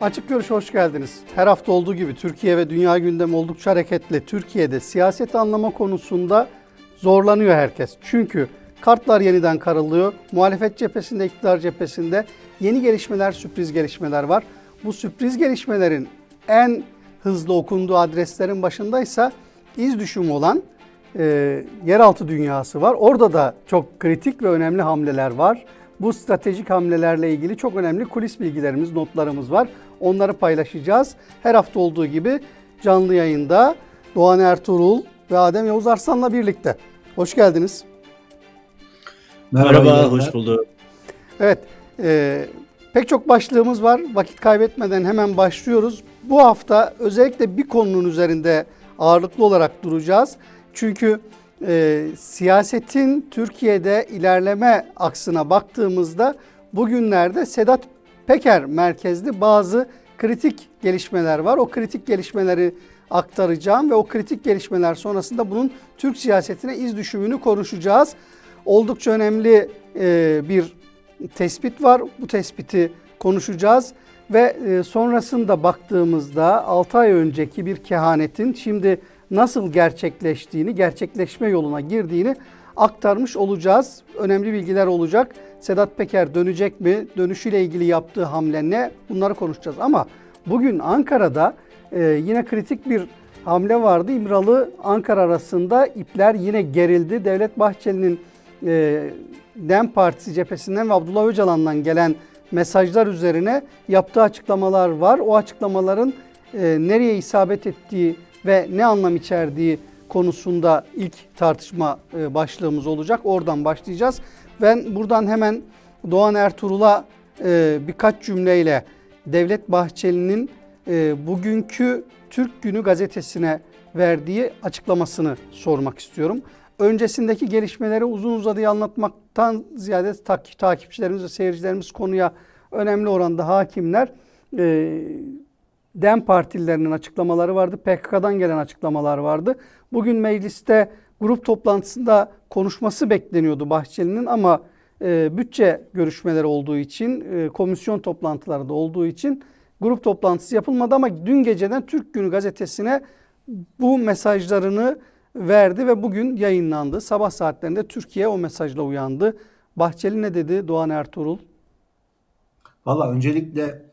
Açık Görüş'e hoş geldiniz. Her hafta olduğu gibi Türkiye ve dünya gündemi oldukça hareketli. Türkiye'de siyaseti anlama konusunda zorlanıyor herkes. Çünkü kartlar yeniden karılıyor. Muhalefet cephesinde, iktidar cephesinde yeni gelişmeler, sürpriz gelişmeler var. Bu sürpriz gelişmelerin en hızlı okunduğu adreslerin başındaysa iz düşümü olan yeraltı dünyası var. Orada da çok kritik ve önemli hamleler var. Bu stratejik hamlelerle ilgili çok önemli kulis bilgilerimiz, notlarımız var. Onları paylaşacağız. Her hafta olduğu gibi canlı yayında Doğan Ertuğrul ve Adem Yavuz Arslan'la birlikte. Hoş geldiniz. Merhaba, hoş bulduk. Evet, pek çok başlığımız var. Vakit kaybetmeden hemen başlıyoruz. Bu hafta özellikle bir konunun üzerinde ağırlıklı olarak duracağız. Çünkü siyasetin Türkiye'de ilerleme aksına baktığımızda bugünlerde Sedat Peker merkezli bazı kritik gelişmeler var. O kritik gelişmeleri aktaracağım ve o kritik gelişmeler sonrasında bunun Türk siyasetine iz düşümünü konuşacağız. Oldukça önemli bir tespit var. Bu tespiti konuşacağız ve sonrasında baktığımızda 6 ay önceki bir kehanetin şimdi nasıl gerçekleştiğini, gerçekleşme yoluna girdiğini aktarmış olacağız. Önemli bilgiler olacak. Sedat Peker dönecek mi? Dönüşüyle ilgili yaptığı hamle ne? Bunları konuşacağız. Ama bugün Ankara'da yine kritik bir hamle vardı. İmralı-Ankara arasında ipler yine gerildi. Devlet Bahçeli'nin DEM Partisi cephesinden ve Abdullah Öcalan'dan gelen mesajlar üzerine yaptığı açıklamalar var. O açıklamaların nereye isabet ettiği ve ne anlam içerdiği konusunda ilk tartışma başlığımız olacak. Oradan başlayacağız. Ben buradan hemen Doğan Ertuğrul'a birkaç cümleyle Devlet Bahçeli'nin bugünkü Türk Günü gazetesine verdiği açıklamasını sormak istiyorum. Öncesindeki gelişmeleri uzun uzadıya anlatmaktan ziyade takipçilerimiz ve seyircilerimiz konuya önemli oranda hakimler. DEM partililerinin açıklamaları vardı. PKK'dan gelen açıklamalar vardı. Bugün mecliste grup toplantısında konuşması bekleniyordu Bahçeli'nin ama bütçe görüşmeleri olduğu için, komisyon toplantıları da olduğu için grup toplantısı yapılmadı ama dün geceden Türk Günü gazetesine bu mesajlarını verdi ve bugün yayınlandı. Sabah saatlerinde Türkiye o mesajla uyandı. Bahçeli ne dedi Doğan Ertuğrul? Valla öncelikle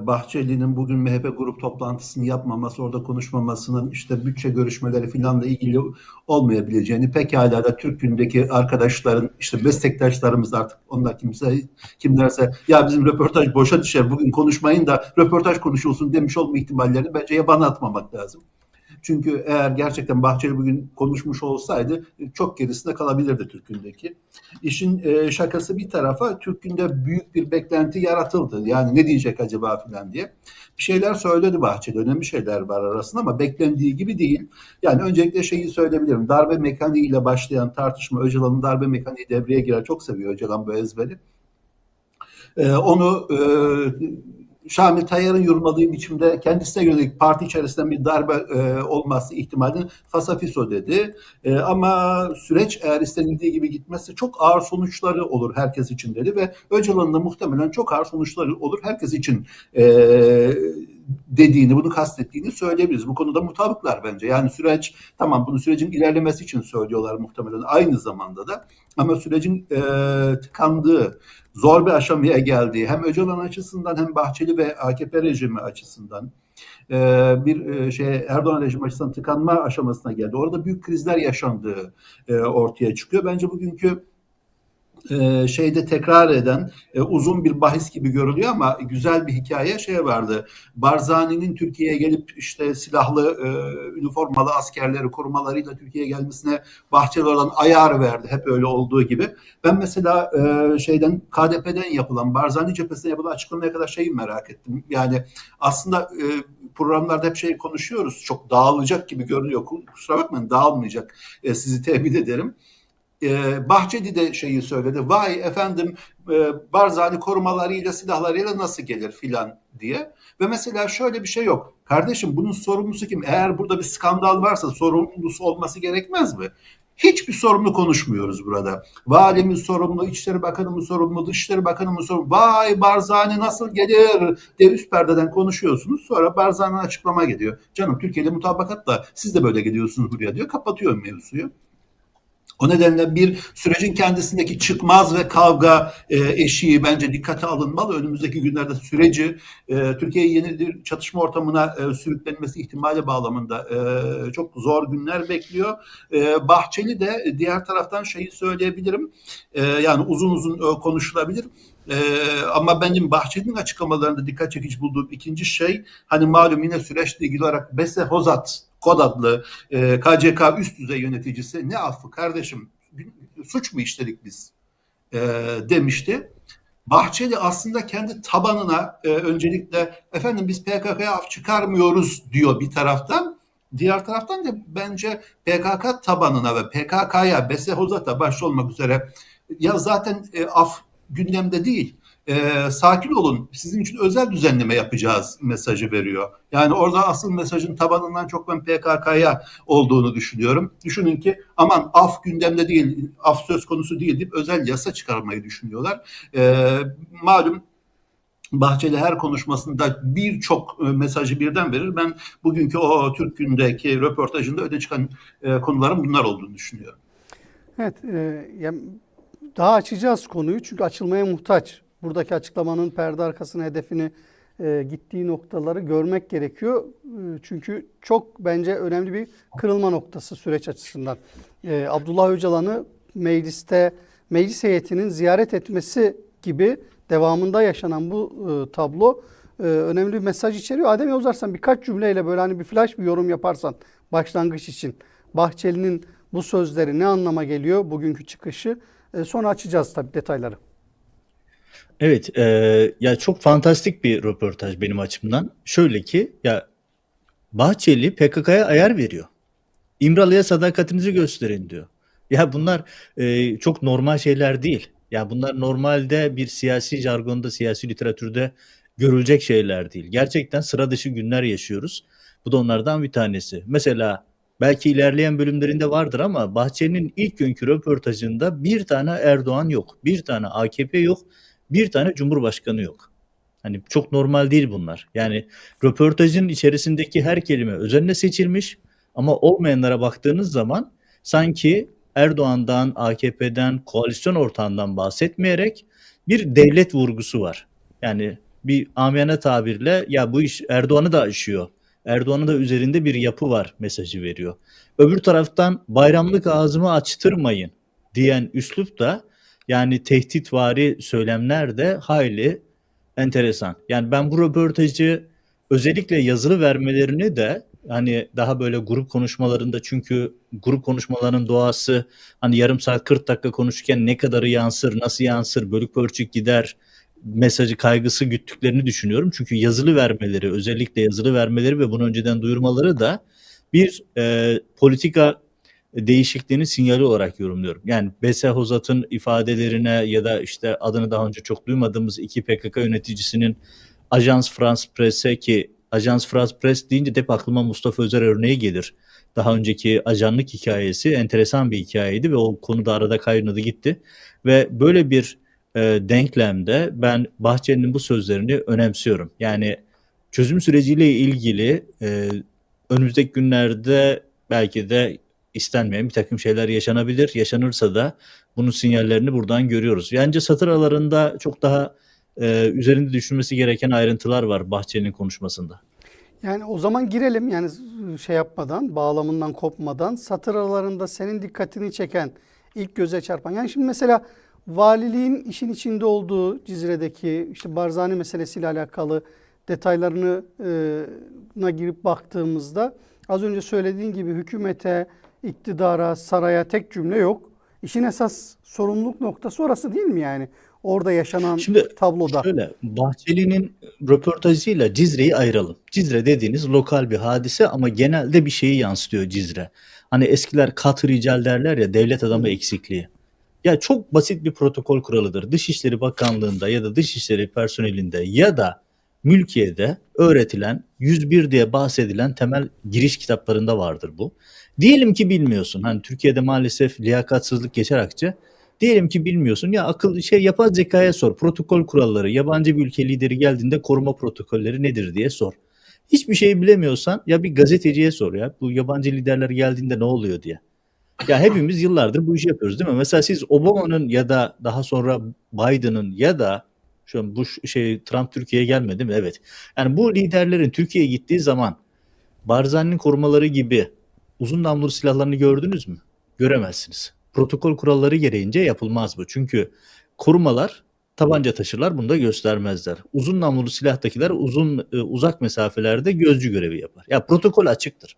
Bahçeli'nin bugün MHP grup toplantısını yapmaması, orada konuşmamasının işte bütçe görüşmeleri filanla ilgili olmayabileceğini, pekala da Türk Günü'ndeki arkadaşların, işte meslektaşlarımız artık onlar kimlerse ya bizim röportaj boşa düşer bugün konuşmayın da röportaj konuşulsun demiş olma ihtimallerini bence yabana atmamak lazım. Çünkü eğer gerçekten Bahçeli bugün konuşmuş olsaydı çok gerisinde kalabilirdi Türk Günü'ndeki. İşin şakası bir tarafa, Türk Günü'nde büyük bir beklenti yaratıldı. Yani ne diyecek acaba filan diye. Bir şeyler söyledi Bahçeli. Önemli şeyler var arasında ama beklendiği gibi değil. Yani öncelikle şeyi söyleyebilirim. Darbe mekaniğiyle başlayan tartışma, Öcalan'ın darbe mekaniği devreye girer. Çok seviyor Öcalan bu ezberi. Onu Şamil Tayyar'ın yorumladığı biçimde kendisine yönelik parti içerisinden bir darbe olması ihtimalini fasafiso dedi. Ama süreç eğer istenildiği gibi gitmezse çok ağır sonuçları olur herkes için dedi ve Öcalan'ın da muhtemelen çok ağır sonuçları olur herkes için dediğini, bunu kastettiğini söyleyebiliriz. Bu konuda mutabıklar bence. Yani süreç, tamam bunu sürecin ilerlemesi için söylüyorlar muhtemelen aynı zamanda da. Ama sürecin tıkandığı, zor bir aşamaya geldiği hem Öcalan açısından hem Bahçeli ve AKP rejimi açısından bir Erdoğan rejimi açısından tıkanma aşamasına geldi. Orada büyük krizler yaşandığı ortaya çıkıyor. Bence bugünkü şeyde tekrar eden uzun bir bahis gibi görülüyor ama güzel bir hikaye vardı. Barzani'nin Türkiye'ye gelip işte silahlı üniformalı askerleri korumalarıyla Türkiye'ye gelmesine Bahçeli olan ayar verdi. Hep öyle olduğu gibi. Ben mesela KDP'den yapılan Barzani cephesine yapılan açıklamaya kadar şeyi merak ettim. Yani aslında programlarda hep konuşuyoruz. Çok dağılacak gibi görünüyor. Kusura bakmayın dağılmayacak. Sizi temin ederim. Bahçeli de söyledi. Vay efendim Barzani korumalarıyla silahlarıyla nasıl gelir filan diye. Ve mesela şöyle bir şey yok. Kardeşim bunun sorumlusu kim? Eğer burada bir skandal varsa sorumlusu olması gerekmez mi? Hiçbir sorumlu konuşmuyoruz burada. Valimiz sorumlu, İçişleri Bakanı mı sorumlu, Dışişleri Bakanı mı sorumlu? Vay Barzani nasıl gelir diye üst perdeden konuşuyorsunuz. Sonra Barzani açıklama geliyor. Canım Türkiye'de mutabakatla siz de böyle gidiyorsunuz buraya diyor. Kapatıyor mevzuyu. O nedenle bir sürecin kendisindeki çıkmaz ve kavga eşiği bence dikkate alınmalı. Önümüzdeki günlerde süreci Türkiye'yi yeni bir çatışma ortamına sürüklenmesi ihtimali bağlamında çok zor günler bekliyor. Bahçeli de diğer taraftan şeyi söyleyebilirim. Yani uzun uzun konuşulabilir. Ama benim Bahçeli'nin açıklamalarında dikkat çekici bulduğum ikinci şey, hani malum yine süreçle ilgili olarak Bese Hozat Kod adlı KCK üst düzey yöneticisi, ne affı kardeşim, suç mu işledik biz demişti. Bahçeli aslında kendi tabanına öncelikle efendim biz PKK'ya af çıkarmıyoruz diyor bir taraftan. Diğer taraftan da bence PKK tabanına ve PKK'ya, Bese Hozat'a başta olmak üzere, ya zaten af gündemde değil. Sakin olun, sizin için özel düzenleme yapacağız mesajı veriyor. Yani orada asıl mesajın tabanından çok ben PKK'ya olduğunu düşünüyorum. Düşünün ki aman af gündemde değil, af söz konusu değil deyip özel yasa çıkarmayı düşünüyorlar. Malum Bahçeli her konuşmasında birçok mesajı birden verir. Ben bugünkü o Türk Günü'ndeki röportajında öne çıkan konuların bunlar olduğunu düşünüyorum. Evet, yani daha açacağız konuyu çünkü açılmaya muhtaç. Buradaki açıklamanın perde arkasına hedefini gittiği noktaları görmek gerekiyor. Çünkü çok bence önemli bir kırılma noktası süreç açısından. Abdullah Öcalan'ı meclis heyetinin ziyaret etmesi gibi devamında yaşanan bu tablo önemli bir mesaj içeriyor. Adem Yozarsan birkaç cümleyle böyle hani bir flash bir yorum yaparsan başlangıç için Bahçeli'nin bu sözleri ne anlama geliyor, bugünkü çıkışı, sonra açacağız tabii detayları. Evet, ya çok fantastik bir röportaj benim açımdan. Şöyle ki, ya Bahçeli PKK'ya ayar veriyor. İmralı'ya sadakatinizi gösterin diyor. Ya bunlar çok normal şeyler değil. Ya bunlar normalde bir siyasi jargonda, siyasi literatürde görülecek şeyler değil. Gerçekten sıra dışı günler yaşıyoruz. Bu da onlardan bir tanesi. Mesela belki ilerleyen bölümlerinde vardır ama Bahçeli'nin ilk günkü röportajında bir tane Erdoğan yok, bir tane AKP yok, bir tane Cumhurbaşkanı yok. Hani çok normal değil bunlar. Yani röportajın içerisindeki her kelime özenle seçilmiş ama olmayanlara baktığınız zaman sanki Erdoğan'dan, AKP'den, koalisyon ortağından bahsetmeyerek bir devlet vurgusu var. Yani bir amiyane tabirle ya bu iş Erdoğan'ı da aşıyor. Erdoğan'ın da üzerinde bir yapı var mesajı veriyor. Öbür taraftan bayramlık ağzımı açtırmayın diyen üslup da, yani tehditvari söylemler de hayli enteresan. Yani ben bu röportajı özellikle yazılı vermelerini de hani daha böyle grup konuşmalarında, çünkü grup konuşmalarının doğası hani yarım saat 40 dakika konuşurken ne kadarı yansır, nasıl yansır, bölük pörçük gider mesajı kaygısı güttüklerini düşünüyorum. Çünkü yazılı vermeleri, özellikle yazılı vermeleri ve bunu önceden duyurmaları da bir politika değişikliğinin sinyali olarak yorumluyorum. Yani Bese Hozat'ın ifadelerine ya da işte adını daha önce çok duymadığımız iki PKK yöneticisinin Ajans France Presse, ki Ajans France Presse deyince de hep aklıma Mustafa Özer örneği gelir. Daha önceki ajanlık hikayesi enteresan bir hikayeydi ve o konuda arada kaynadı gitti. Ve böyle bir denklemde ben Bahçeli'nin bu sözlerini önemsiyorum. Yani çözüm süreciyle ilgili önümüzdeki günlerde belki de istenmeyen bir takım şeyler yaşanabilir. Yaşanırsa da bunun sinyallerini buradan görüyoruz. Bence satır aralarında çok daha üzerinde düşünmesi gereken ayrıntılar var Bahçeli'nin konuşmasında. Yani o zaman girelim, yani şey yapmadan, bağlamından kopmadan, satır aralarında senin dikkatini çeken, ilk göze çarpan. Yani şimdi mesela valiliğin işin içinde olduğu Cizre'deki işte Barzani meselesiyle alakalı detaylarına girip baktığımızda az önce söylediğin gibi hükümete, iktidara, saraya tek cümle yok. İşin esas sorumluluk noktası orası değil mi yani? Orada yaşanan Şimdi tabloda. şöyle, Bahçeli'nin röportajıyla Cizre'yi ayıralım. Cizre dediğiniz lokal bir hadise ama genelde bir şeyi yansıtıyor Cizre. Hani eskiler katı rical derler ya, devlet adamı eksikliği. Ya çok basit bir protokol kuralıdır. Dışişleri Bakanlığı'nda ya da Dışişleri personelinde ya da mülkiyede öğretilen 101 diye bahsedilen temel giriş kitaplarında vardır bu. Diyelim ki bilmiyorsun. Hani Türkiye'de maalesef liyakatsızlık geçer akçe. Diyelim ki bilmiyorsun. Ya yapay zekaya sor. Protokol kuralları, yabancı bir ülke lideri geldiğinde koruma protokolleri nedir diye sor. Hiçbir şey bilemiyorsan ya bir gazeteciye sor ya. Bu yabancı liderler geldiğinde ne oluyor diye. Ya hepimiz yıllardır bu işi yapıyoruz değil mi? Mesela siz Obama'nın ya da daha sonra Biden'ın ya da şu an Trump Türkiye'ye gelmedi mi? Evet. Yani bu liderlerin Türkiye'ye gittiği zaman Barzani'nin korumaları gibi uzun namlulu silahlarını gördünüz mü? Göremezsiniz. Protokol kuralları gereğince yapılmaz bu. Çünkü korumalar tabanca taşırlar, bunu da göstermezler. Uzun namlulu silahtakiler uzak mesafelerde gözcü görevi yapar. Ya protokol açıktır.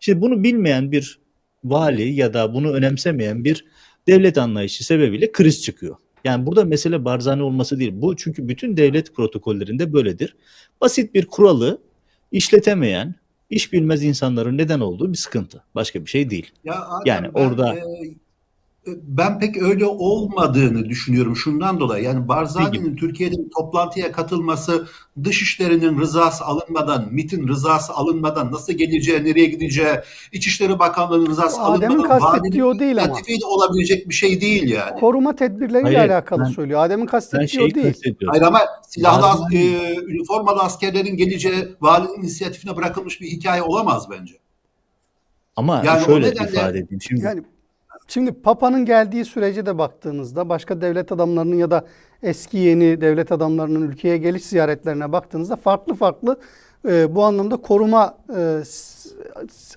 Şimdi bunu bilmeyen bir vali ya da bunu önemsemeyen bir devlet anlayışı sebebiyle kriz çıkıyor. Yani burada mesele Barzani olması değil. Bu çünkü bütün devlet protokollerinde böyledir. Basit bir kuralı işletemeyen, iş bilmez insanların neden olduğu bir sıkıntı. Başka bir şey değil. Ya Yani Adem, orada ben pek öyle olmadığını düşünüyorum şundan dolayı. Yani ne gibi? Barzani'nin Türkiye'de bir toplantıya katılması Dışişleri'nin rızası alınmadan, MİT'in rızası alınmadan, nasıl geleceği, nereye gideceği, İçişleri Bakanlığı'nın rızası Adem'in alınmadan kastettiği valinin o değil ama. inisiyatifiyle olabilecek bir şey değil yani. Koruma tedbirleriyle Hayır, alakalı ben söylüyor. Adem'in ben kastettiği o şeyi değil. kastediyorum. Hayır ama silahlı, Barzani üniformalı askerlerin geleceği valinin inisiyatifine bırakılmış bir hikaye olamaz bence. ama Yani o şöyle nedenle ifade edeyim. Şimdi Yani şimdi Papa'nın geldiği sürece de baktığınızda, başka devlet adamlarının ya da eski yeni devlet adamlarının ülkeye geliş ziyaretlerine baktığınızda farklı farklı bu anlamda koruma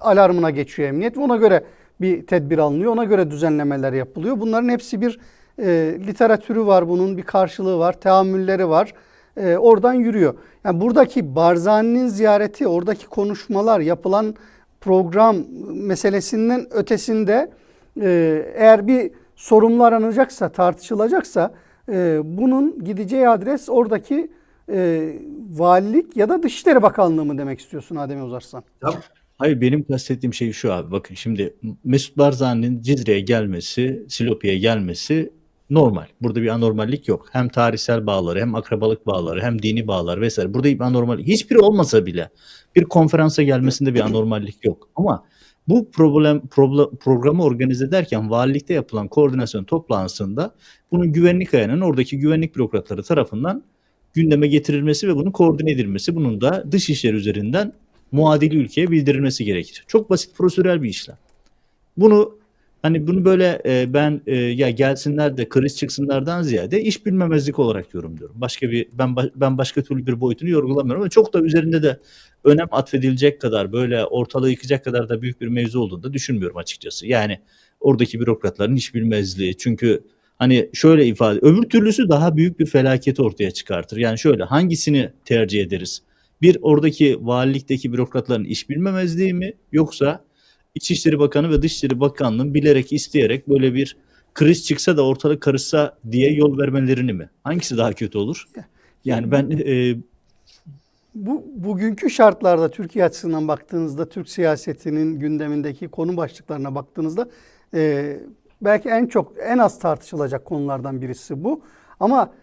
alarmına geçiyor emniyet. Ona göre bir tedbir alınıyor. Ona göre düzenlemeler yapılıyor. Bunların hepsi bir literatürü var bunun, bir karşılığı var, teamülleri var. Oradan yürüyor. Yani buradaki Barzani'nin ziyareti, oradaki konuşmalar, yapılan program meselesinden ötesinde eğer bir sorumlu aranacaksa, tartışılacaksa bunun gideceği adres oradaki valilik ya da Dışişleri Bakanlığı mı demek istiyorsun Adem Uzarsan? ya, hayır, benim kastettiğim şey şu abi. Bakın şimdi Mesut Barzani'nin Cizre'ye gelmesi, Silopi'ye gelmesi normal. Burada bir anormallik yok. Hem tarihsel bağları, hem akrabalık bağları, hem dini bağlar vesaire. Burada bir anormallik. Hiçbiri olmasa bile bir konferansa gelmesinde bir anormallik yok. Ama bu programı organize ederken valilikte yapılan koordinasyon toplantısında bunun güvenlik ayağının oradaki güvenlik bürokratları tarafından gündeme getirilmesi ve bunun koordine edilmesi, bunun da dışişleri üzerinden muadili ülkeye bildirilmesi gerekir. Çok basit prosedürel bir işlem. Bunu böyle ya gelsinler de kriz çıksınlardan ziyade iş bilmemezlik olarak yorumluyorum. Ben başka türlü bir boyutunu yorgulamıyorum ama çok da üzerinde de önem atfedilecek kadar, böyle ortalığı yıkacak kadar da büyük bir mevzu olduğunu da düşünmüyorum açıkçası. Yani oradaki bürokratların iş bilmezliği, çünkü hani şöyle öbür türlüsü daha büyük bir felaket ortaya çıkartır. Yani şöyle, hangisini tercih ederiz? Bir, oradaki valilikteki bürokratların iş bilmemezliği mi, yoksa İçişleri Bakanı ve Dışişleri Bakanlığı'nın bilerek, isteyerek böyle bir kriz çıksa da ortalık karışsa diye yol vermelerini mi? Hangisi daha kötü olur? Yani ben Bugünkü şartlarda Türkiye açısından baktığınızda, Türk siyasetinin gündemindeki konu başlıklarına baktığınızda belki en az tartışılacak konulardan birisi bu. Ama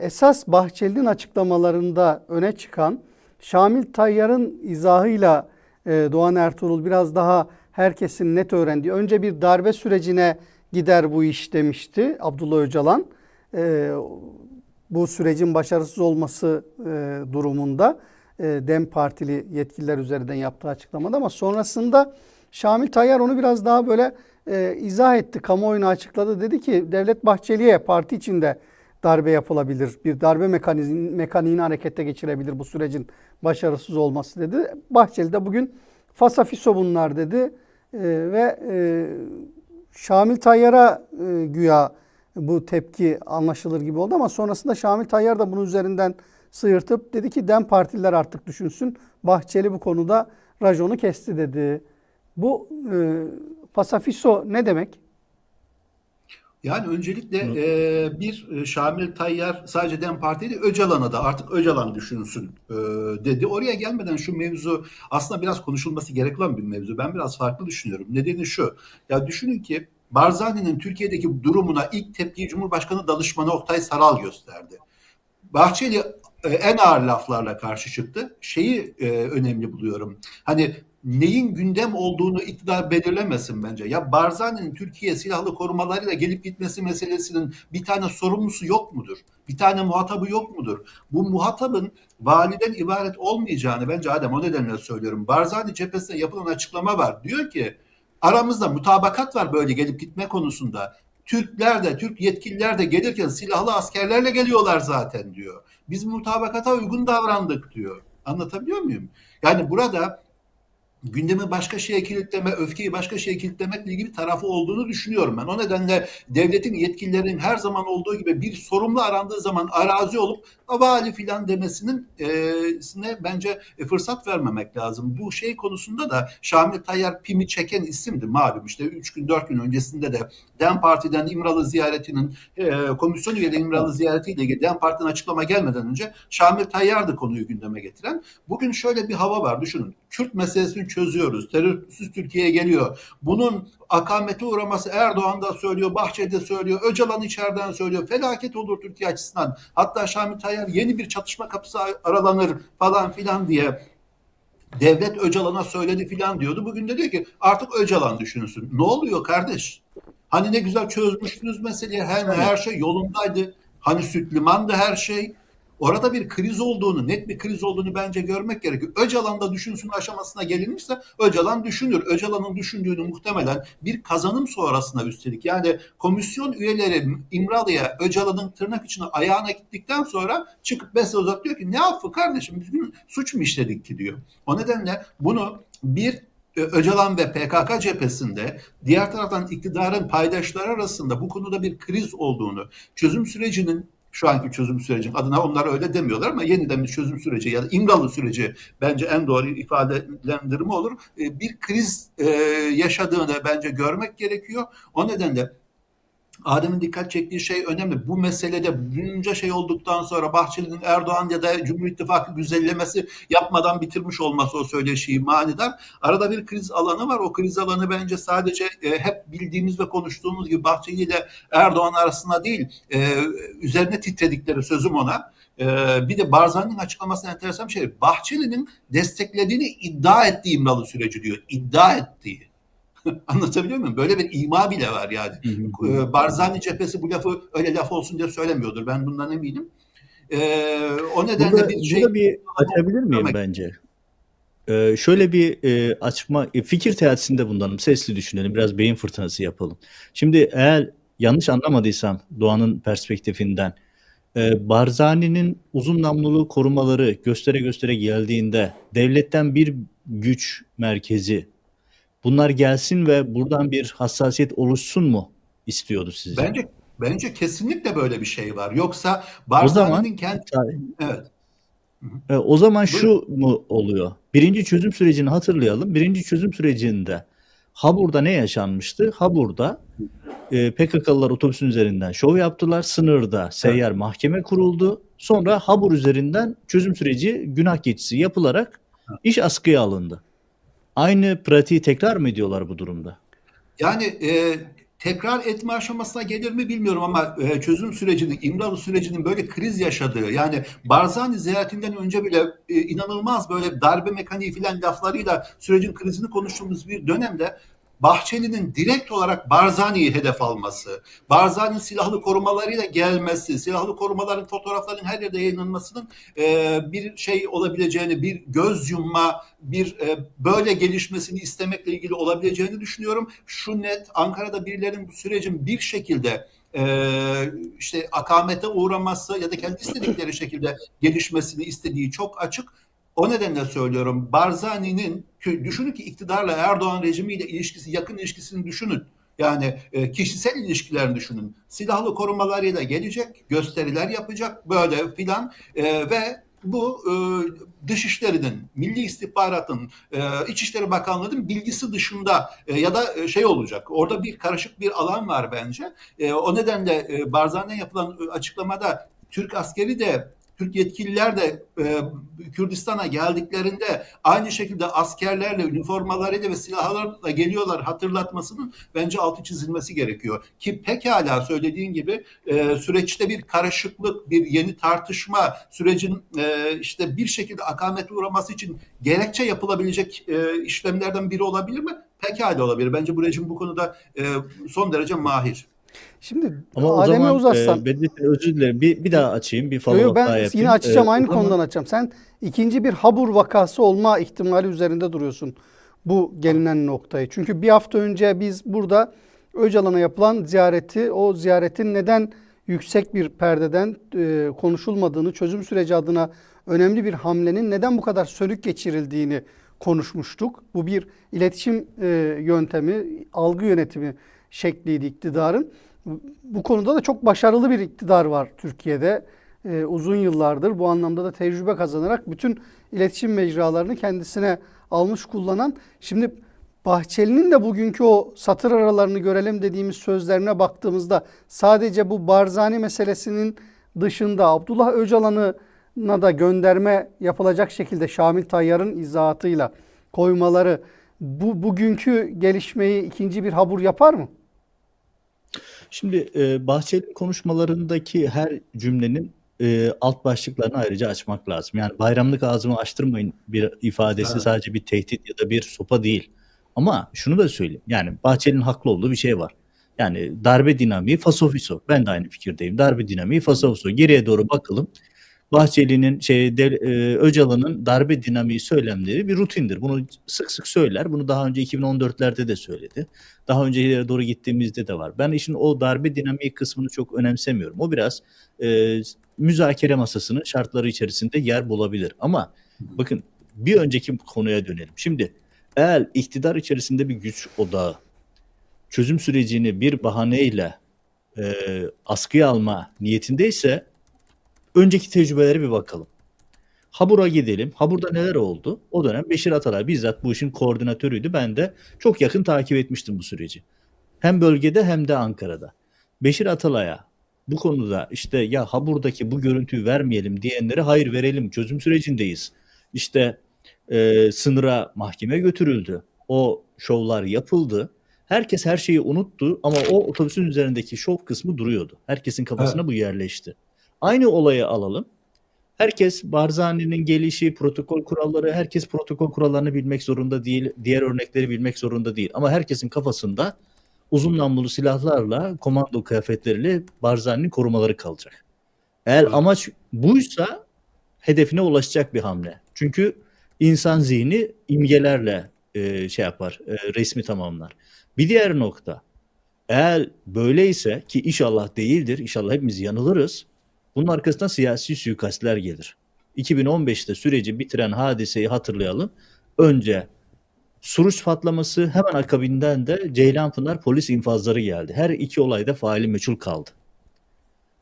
esas Bahçeli'nin açıklamalarında öne çıkan Şamil Tayyar'ın izahıyla Doğan Ertuğrul biraz daha herkesin net öğrendiği. Önce bir darbe sürecine gider bu iş demişti Abdullah Öcalan. Bu sürecin başarısız olması durumunda DEM Partili yetkililer üzerinden yaptığı açıklamada, ama sonrasında Şamil Tayyar onu biraz daha böyle izah etti, kamuoyuna açıkladı. Dedi ki Devlet Bahçeli'ye parti içinde darbe yapılabilir, bir darbe mekaniğini harekete geçirebilir bu sürecin başarısız olması dedi. Bahçeli de bugün fasafiso bunlar dedi ve Şamil Tayyar'a güya bu tepki anlaşılır gibi oldu, ama sonrasında Şamil Tayyar da bunun üzerinden sıyırtıp dedi ki DEM partililer artık düşünsün. Bahçeli bu konuda raconu kesti dedi. Bu fasafiso ne demek? Yani öncelikle bir Şamil Tayyar sadece DEM Parti değil, Öcalan'a da artık Öcalan düşünsün dedi. Oraya gelmeden şu mevzu aslında biraz konuşulması gereken bir mevzu. Ben biraz farklı düşünüyorum. Nedeni şu. Ya düşünün ki Barzani'nin Türkiye'deki durumuna ilk tepkiyi Cumhurbaşkanı Danışmanı Oktay Saral gösterdi. Bahçeli en ağır laflarla karşı çıktı. Şeyi önemli buluyorum. Hani neyin gündem olduğunu iktidar belirlemesin bence. Ya Barzani'nin Türkiye silahlı korumalarıyla gelip gitmesi meselesinin bir tane sorumlusu yok mudur? Bir tane muhatabı yok mudur? Bu muhatabın validen ibaret olmayacağını bence Adem o nedenle söylüyorum. Barzani cephesine yapılan açıklama var. Diyor ki aramızda mutabakat var böyle gelip gitme konusunda. Türkler de, Türk yetkililer de gelirken silahlı askerlerle geliyorlar zaten diyor. Biz mutabakata uygun davrandık diyor. Anlatabiliyor muyum? Yani burada gündemi başka şeye kilitleme, öfkeyi başka şeye kilitlemekle ilgili bir tarafı olduğunu düşünüyorum ben. O nedenle devletin yetkililerinin her zaman olduğu gibi bir sorumlu arandığı zaman arazi olup vali filan demesinin bence fırsat vermemek lazım. Bu şey konusunda da Şamil Tayyar pimi çeken isimdi malum. İşte 3 gün 4 gün öncesinde de DEM Parti'den İmralı ziyaretinin komisyon üyeli İmralı ziyaretiyle ilgili DEM Parti'den açıklama gelmeden önce Şamil Tayyar'dı konuyu gündeme getiren. Bugün şöyle bir hava var düşünün. Kürt meselesini çözüyoruz. Terörsüz Türkiye'ye geliyor. Bunun akamete uğraması Erdoğan da söylüyor, Bahçeli de söylüyor, Öcalan içeriden söylüyor. Felaket olur Türkiye açısından. Hatta Şamil Tayyar yeni bir çatışma kapısı aralanır falan filan diye devlet Öcalan'a söyledi filan diyordu. Bugün de diyor ki artık Öcalan düşünsün. Ne oluyor kardeş? Hani ne güzel çözmüştünüz meseleyi. Her şey yolundaydı. Hani süt limandı her şey. Orada bir kriz olduğunu, net bir kriz olduğunu bence görmek gerekiyor. Öcalan da düşünsün aşamasına gelinmişse Öcalan düşünür. Öcalan'ın düşündüğünü muhtemelen bir kazanım sonrasında üstelik. Yani komisyon üyeleri İmralı'ya Öcalan'ın tırnak içine ayağına gittikten sonra çıkıp mesaj uzatıyor ki ne affı kardeşim biz suç mu işledik ki diyor. O nedenle bunu bir Öcalan ve PKK cephesinde diğer taraftan iktidarın paydaşları arasında bu konuda bir kriz olduğunu, çözüm sürecinin şu anki çözüm sürecinin adına onlar öyle demiyorlar ama yeniden bir çözüm süreci ya da İmralı süreci bence en doğru ifadelendirme olur. Bir kriz yaşadığını bence görmek gerekiyor. O nedenle Adem'in dikkat çektiği şey önemli. Bu meselede bunca şey olduktan sonra Bahçeli'nin Erdoğan ya da Cumhur İttifakı güzellemesi yapmadan bitirmiş olması o söyleşiyi manidar. Arada bir kriz alanı var. O kriz alanı bence sadece hep bildiğimiz ve konuştuğumuz gibi Bahçeli ile Erdoğan arasında değil, üzerine titredikleri sözüm ona. Bir de Barzani'nin açıklamasına enteresan bir şey. Bahçeli'nin desteklediğini iddia ettiği İmralı süreci diyor. İddia ettiği. Anlatabiliyor muyum? Böyle bir ima bile var yani. Barzani cephesi bu lafı öyle laf olsun diye söylemiyordur. Ben bundan eminim. O nedenle Burada, bir şey... burada bir açabilir miyim bence? Şöyle bir açma, fikir teatisinde bulunalım, sesli düşünelim, biraz beyin fırtınası yapalım. Şimdi eğer yanlış anlamadıysam Doğan'ın perspektifinden, Barzani'nin uzun namlulu korumaları göstere göstere geldiğinde devletten bir güç merkezi bunlar gelsin ve buradan bir hassasiyet oluşsun mu istiyordu sizce? Bence kesinlikle böyle bir şey var. Yoksa O zaman Barzani'nin kendi... Evet. o zaman Buyurun. şu mu oluyor? Birinci çözüm sürecini hatırlayalım. Birinci çözüm sürecinde Habur'da ne yaşanmıştı? Habur'da PKK'lılar otobüsün üzerinden şov yaptılar. Sınırda seyyar mahkeme kuruldu. Sonra Habur üzerinden çözüm süreci günah keçisi yapılarak iş askıya alındı. Aynı pratiği tekrar mı ediyorlar bu durumda? Yani tekrar etme aşamasına gelir mi bilmiyorum ama çözüm sürecinin, İmralı sürecinin böyle kriz yaşadığı, yani Barzani ziyaretinden önce bile inanılmaz böyle darbe mekaniği filan laflarıyla sürecin krizini konuştuğumuz bir dönemde Bahçeli'nin direkt olarak Barzani'yi hedef alması, Barzani'nin silahlı korumalarıyla gelmesi, silahlı korumaların fotoğraflarının her yerde yayınlanmasının bir şey olabileceğini, bir göz yumma, bir böyle gelişmesini istemekle ilgili olabileceğini düşünüyorum. Şu net, Ankara'da birilerinin bu sürecin bir şekilde işte akamete uğraması ya da kendi istedikleri şekilde gelişmesini istediği çok açık. O nedenle söylüyorum, Barzani'nin, düşünün ki iktidarla Erdoğan rejimiyle ilişkisi, yakın ilişkisini düşünün. Yani kişisel ilişkilerini düşünün. Silahlı korumalarıyla gelecek, gösteriler yapacak böyle filan ve bu Dışişleri'nin, Milli İstihbarat'ın, İçişleri Bakanlığı'nın bilgisi dışında ya da şey olacak. Orada bir karışık bir alan var bence. O nedenle Barzani'ye yapılan açıklamada Türk askeri de Türk yetkililer de Kürdistan'a geldiklerinde aynı şekilde askerlerle, üniformalarıyla ve silahlarla geliyorlar hatırlatmasının bence altı çizilmesi gerekiyor. Ki pekala söylediğin gibi süreçte bir karışıklık, bir yeni tartışma, sürecin işte bir şekilde akamete uğraması için gerekçe yapılabilecek işlemlerden biri olabilir mi? Pekala olabilir. Bence bu rejim bu konuda son derece mahir. Şimdi Ama o Adem'e zaman uzatsan, Bedrettin, özür dilerim. Bir daha açayım. Bir yo, yo, follow-up daha ben yine yapayım. açacağım, O aynı zaman konudan açacağım. Sen ikinci bir Habur vakası olma ihtimali üzerinde duruyorsun bu gelinen noktayı. Çünkü bir hafta önce biz burada Öcalan'a yapılan ziyareti, o ziyaretin neden yüksek bir perdeden konuşulmadığını, çözüm süreci adına önemli bir hamlenin neden bu kadar sönük geçirildiğini konuşmuştuk. Bu bir iletişim yöntemi, algı yönetimi şekliydi iktidarın. Bu konuda da çok başarılı bir iktidar var Türkiye'de. Uzun yıllardır bu anlamda da tecrübe kazanarak bütün iletişim mecralarını kendisine almış, kullanan. Şimdi Bahçeli'nin de bugünkü o satır aralarını görelim dediğimiz sözlerine baktığımızda sadece bu Barzani meselesinin dışında Abdullah Öcalan'a da gönderme yapılacak şekilde Şamil Tayyar'ın izahatıyla koymaları bugünkü gelişmeyi ikinci bir habur yapar mı? Şimdi Bahçeli konuşmalarındaki her cümlenin alt başlıklarını ayrıca açmak lazım. Yani bayramlık ağzımı açtırmayın bir ifadesi Evet. sadece bir tehdit ya da bir sopa değil. Ama şunu da söyleyeyim. Yani Bahçeli'nin haklı olduğu bir şey var. Yani darbe dinamiği fasofiso. Ben de aynı fikirdeyim. Darbe dinamiği fasofiso. Geriye doğru bakalım. Bahçeli'nin Öcalan'ın darbe dinamiği söylemleri bir rutindir. Bunu sık sık söyler. Bunu daha önce 2014'lerde de söyledi. Daha önce ileri doğru gittiğimizde de var. Ben işin o darbe dinamiği kısmını çok önemsemiyorum. O biraz müzakere masasının şartları içerisinde yer bulabilir. Ama bakın bir önceki konuya dönelim. Şimdi eğer iktidar içerisinde bir güç odağı çözüm sürecini bir bahaneyle askıya alma niyetindeyse önceki tecrübelere bir bakalım. Habur'a gidelim. Habur'da neler oldu? O dönem Beşir Atalay bizzat bu işin koordinatörüydü. Ben de çok yakın takip etmiştim bu süreci. Hem bölgede hem de Ankara'da. Beşir Atalay'a bu konuda işte ya Habur'daki bu görüntüyü vermeyelim diyenlere hayır verelim, çözüm sürecindeyiz. İşte sınıra mahkeme götürüldü. O şovlar yapıldı. Herkes her şeyi unuttu ama o otobüsün üzerindeki şov kısmı duruyordu. Herkesin kafasına Evet. bu yerleşti. Aynı olayı alalım. Herkes Barzani'nin gelişi, protokol kuralları, herkes protokol kurallarını bilmek zorunda değil, diğer örnekleri bilmek zorunda değil. Ama herkesin kafasında uzun namlulu silahlarla, komando kıyafetleriyle Barzani'nin korumaları kalacak. Eğer Evet. amaç buysa hedefine ulaşacak bir hamle. Çünkü insan zihni imgelerle resmi tamamlar. Bir diğer nokta, eğer böyleyse ki inşallah değildir, inşallah hepimiz yanılırız, bunun arkasından siyasi suikastler gelir. 2015'te süreci bitiren hadiseyi hatırlayalım. Önce Suruç patlaması, hemen akabinden de Ceylanpınar polis infazları geldi. Her iki olayda faili meçhul kaldı.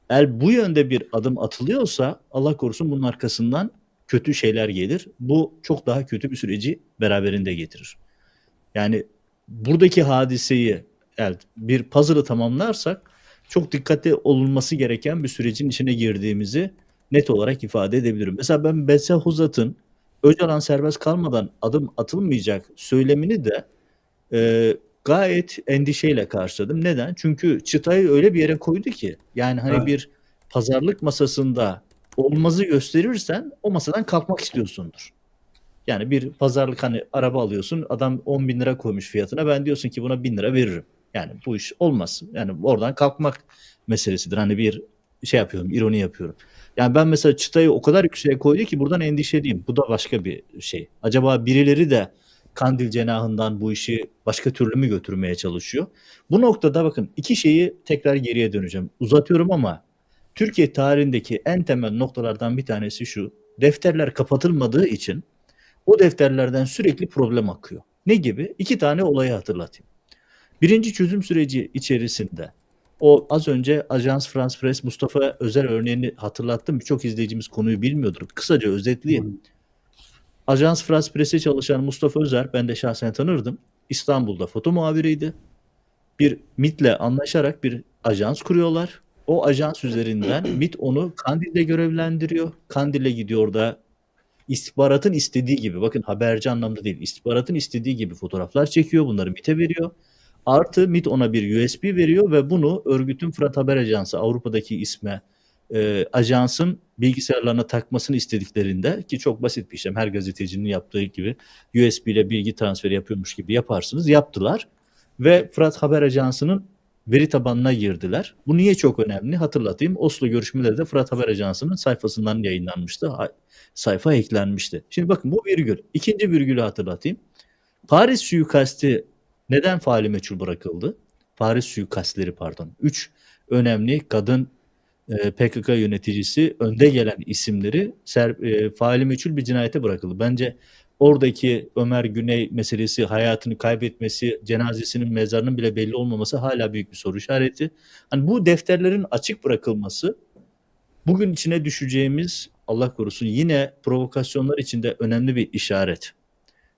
Eğer bu yönde bir adım atılıyorsa Allah korusun bunun arkasından kötü şeyler gelir. Bu çok daha kötü bir süreci beraberinde getirir. Yani buradaki hadiseyi yani bir puzzle'ı tamamlarsak çok dikkatli olunması gereken bir sürecin içine girdiğimizi net olarak ifade edebilirim. Mesela ben Besse Huzat'ın Öcalan serbest kalmadan adım atılmayacak söylemini de gayet endişeyle karşıladım. Neden? Çünkü çıtayı öyle bir yere koydu ki yani hani Evet. bir pazarlık masasında olmazı gösterirsen o masadan kalkmak istiyorsundur. Yani bir pazarlık hani araba alıyorsun adam 10 bin lira koymuş fiyatına ben diyorsun ki buna 1000 lira veririm. Yani bu iş olmaz. Yani oradan kalkmak meselesidir. Hani bir şey yapıyorum, ironi yapıyorum. Yani ben mesela çıtayı o kadar yükseğe koydu ki buradan endişeliyim. Bu da başka bir şey. Acaba birileri de Kandil cenahından bu işi başka türlü mü götürmeye çalışıyor? Bu noktada bakın iki şeyi tekrar geriye döneceğim. Uzatıyorum ama Türkiye tarihindeki en temel noktalardan bir tanesi şu. Defterler kapatılmadığı için o defterlerden sürekli problem akıyor. Ne gibi? İki tane olayı hatırlatayım. Birinci çözüm süreci içerisinde o az önce Ajans France Presse Mustafa Özer örneğini hatırlattım. Birçok izleyicimiz konuyu bilmiyordur. Kısaca özetleyeyim. Ajans France Presse'e çalışan Mustafa Özer, ben de şahsen tanırdım. İstanbul'da foto muhabiriydi. Bir MİT'le anlaşarak bir ajans kuruyorlar. O ajans üzerinden MİT onu Kandil'de görevlendiriyor. Kandil'e gidiyor da istihbaratın istediği gibi, bakın haberci anlamda değil, istihbaratın istediği gibi fotoğraflar çekiyor, bunları MİT'e veriyor. Artı MİT ona bir USB veriyor ve bunu örgütün Fırat Haber Ajansı, Avrupa'daki isme ajansın bilgisayarlarına takmasını istediklerinde, ki çok basit bir işlem, her gazetecinin yaptığı gibi USB ile bilgi transferi yapıyormuş gibi yaparsınız, yaptılar ve Fırat Haber Ajansı'nın veri tabanına girdiler. Bu niye çok önemli? Hatırlatayım. Oslo görüşmeleri de Fırat Haber Ajansı'nın sayfasından yayınlanmıştı. Sayfa eklenmişti. Şimdi bakın, bu virgül. İkinci virgülü hatırlatayım. Paris suikasti neden faali meçhul bırakıldı? Paris suikastleri pardon. 3 önemli kadın PKK yöneticisi, önde gelen isimleri faali meçhul bir cinayete bırakıldı. Bence oradaki Ömer Güney meselesi, hayatını kaybetmesi, cenazesinin, mezarının bile belli olmaması hala büyük bir soru işareti. Hani bu defterlerin açık bırakılması bugün içine düşeceğimiz, Allah korusun, yine provokasyonlar içinde önemli bir işaret.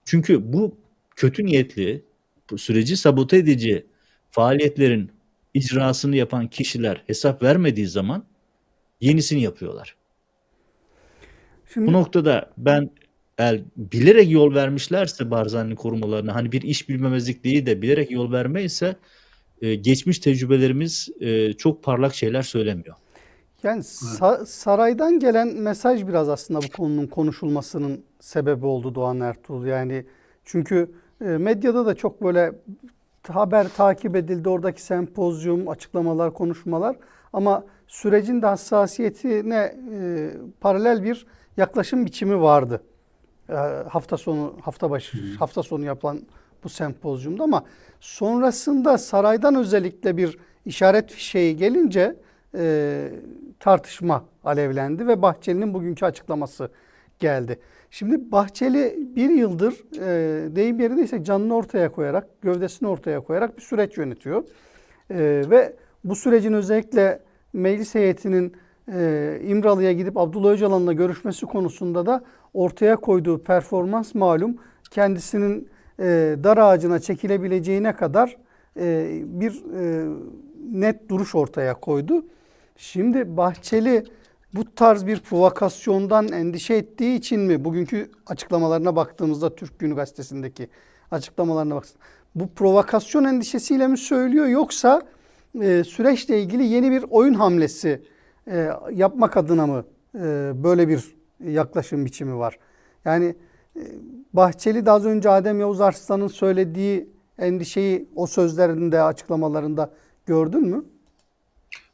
Çünkü bu kötü niyetli, bu süreci sabote edici faaliyetlerin icrasını yapan kişiler hesap vermediği zaman yenisini yapıyorlar. Bu Şimdi noktada ben, bilerek yol vermişlerse Barzani'nin korumalarına, hani bir iş bilmemezlik değil de bilerek yol vermeyse, geçmiş tecrübelerimiz çok parlak şeyler söylemiyor. yani saraydan gelen mesaj biraz aslında bu konunun konuşulmasının sebebi oldu Doğan Ertuğrul. Yani çünkü medyada da çok böyle haber takip edildi, oradaki sempozyum, açıklamalar, konuşmalar, ama sürecin de hassasiyetine paralel bir yaklaşım biçimi vardı. Hafta sonu, hafta sonu yapılan bu sempozyumda, ama sonrasında saraydan özellikle bir işaret fişeği gelince tartışma alevlendi ve Bahçeli'nin bugünkü açıklaması geldi. Şimdi Bahçeli bir yıldır deyim yerindeyse canını ortaya koyarak, gövdesini ortaya koyarak bir süreç yönetiyor. Ve bu sürecin özellikle meclis heyetinin İmralı'ya gidip Abdullah Öcalan'la görüşmesi konusunda da ortaya koyduğu performans malum, kendisinin dar ağacına çekilebileceğine kadar bir net duruş ortaya koydu. Şimdi Bahçeli bu tarz bir provokasyondan endişe ettiği için mi, bugünkü açıklamalarına baktığımızda Türk Günü Gazetesi'ndeki açıklamalarına baktığımızda bu provokasyon endişesiyle mi söylüyor, yoksa süreçle ilgili yeni bir oyun hamlesi yapmak adına mı böyle bir yaklaşım biçimi var? Yani Bahçeli de az önce Adem Yavuz Arslan'ın söylediği endişeyi o sözlerinde, açıklamalarında gördün mü?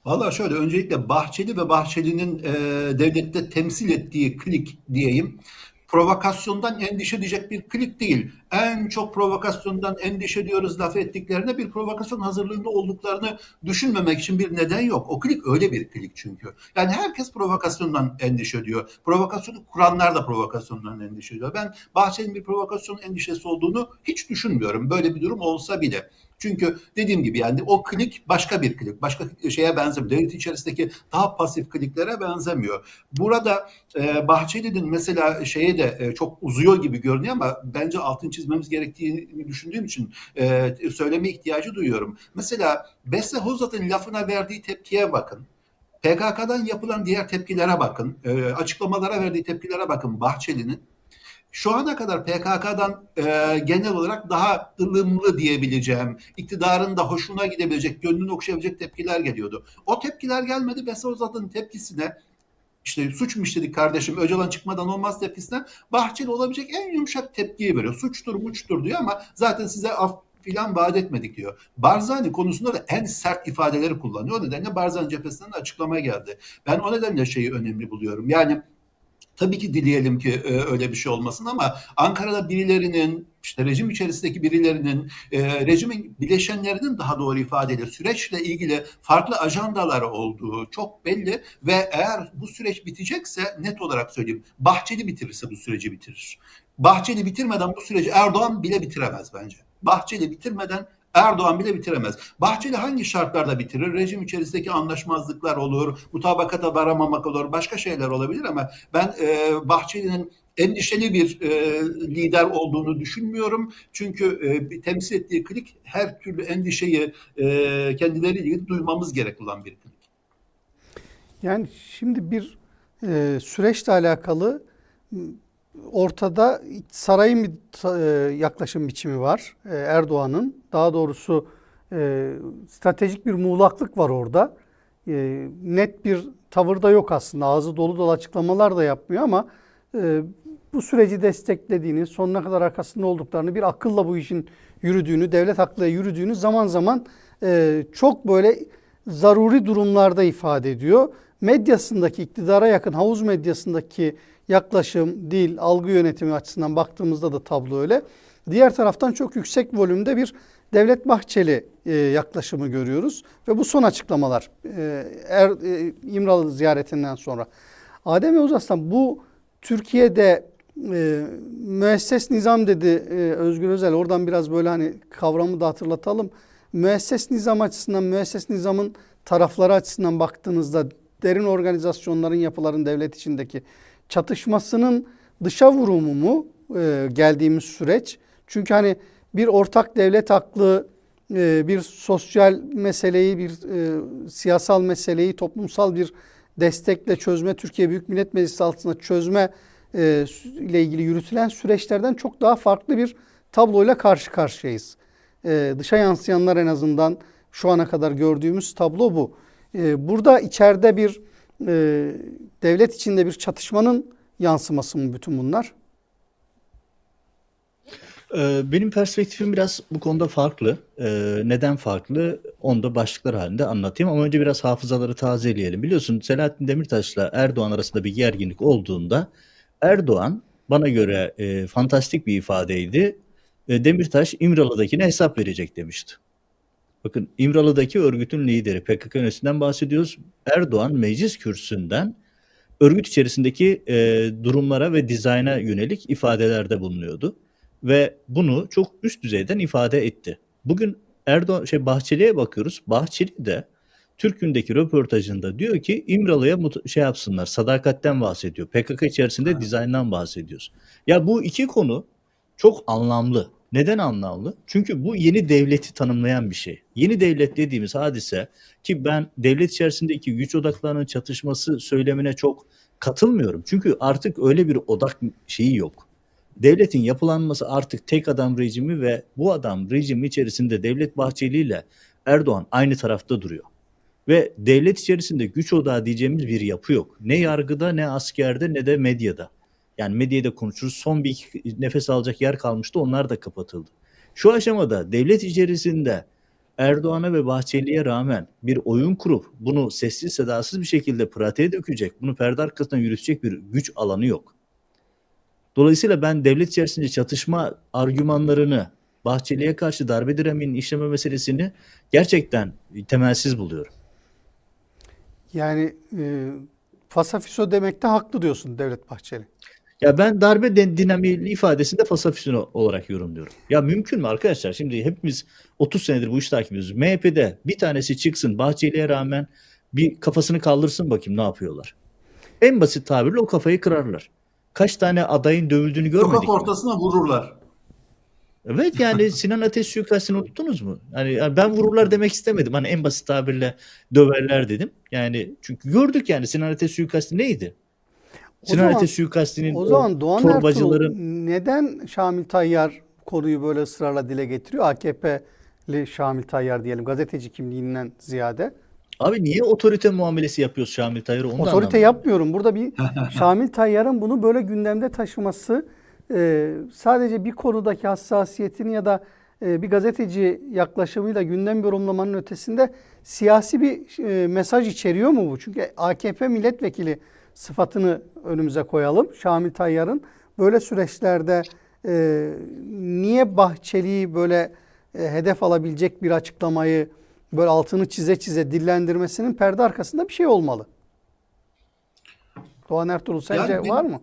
Valla şöyle, öncelikle Bahçeli ve Bahçeli'nin devlette temsil ettiği klik diyeyim, provokasyondan endişe edecek bir klik değil. En çok provokasyondan endişe ediyoruz laf ettiklerine, bir provokasyon hazırlığında olduklarını düşünmemek için bir neden yok. O klik öyle bir klik çünkü. Yani herkes provokasyondan endişe ediyor. Provokasyonu kuranlar da provokasyondan endişe ediyor. Ben Bahçeli'nin bir provokasyon endişesi olduğunu hiç düşünmüyorum. Böyle bir durum olsa bile. Çünkü dediğim gibi yani o klik başka bir klik. Başka şeye benzemiyor. Devlet içerisindeki daha pasif kliklere benzemiyor. Burada Bahçeli'nin mesela şeye de çok uzuyor gibi görünüyor, ama bence altını çizmemiz gerektiğini düşündüğüm için söyleme ihtiyacı duyuyorum. Mesela Beste Hozat'ın lafına verdiği tepkiye bakın. PKK'dan yapılan diğer tepkilere bakın. Açıklamalara verdiği tepkilere bakın Bahçeli'nin. Şu ana kadar PKK'dan genel olarak daha ılımlı diyebileceğim, iktidarın da hoşuna gidebilecek, gönlünü okşayabilecek tepkiler geliyordu. O tepkiler gelmedi. Beste Hozat'ın tepkisine, işte suç mu işledik kardeşim, Öcalan çıkmadan olmaz tepkisine, Bahçeli olabilecek en yumuşak tepkiyi veriyor. Suçtur muçtur diyor, ama zaten size af filan vaat etmedik diyor. Barzani konusunda da en sert ifadeleri kullanıyor. O nedenle Barzani cephesinden de açıklama geldi. Ben o nedenle şeyi önemli buluyorum. Yani tabii ki dileyelim ki öyle bir şey olmasın, ama Ankara'da birilerinin, işte rejim içerisindeki birilerinin, rejimin bileşenlerinin daha doğru ifadeyle süreçle ilgili farklı ajandaları olduğu çok belli ve eğer bu süreç bitecekse, net olarak söyleyeyim, Bahçeli bitirirse bu süreci bitirir. Bahçeli bitirmeden bu süreci Erdoğan bile bitiremez bence. Bahçeli bitirmeden Erdoğan bile bitiremez. Bahçeli hangi şartlarda bitirir? Rejim içerisindeki anlaşmazlıklar olur, mutabakata varamamak olur, başka şeyler olabilir, ama ben Bahçeli'nin endişeli bir lider olduğunu düşünmüyorum. Çünkü temsil ettiği klik her türlü endişeyi kendileriyle ilgili duymamız gerek olan bir klik. Yani şimdi bir süreçle alakalı ortada sarayın bir yaklaşım biçimi var. Erdoğan'ın. Daha doğrusu stratejik bir muğlaklık var orada. Net bir tavır da yok aslında. Ağzı dolu dolu açıklamalar da yapmıyor ama bu süreci desteklediğini, sonuna kadar arkasında olduklarını, bir akılla bu işin yürüdüğünü, devlet aklıyla yürüdüğünü zaman zaman çok böyle zaruri durumlarda ifade ediyor. Medyasındaki, iktidara yakın havuz medyasındaki yaklaşım, dil, algı yönetimi açısından baktığımızda da tablo öyle. Diğer taraftan çok yüksek volümde bir Devlet Bahçeli yaklaşımı görüyoruz. Ve bu son açıklamalar İmralı ziyaretinden sonra. Adem Yavuz Aslan, bu Türkiye'de müesses nizam dedi Özgür Özel. Oradan biraz böyle hani kavramı da hatırlatalım. Müesses nizam açısından, müesses nizamın tarafları açısından baktığınızda derin organizasyonların, yapıların devlet içindeki çatışmasının dışa vurumu mu geldiğimiz süreç? Çünkü hani bir ortak devlet aklı, bir sosyal meseleyi, bir siyasal meseleyi toplumsal bir destekle çözme, Türkiye Büyük Millet Meclisi altında çözme ile ilgili yürütülen süreçlerden çok daha farklı bir tabloyla karşı karşıyayız. Dışa yansıyanlar, en azından şu ana kadar gördüğümüz tablo bu. Burada içeride bir devlet içinde bir çatışmanın yansıması mı bütün bunlar? Benim perspektifim biraz bu konuda farklı. Neden farklı? Onu da başlıklar halinde anlatayım ama önce biraz hafızaları tazeleyelim. Biliyorsun, Selahattin Demirtaş'la Erdoğan arasında bir gerginlik olduğunda Erdoğan, bana göre fantastik bir ifadeydi. Demirtaş İmralı'dakine hesap verecek demişti. Bakın, İmralı'daki örgütün lideri, PKK yönetiminden bahsediyoruz. Erdoğan meclis kürsüsünden örgüt içerisindeki durumlara ve dizayna yönelik ifadelerde bulunuyordu. Ve bunu çok üst düzeyden ifade etti. Bugün Bahçeli'ye bakıyoruz. Bahçeli de Türk Gün'deki röportajında diyor ki İmralı'ya yapsınlar, sadakatten bahsediyor. PKK içerisinde dizayndan bahsediyoruz. Ya bu iki konu çok anlamlı. Neden anlamlı? Çünkü bu yeni devleti tanımlayan bir şey. Yeni devlet dediğimiz hadise, ki ben devlet içerisindeki güç odaklarının çatışması söylemine çok katılmıyorum. Çünkü artık öyle bir odak şeyi yok. Devletin yapılanması artık tek adam rejimi ve bu adam rejimi içerisinde Devlet Bahçeli ile Erdoğan aynı tarafta duruyor. Ve devlet içerisinde güç odağı diyeceğimiz bir yapı yok. Ne yargıda, ne askerde, ne de medyada. Yani medyada konuşuruz. Son bir iki nefes alacak yer kalmıştı. Onlar da kapatıldı. Şu aşamada devlet içerisinde Erdoğan'a ve Bahçeli'ye rağmen bir oyun kurup bunu sessiz sedasız bir şekilde pratiğe dökecek, bunu perde arkasından yürütecek bir güç alanı yok. Dolayısıyla ben devlet içerisinde çatışma argümanlarını, Bahçeli'ye karşı darbe direniminin işleme meselesini gerçekten temelsiz buluyorum. Yani fasafiso demekte haklı diyorsun Devlet Bahçeli. Ya ben darbe dinamiği ifadesini de fasafiso olarak yorumluyorum. Ya mümkün mü arkadaşlar? Şimdi hepimiz 30 senedir bu işi takip ediyoruz. MHP'de bir tanesi çıksın, Bahçeli'ye rağmen bir kafasını kaldırsın, bakayım ne yapıyorlar. En basit tabirle o kafayı kırarlar. Kaç tane adayın dövüldüğünü görmedik mi? Sokak ortasına vururlar. Evet, yani Sinan Ateş suikastini unuttunuz mu? Yani ben vururlar demek istemedim. Hani en basit tabirle döverler dedim. Yani çünkü gördük, yani Sinan Ateş suikasti neydi? Sinan Ateş suikastinin o zaman Doğan torbacıların... Ertuğrul neden Şamil Tayyar konuyu böyle ısrarla dile getiriyor? AKP'li Şamil Tayyar diyelim, gazeteci kimliğinden ziyade. Abi niye otorite muamelesi yapıyoruz Şamil Tayyar'a? Otorite yapmıyorum. Burada bir Şamil Tayyar'ın bunu böyle gündemde taşıması sadece bir konudaki hassasiyetini ya da bir gazeteci yaklaşımıyla gündem yorumlamanın ötesinde siyasi bir mesaj içeriyor mu bu? Çünkü AKP milletvekili sıfatını önümüze koyalım. Şamil Tayyar'ın böyle süreçlerde niye Bahçeli'yi böyle hedef alabilecek bir açıklamayı böyle altını çize çize dillendirmesinin perde arkasında bir şey olmalı. Doğan Ertuğrul, sence var mı?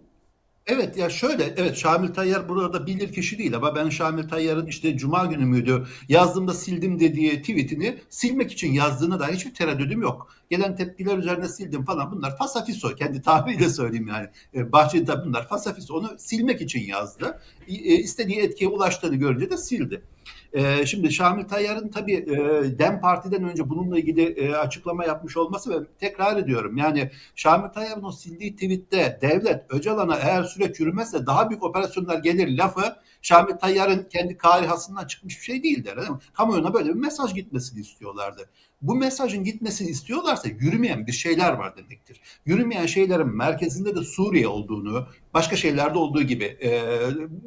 Evet ya şöyle, evet, Şamil Tayyar burada bilir kişi değil ama ben Şamil Tayyar'ın işte Cuma günü müydü yazdığımda sildim dediği tweetini silmek için yazdığına dair hiçbir tereddüdüm yok. Gelen tepkiler üzerine sildim falan, bunlar fasafiso, kendi tabiriyle söyleyeyim yani. Bahçeli de bunlar fasafiso, onu silmek için yazdı. İstediği etkiye ulaştığını görünce de sildi. Şimdi Şamil Tayyar'ın tabii DEM Parti'den önce bununla ilgili açıklama yapmış olması ve tekrar ediyorum yani Şamil Tayyar'ın o sildiği tweette devlet Öcalan'a eğer süreç yürümezse daha büyük operasyonlar gelir lafı Şamil Tayyar'ın kendi karihasından çıkmış bir şey değildir. Değil mi? Kamuoyuna böyle bir mesaj gitmesini istiyorlardı. Bu mesajın gitmesini istiyorlarsa yürümeyen bir şeyler var demektir. Yürümeyen şeylerin merkezinde de Suriye olduğunu, başka şeylerde olduğu gibi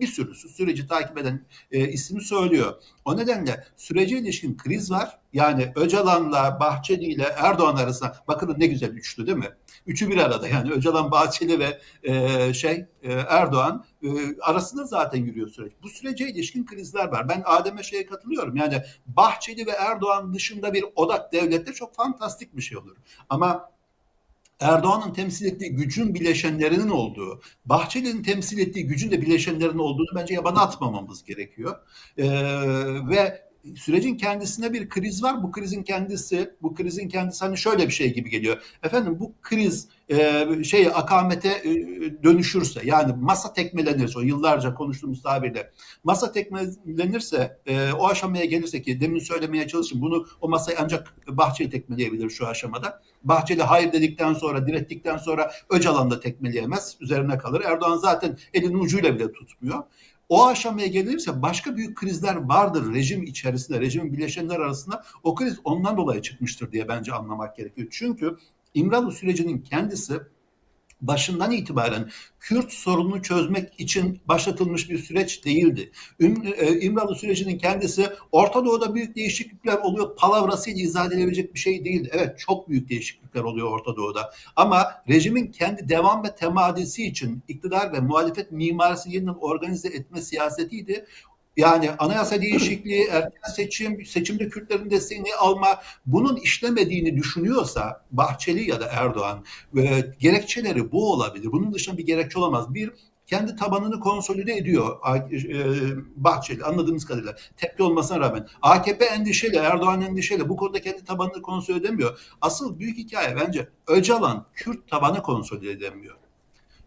bir sürü süreci takip eden ismi söylüyor. O nedenle sürece ilişkin kriz var. Yani Öcalan'la Bahçeli ile Erdoğan arasında bakın ne güzel üçlü değil mi? Üçü bir arada yani Öcalan, Bahçeli ve Erdoğan arasında zaten yürüyor süreç. Bu sürece ilişkin krizler var. Ben Adem'e katılıyorum. Yani Bahçeli ve Erdoğan dışında bir odak devlette çok fantastik bir şey olur. Ama Erdoğan'ın temsil ettiği gücün bileşenlerinin olduğu, Bahçeli'nin temsil ettiği gücün de bileşenlerinin olduğunu bence yabana atmamamız gerekiyor. Ve sürecin kendisine bir kriz var. Bu krizin kendisi hani şöyle bir şey gibi geliyor. Efendim bu kriz akamete dönüşürse yani masa tekmelenirse o yıllarca konuştuğumuz tabirle masa tekmelenirse o aşamaya gelirse ki demin söylemeye çalıştım bunu o masayı ancak Bahçeli tekmeleyebilir şu aşamada. Bahçeli hayır dedikten sonra direttikten sonra Öcalan da tekmeleyemez üzerine kalır. Erdoğan zaten elinin ucuyla bile tutmuyor. O aşamaya gelirse başka büyük krizler vardır rejim içerisinde, rejimin bileşenler arasında. O kriz ondan dolayı çıkmıştır diye bence anlamak gerekiyor. Çünkü İmralı sürecinin kendisi başından itibaren Kürt sorununu çözmek için başlatılmış bir süreç değildi. İmralı sürecinin kendisi Orta Doğu'da büyük değişiklikler oluyor palavrasıyla izah edilebilecek bir şey değildi. Evet çok büyük değişiklikler oluyor Orta Doğu'da. Ama rejimin kendi devam ve temadisi için iktidar ve muhalefet mimarisini yeniden organize etme siyasetiydi. Yani anayasa değişikliği, erken seçimde Kürtlerin desteğini alma bunun işlemediğini düşünüyorsa Bahçeli ya da Erdoğan gerekçeleri bu olabilir. Bunun dışında bir gerekçe olamaz. Bir, kendi tabanını konsolide ediyor Bahçeli anladığımız kadarıyla. Tepki olmasına rağmen. AKP endişeli, Erdoğan endişeli. Bu konuda kendi tabanını konsolide edemiyor. Asıl büyük hikaye bence Öcalan Kürt tabanı konsolide edemiyor.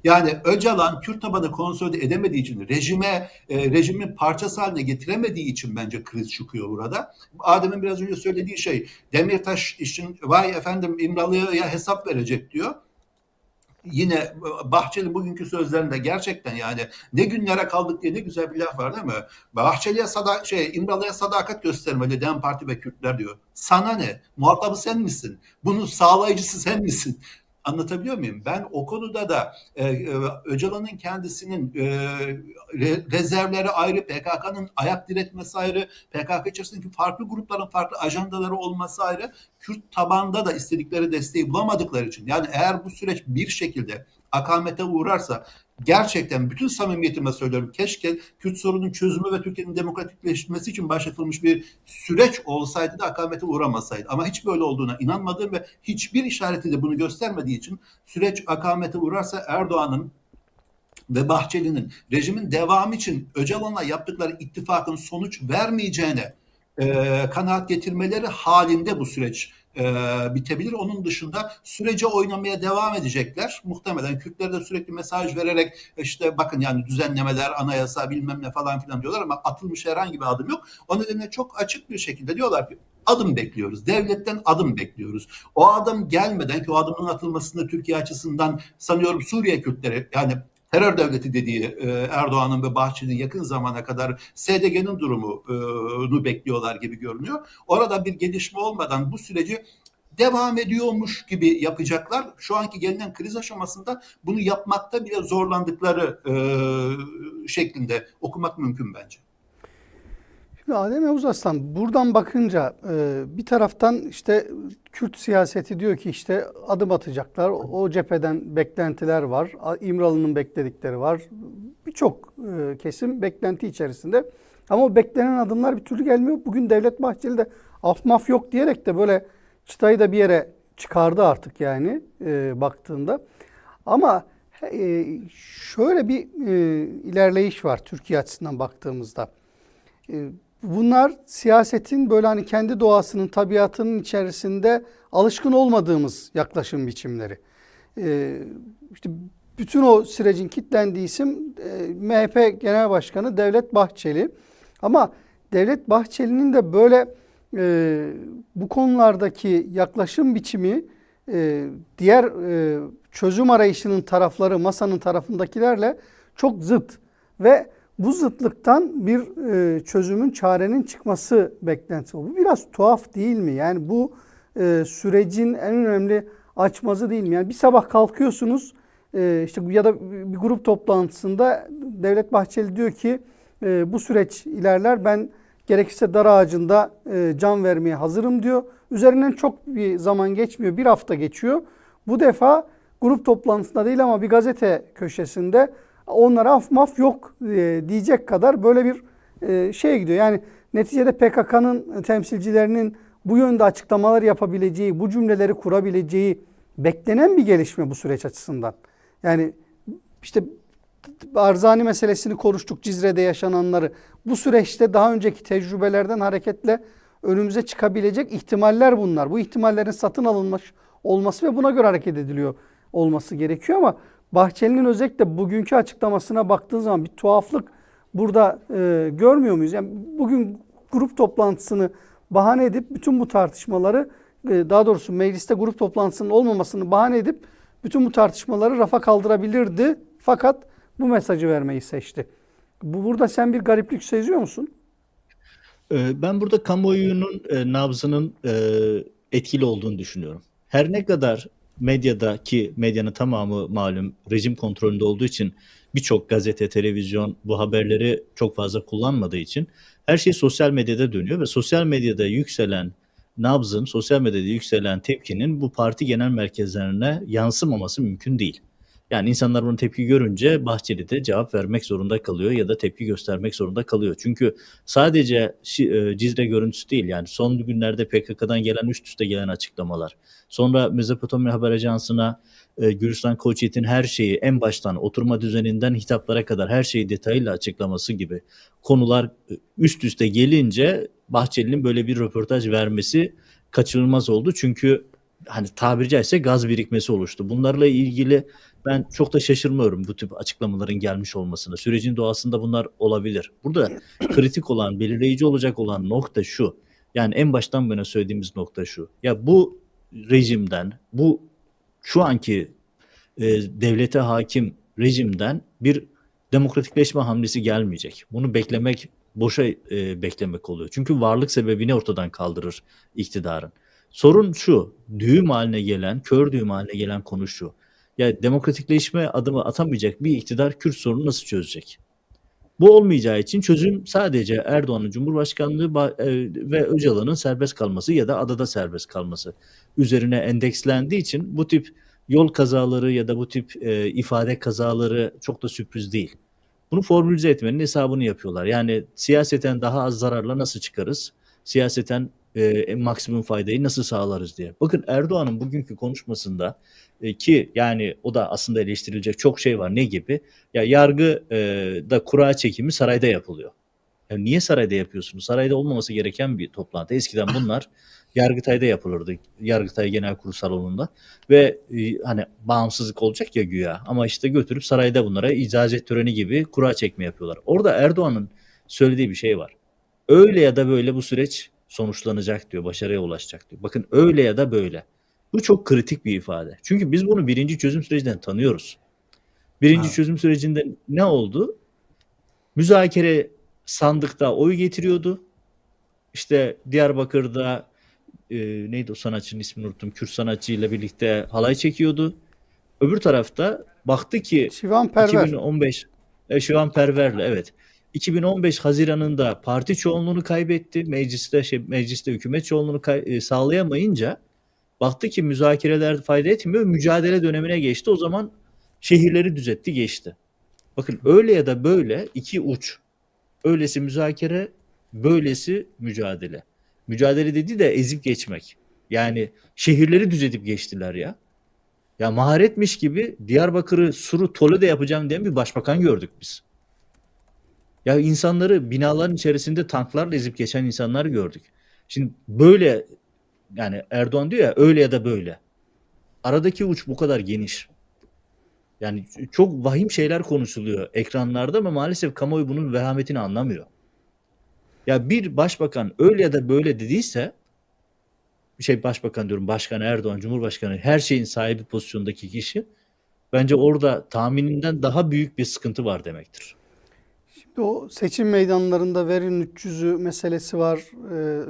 Yani Öcalan Kürt tabanı konsolide edemediği için rejimin parçası haline getiremediği için bence kriz çıkıyor burada. Adem'in biraz önce söylediği şey Demirtaş için vay efendim İmralı'ya hesap verecek diyor. Yine Bahçeli bugünkü sözlerinde gerçekten yani ne günlere kaldık diye ne güzel bir laf var değil mi? İmralı'ya sadakat göstermeli DEM Parti ve Kürtler diyor. Sana ne? Muhatabı sen misin? Bunun sağlayıcısı sen misin? Anlatabiliyor muyum? Ben o konuda da Öcalan'ın kendisinin rezervleri ayrı, PKK'nın ayak diretmesi ayrı, PKK içerisindeki farklı grupların farklı ajandaları olması ayrı, Kürt tabanda da istedikleri desteği bulamadıkları için. Yani eğer bu süreç bir şekilde akamete uğrarsa gerçekten bütün samimiyetimle söylüyorum keşke Kürt sorunun çözümü ve Türkiye'nin demokratikleşmesi için başlatılmış bir süreç olsaydı da akamete uğramasaydı. Ama hiç böyle olduğuna inanmadığım ve hiçbir işareti de bunu göstermediği için süreç akamete uğrarsa Erdoğan'ın ve Bahçeli'nin rejimin devamı için Öcalan'la yaptıkları ittifakın sonuç vermeyeceğine kanaat getirmeleri halinde bu süreç bitebilir. Onun dışında sürece oynamaya devam edecekler. Muhtemelen Kürtlere de sürekli mesaj vererek işte bakın yani düzenlemeler, anayasa bilmem ne falan filan diyorlar ama atılmış herhangi bir adım yok. O nedenle çok açık bir şekilde diyorlar ki adım bekliyoruz. Devletten adım bekliyoruz. O adım gelmeden ki o adımın atılmasında Türkiye açısından sanıyorum Suriye Kürtleri yani terör devleti dediği Erdoğan'ın ve Bahçeli'nin yakın zamana kadar SDG'nin durumunu bekliyorlar gibi görünüyor. Orada bir gelişme olmadan bu süreci devam ediyormuş gibi yapacaklar. Şu anki gelinen kriz aşamasında bunu yapmakta bile zorlandıkları şeklinde okumak mümkün bence. Şimdi Adem Yavuz Aslan buradan bakınca bir taraftan işte Kürt siyaseti diyor ki işte adım atacaklar. O cepheden beklentiler var. İmralı'nın bekledikleri var. Birçok kesim beklenti içerisinde. Ama o beklenen adımlar bir türlü gelmiyor. Bugün Devlet Bahçeli de af maf yok diyerek de böyle çıtayı da bir yere çıkardı artık yani baktığında. Ama şöyle bir ilerleyiş var Türkiye açısından baktığımızda. Bunlar siyasetin böyle hani kendi doğasının, tabiatının içerisinde alışkın olmadığımız yaklaşım biçimleri. İşte bütün o sürecin kilitlendiği isim MHP Genel Başkanı Devlet Bahçeli. Ama Devlet Bahçeli'nin de böyle bu konulardaki yaklaşım biçimi diğer çözüm arayışının tarafları, masanın tarafındakilerle çok zıt ve bu zıtlıktan bir çözümün, çarenin çıkması beklentisi. Bu biraz tuhaf değil mi? Yani bu sürecin en önemli açmazı değil mi? Yani bir sabah kalkıyorsunuz işte ya da bir grup toplantısında Devlet Bahçeli diyor ki bu süreç ilerler, ben gerekirse dar ağacında can vermeye hazırım diyor. Üzerinden çok bir zaman geçmiyor, bir hafta geçiyor. Bu defa grup toplantısında değil ama bir gazete köşesinde onlara af maf yok diyecek kadar böyle bir şeye gidiyor. Yani neticede PKK'nın temsilcilerinin bu yönde açıklamalar yapabileceği, bu cümleleri kurabileceği beklenen bir gelişme bu süreç açısından. Yani işte Barzani meselesini konuştuk, Cizre'de yaşananları. Bu süreçte daha önceki tecrübelerden hareketle önümüze çıkabilecek ihtimaller bunlar. Bu ihtimallerin satın alınmış olması ve buna göre hareket ediliyor olması gerekiyor ama Bahçeli'nin özellikle bugünkü açıklamasına baktığın zaman bir tuhaflık burada görmüyor muyuz? Yani bugün grup toplantısını bahane edip bütün bu tartışmaları, daha doğrusu mecliste grup toplantısının olmamasını bahane edip bütün bu tartışmaları rafa kaldırabilirdi. Fakat bu mesajı vermeyi seçti. Burada sen bir gariplik seziyor musun? Ben burada kamuoyunun nabzının etkili olduğunu düşünüyorum. Her ne kadar medyadaki medyanın tamamı malum rejim kontrolünde olduğu için birçok gazete, televizyon bu haberleri çok fazla kullanmadığı için her şey sosyal medyada dönüyor ve sosyal medyada yükselen nabzın, sosyal medyada yükselen tepkinin bu parti genel merkezlerine yansımaması mümkün değil. Yani insanlar bunu tepki görünce Bahçeli de cevap vermek zorunda kalıyor ya da tepki göstermek zorunda kalıyor. Çünkü sadece Cizre görüntüsü değil, yani son günlerde PKK'dan gelen üst üste gelen açıklamalar. Sonra Mezopotamya Haber Ajansı'na Gülistan Koçyiğit'in her şeyi en baştan oturma düzeninden hitaplara kadar her şeyi detayıyla açıklaması gibi konular üst üste gelince Bahçeli'nin böyle bir röportaj vermesi kaçınılmaz oldu. Çünkü hani tabiri caizse gaz birikmesi oluştu. Bunlarla ilgili ben çok da şaşırmıyorum bu tip açıklamaların gelmiş olmasına. Sürecin doğasında bunlar olabilir. Burada kritik olan, belirleyici olacak olan nokta şu. Yani en baştan beri söylediğimiz nokta şu. Ya bu rejimden, bu şu anki devlete hakim rejimden bir demokratikleşme hamlesi gelmeyecek. Bunu beklemek boşa beklemek oluyor. Çünkü varlık sebebini ortadan kaldırır iktidarın. Sorun şu, düğüm haline gelen, kör düğüm haline gelen konu şu. Ya demokratikleşme adımı atamayacak bir iktidar Kürt sorunu nasıl çözecek? Bu olmayacağı için çözüm sadece Erdoğan'ın Cumhurbaşkanlığı ve Öcalan'ın serbest kalması ya da adada serbest kalması üzerine endekslendiği için bu tip yol kazaları ya da bu tip ifade kazaları çok da sürpriz değil. Bunu formülize etmenin hesabını yapıyorlar. Yani siyaseten daha az zararla nasıl çıkarız? Siyaseten maksimum faydayı nasıl sağlarız diye. Bakın Erdoğan'ın bugünkü konuşmasında ki yani o da aslında eleştirilecek çok şey var. Ne gibi? Ya yargı da kura çekimi sarayda yapılıyor. Ya niye sarayda yapıyorsunuz? Sarayda olmaması gereken bir toplantı. Eskiden bunlar Yargıtay'da yapılırdı. Yargıtay Genel Kurulu Salonu'nda ve hani bağımsızlık olacak ya güya ama işte götürüp sarayda bunlara icazet töreni gibi kura çekme yapıyorlar. Orada Erdoğan'ın söylediği bir şey var. Öyle ya da böyle bu süreç sonuçlanacak diyor, başarıya ulaşacak diyor. Bakın öyle ya da böyle. Bu çok kritik bir ifade. Çünkü biz bunu birinci çözüm sürecinden tanıyoruz. Birinci Ha. çözüm sürecinde ne oldu? Müzakere sandıkta oy getiriyordu. İşte Diyarbakır'da neydi o sanatçının ismini unuttum. Kürt sanatçıyla birlikte halay çekiyordu. Öbür tarafta baktı ki Şivan Perver. 2015 Şivan Perver'le evet. 2015 Haziran'ında parti çoğunluğunu kaybetti. Mecliste hükümet çoğunluğunu sağlayamayınca baktı ki müzakereler fayda etmiyor. Mücadele dönemine geçti. O zaman şehirleri düzeltti, geçti. Bakın öyle ya da böyle iki uç. Öylesi müzakere, böylesi mücadele. Mücadele dediği de ezip geçmek. Yani şehirleri düzeltip geçtiler ya. Ya maharetmiş gibi Diyarbakır'ı Sur'u Toledo yapacağım diyen bir başbakan gördük biz. Ya insanları binaların içerisinde tanklarla ezip geçen insanlar gördük. Şimdi böyle yani Erdoğan diyor ya öyle ya da böyle. Aradaki uç bu kadar geniş. Yani çok vahim şeyler konuşuluyor ekranlarda ama maalesef kamuoyu bunun vehametini anlamıyor. Ya bir başbakan öyle ya da böyle dediyse, başbakan diyorum, Başkan Erdoğan, Cumhurbaşkanı, her şeyin sahibi pozisyondaki kişi, bence orada tahmininden daha büyük bir sıkıntı var demektir. Şimdi o seçim meydanlarında verin 300'ü meselesi var.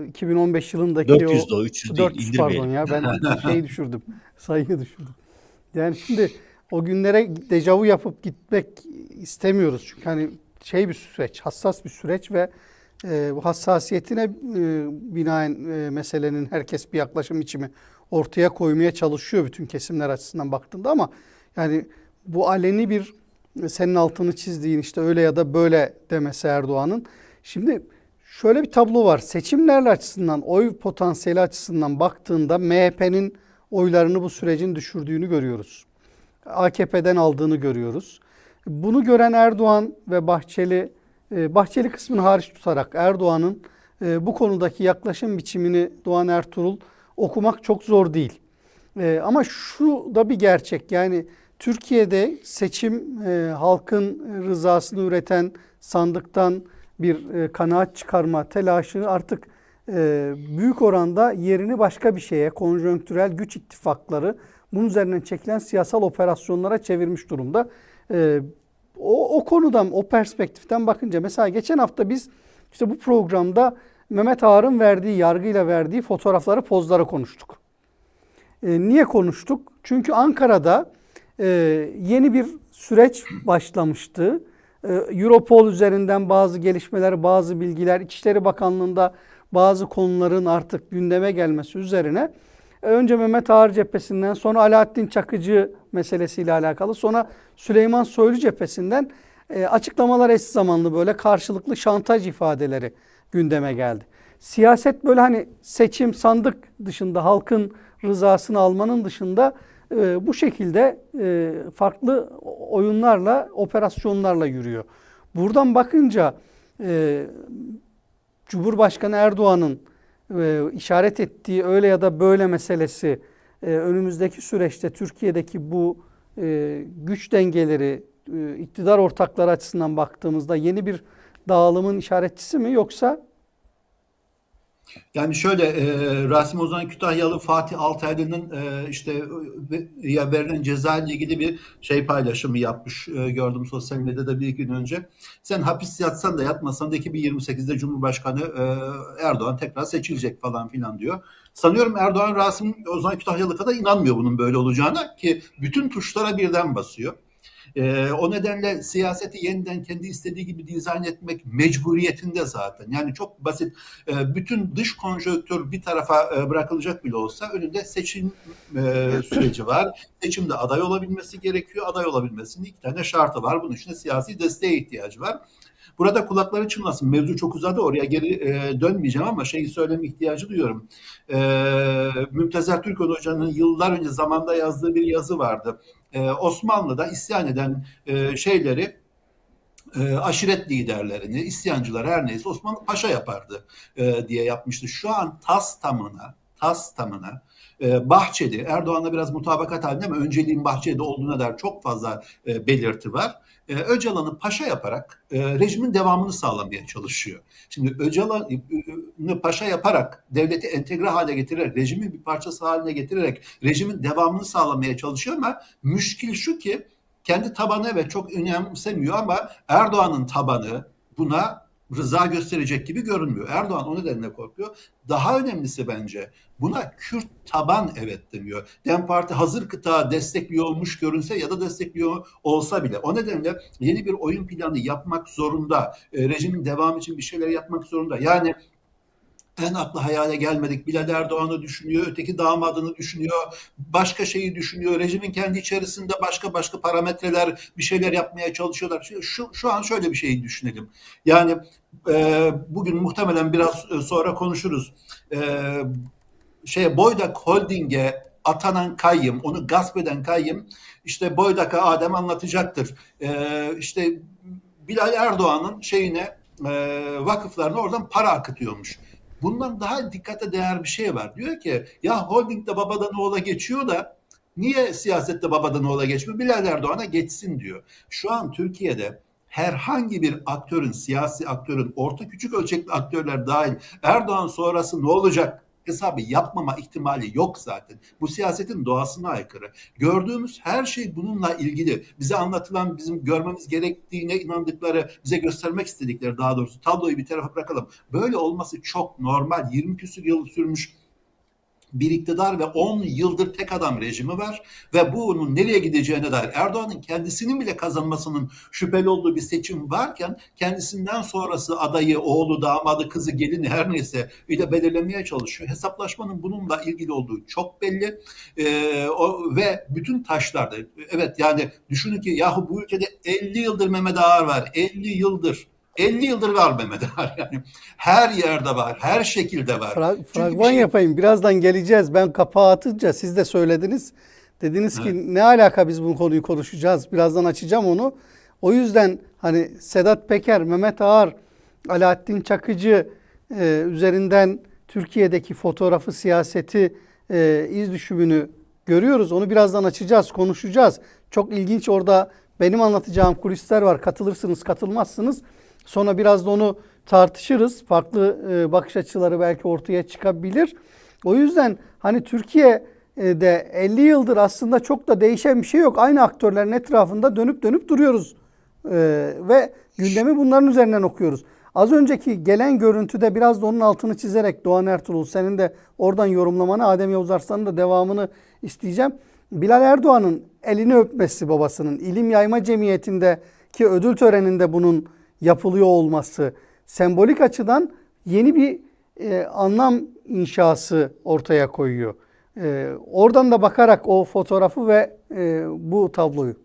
2015 yılındaki 400 o de o, 300 değil, 400 pardon indirmeyelim. ya ben şeyi düşürdüm. Sayıyı düşürdüm. Yani şimdi o günlere dejavu yapıp gitmek istemiyoruz. Çünkü hani şey bir süreç, hassas bir süreç ve bu hassasiyetine binaen meselenin herkes bir yaklaşım biçimi ortaya koymaya çalışıyor bütün kesimler açısından baktığında ama yani bu aleni bir senin altını çizdiğin işte öyle ya da böyle demesi Erdoğan'ın. Şimdi şöyle bir tablo var. Seçimlerle açısından, oy potansiyeli açısından baktığında MHP'nin oylarını bu sürecin düşürdüğünü görüyoruz. AKP'den aldığını görüyoruz. Bunu gören Erdoğan ve Bahçeli, Bahçeli kısmını hariç tutarak Erdoğan'ın bu konudaki yaklaşım biçimini Doğan Ertuğrul okumak çok zor değil. Ama şu da bir gerçek, yani Türkiye'de seçim halkın rızasını üreten sandıktan bir kanaat çıkarma telaşı artık büyük oranda yerini başka bir şeye, konjonktürel güç ittifakları, bunun üzerinden çekilen siyasal operasyonlara çevirmiş durumda. O konudan, o perspektiften bakınca mesela geçen hafta biz işte bu programda Mehmet Ağar'ın verdiği, yargıyla verdiği fotoğrafları, pozları konuştuk. Niye konuştuk? Çünkü Ankara'da yeni bir süreç başlamıştı. Europol üzerinden bazı gelişmeler, bazı bilgiler, İçişleri Bakanlığı'nda bazı konuların artık gündeme gelmesi üzerine önce Mehmet Ağar cephesinden, sonra Alaaddin Çakıcı meselesiyle alakalı, sonra Süleyman Soylu cephesinden açıklamalar eş zamanlı, böyle karşılıklı şantaj ifadeleri gündeme geldi. Siyaset böyle hani seçim, sandık dışında, halkın rızasını almanın dışında bu şekilde farklı oyunlarla, operasyonlarla yürüyor. Buradan bakınca Cumhurbaşkanı Erdoğan'ın işaret ettiği öyle ya da böyle meselesi önümüzdeki süreçte Türkiye'deki bu güç dengeleri, iktidar ortakları açısından baktığımızda yeni bir dağılımın işaretçisi mi, yoksa? Yani şöyle, Rasim Ozan Kütahyalı Fatih Altaylı'nın işte ya verilen ceza ile ilgili bir şey paylaşımı yapmış, gördüm sosyal medyada bir gün önce. Sen hapis yatsan da yatmasan da 2028'de Cumhurbaşkanı Erdoğan tekrar seçilecek falan filan diyor. Sanıyorum Erdoğan Rasim Ozan Kütahyalı kadar inanmıyor bunun böyle olacağına, ki bütün tuşlara birden basıyor. O nedenle siyaseti yeniden kendi istediği gibi dizayn etmek mecburiyetinde zaten. Yani çok basit. Bütün dış konjonktür bir tarafa bırakılacak bile olsa önünde seçim süreci var. Seçimde aday olabilmesi gerekiyor. Aday olabilmesinin 2 tane şartı var. Bunun için de siyasi desteğe ihtiyacı var. Burada kulakları çınlasın. Mevzu çok uzadı. Oraya geri dönmeyeceğim ama şeyi söyleme ihtiyacı duyuyorum. Mümtezer Türkoğlu Hoca'nın yıllar önce zamanda yazdığı bir yazı vardı. Osmanlı'da isyan eden şeyleri, aşiret liderlerini, isyancılar her neyse Osmanlı paşa yapardı diye yapmıştı. Şu an tas tamına Bahçeli, Erdoğan'la biraz mutabakat halinde ama önceliğin Bahçeli'de olduğuna dair çok fazla belirti var. Öcalan'ı paşa yaparak rejimin devamını sağlamaya çalışıyor. Şimdi Öcalan'ı paşa yaparak, devleti entegre hale getirerek, rejimin bir parçası haline getirerek rejimin devamını sağlamaya çalışıyor ama müşkil şu ki kendi tabanı evet çok önemsemiyor ama Erdoğan'ın tabanı buna rıza gösterecek gibi görünmüyor. Erdoğan o nedenle korkuyor. Daha önemlisi bence buna Kürt taban evet demiyor. DEM Parti hazır kıta destekliyormuş görünse ya da destekliyor olsa bile. O nedenle yeni bir oyun planı yapmak zorunda. Rejimin devamı için bir şeyler yapmak zorunda. Yani en aklı hayale gelmedik. Bilal Erdoğan'ı düşünüyor, öteki damadını düşünüyor, başka şeyi düşünüyor. Rejimin kendi içerisinde başka parametreler, bir şeyler yapmaya çalışıyorlar. Şu an şöyle bir şeyi düşünelim. Yani bugün muhtemelen biraz sonra konuşuruz. Boydak Holding'e atanan kayyım, onu gasp eden kayyım, işte Boydak'a Adem anlatacaktır. İşte Bilal Erdoğan'ın vakıflarına oradan para akıtıyormuş. Bundan daha dikkate değer bir şey var. Diyor ki ya holdingde babadan oğula geçiyor da niye siyasette babadan oğula geçmiyor? Bilal Erdoğan'a geçsin diyor. Şu an Türkiye'de herhangi bir aktörün, siyasi aktörün, orta küçük ölçekli aktörler dahil Erdoğan sonrası ne olacak hesabı yapmama ihtimali yok zaten. Bu siyasetin doğasına aykırı. Gördüğümüz her şey bununla ilgili. Bize anlatılan, bizim görmemiz gerektiğine inandıkları, bize göstermek istedikleri, daha doğrusu tabloyu bir tarafa bırakalım. Böyle olması çok normal. 20 küsur yıl sürmüş bir iktidar ve 10 yıldır tek adam rejimi var ve bunun nereye gideceğine dair Erdoğan'ın kendisinin bile kazanmasının şüpheli olduğu bir seçim varken kendisinden sonrası adayı, oğlu, damadı, kızı, gelini her neyse öyle belirlemeye çalışıyor. Hesaplaşmanın bununla ilgili olduğu çok belli. Ve bütün taşlarda, evet, yani düşünün ki yahu bu ülkede 50 yıldır Mehmet Ağar var. 50 yıldır var Mehmet Ağar, yani her yerde var, her şekilde var. Fragman yapayım. Birazdan geleceğiz. Ben kapağı atınca siz de söylediniz. Dediniz ki evet, ne alaka biz bu konuyu konuşacağız. Birazdan açacağım onu. O yüzden hani Sedat Peker, Mehmet Ağar, Alaaddin Çakıcı üzerinden Türkiye'deki fotoğrafı, siyaseti, iz düşümünü görüyoruz. Onu birazdan açacağız, konuşacağız. Çok ilginç, orada benim anlatacağım kulisler var. Katılırsınız, katılmazsınız. Sonra biraz da onu tartışırız. Farklı bakış açıları belki ortaya çıkabilir. O yüzden hani Türkiye'de 50 yıldır aslında çok da değişen bir şey yok. Aynı aktörlerin etrafında dönüp dönüp duruyoruz. Ve gündemi bunların üzerinden okuyoruz. Az önceki gelen görüntüde biraz da onun altını çizerek Doğan Ertuğrul, senin de oradan yorumlamanı, Adem Yavuz Arslan'ın da devamını isteyeceğim. Bilal Erdoğan'ın elini öpmesi babasının, İlim Yayma Cemiyeti'ndeki ödül töreninde bunun yapılıyor olması sembolik açıdan yeni bir anlam inşası ortaya koyuyor. Oradan da bakarak o fotoğrafı ve bu tabloyu.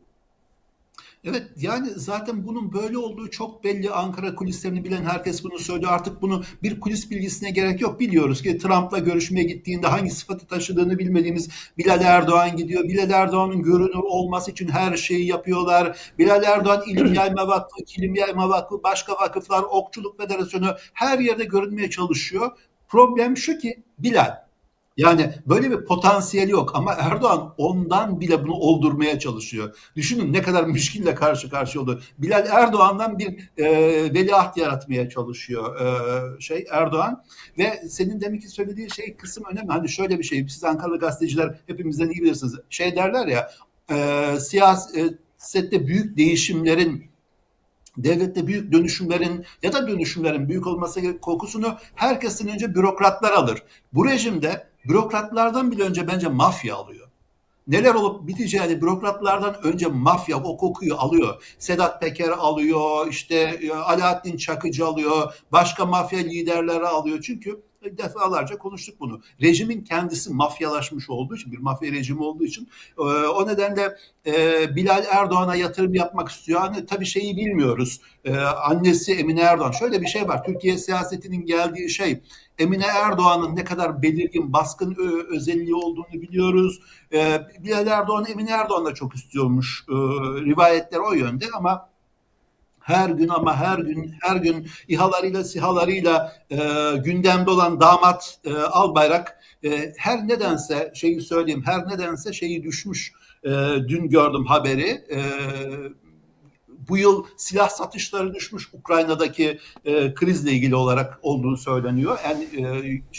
Evet, yani zaten bunun böyle olduğu çok belli. Ankara kulislerini bilen herkes bunu söylüyor. Artık bunu bir kulis bilgisine gerek yok. Biliyoruz ki Trump'la görüşmeye gittiğinde hangi sıfatı taşıdığını bilmediğimiz Bilal Erdoğan gidiyor. Bilal Erdoğan'ın görünür olması için her şeyi yapıyorlar. Bilal Erdoğan İlim Yayma Vakfı, Kilim Yayma Vakfı, başka vakıflar, Okçuluk Federasyonu her yerde görünmeye çalışıyor. Problem şu ki Bilal. Yani böyle bir potansiyeli yok ama Erdoğan ondan bile bunu oldurmaya çalışıyor. Düşünün ne kadar müşkille karşı karşıya oldu. Bilal Erdoğan'dan bir veliaht yaratmaya çalışıyor Erdoğan. Ve senin deminki söylediğin kısım önemli. Hani şöyle bir şey, siz Ankaralı gazeteciler hepimizden iyi bilirsiniz. Derler ya, siyasette büyük değişimlerin, devlette büyük dönüşümlerin ya da dönüşümlerin büyük olması kokusunu herkesten önce bürokratlar alır. Bu rejimde bürokratlardan bile önce bence mafya alıyor. Neler olup biteceğini bürokratlardan önce mafya o kokuyu alıyor. Sedat Peker alıyor, işte Alaaddin Çakıcı alıyor, başka mafya liderleri alıyor. Çünkü defalarca konuştuk bunu. Rejimin kendisi mafyalaşmış olduğu için, bir mafya rejimi olduğu için o nedenle Bilal Erdoğan'a yatırım yapmak istiyor. Hani tabii şeyi bilmiyoruz. Annesi Emine Erdoğan. Şöyle bir şey var. Türkiye siyasetinin geldiği Emine Erdoğan'ın ne kadar belirgin, baskın özelliği olduğunu biliyoruz. Bilal Erdoğan Emine Erdoğan'la çok istiyormuş. Rivayetler o yönde ama her gün İHA'larıyla, SİHA'larıyla gündemde olan damat Albayrak her nedense şeyi düşmüş. Dün gördüm haberi. Bu yıl silah satışları düşmüş, Ukrayna'daki krizle ilgili olarak olduğunu söyleniyor.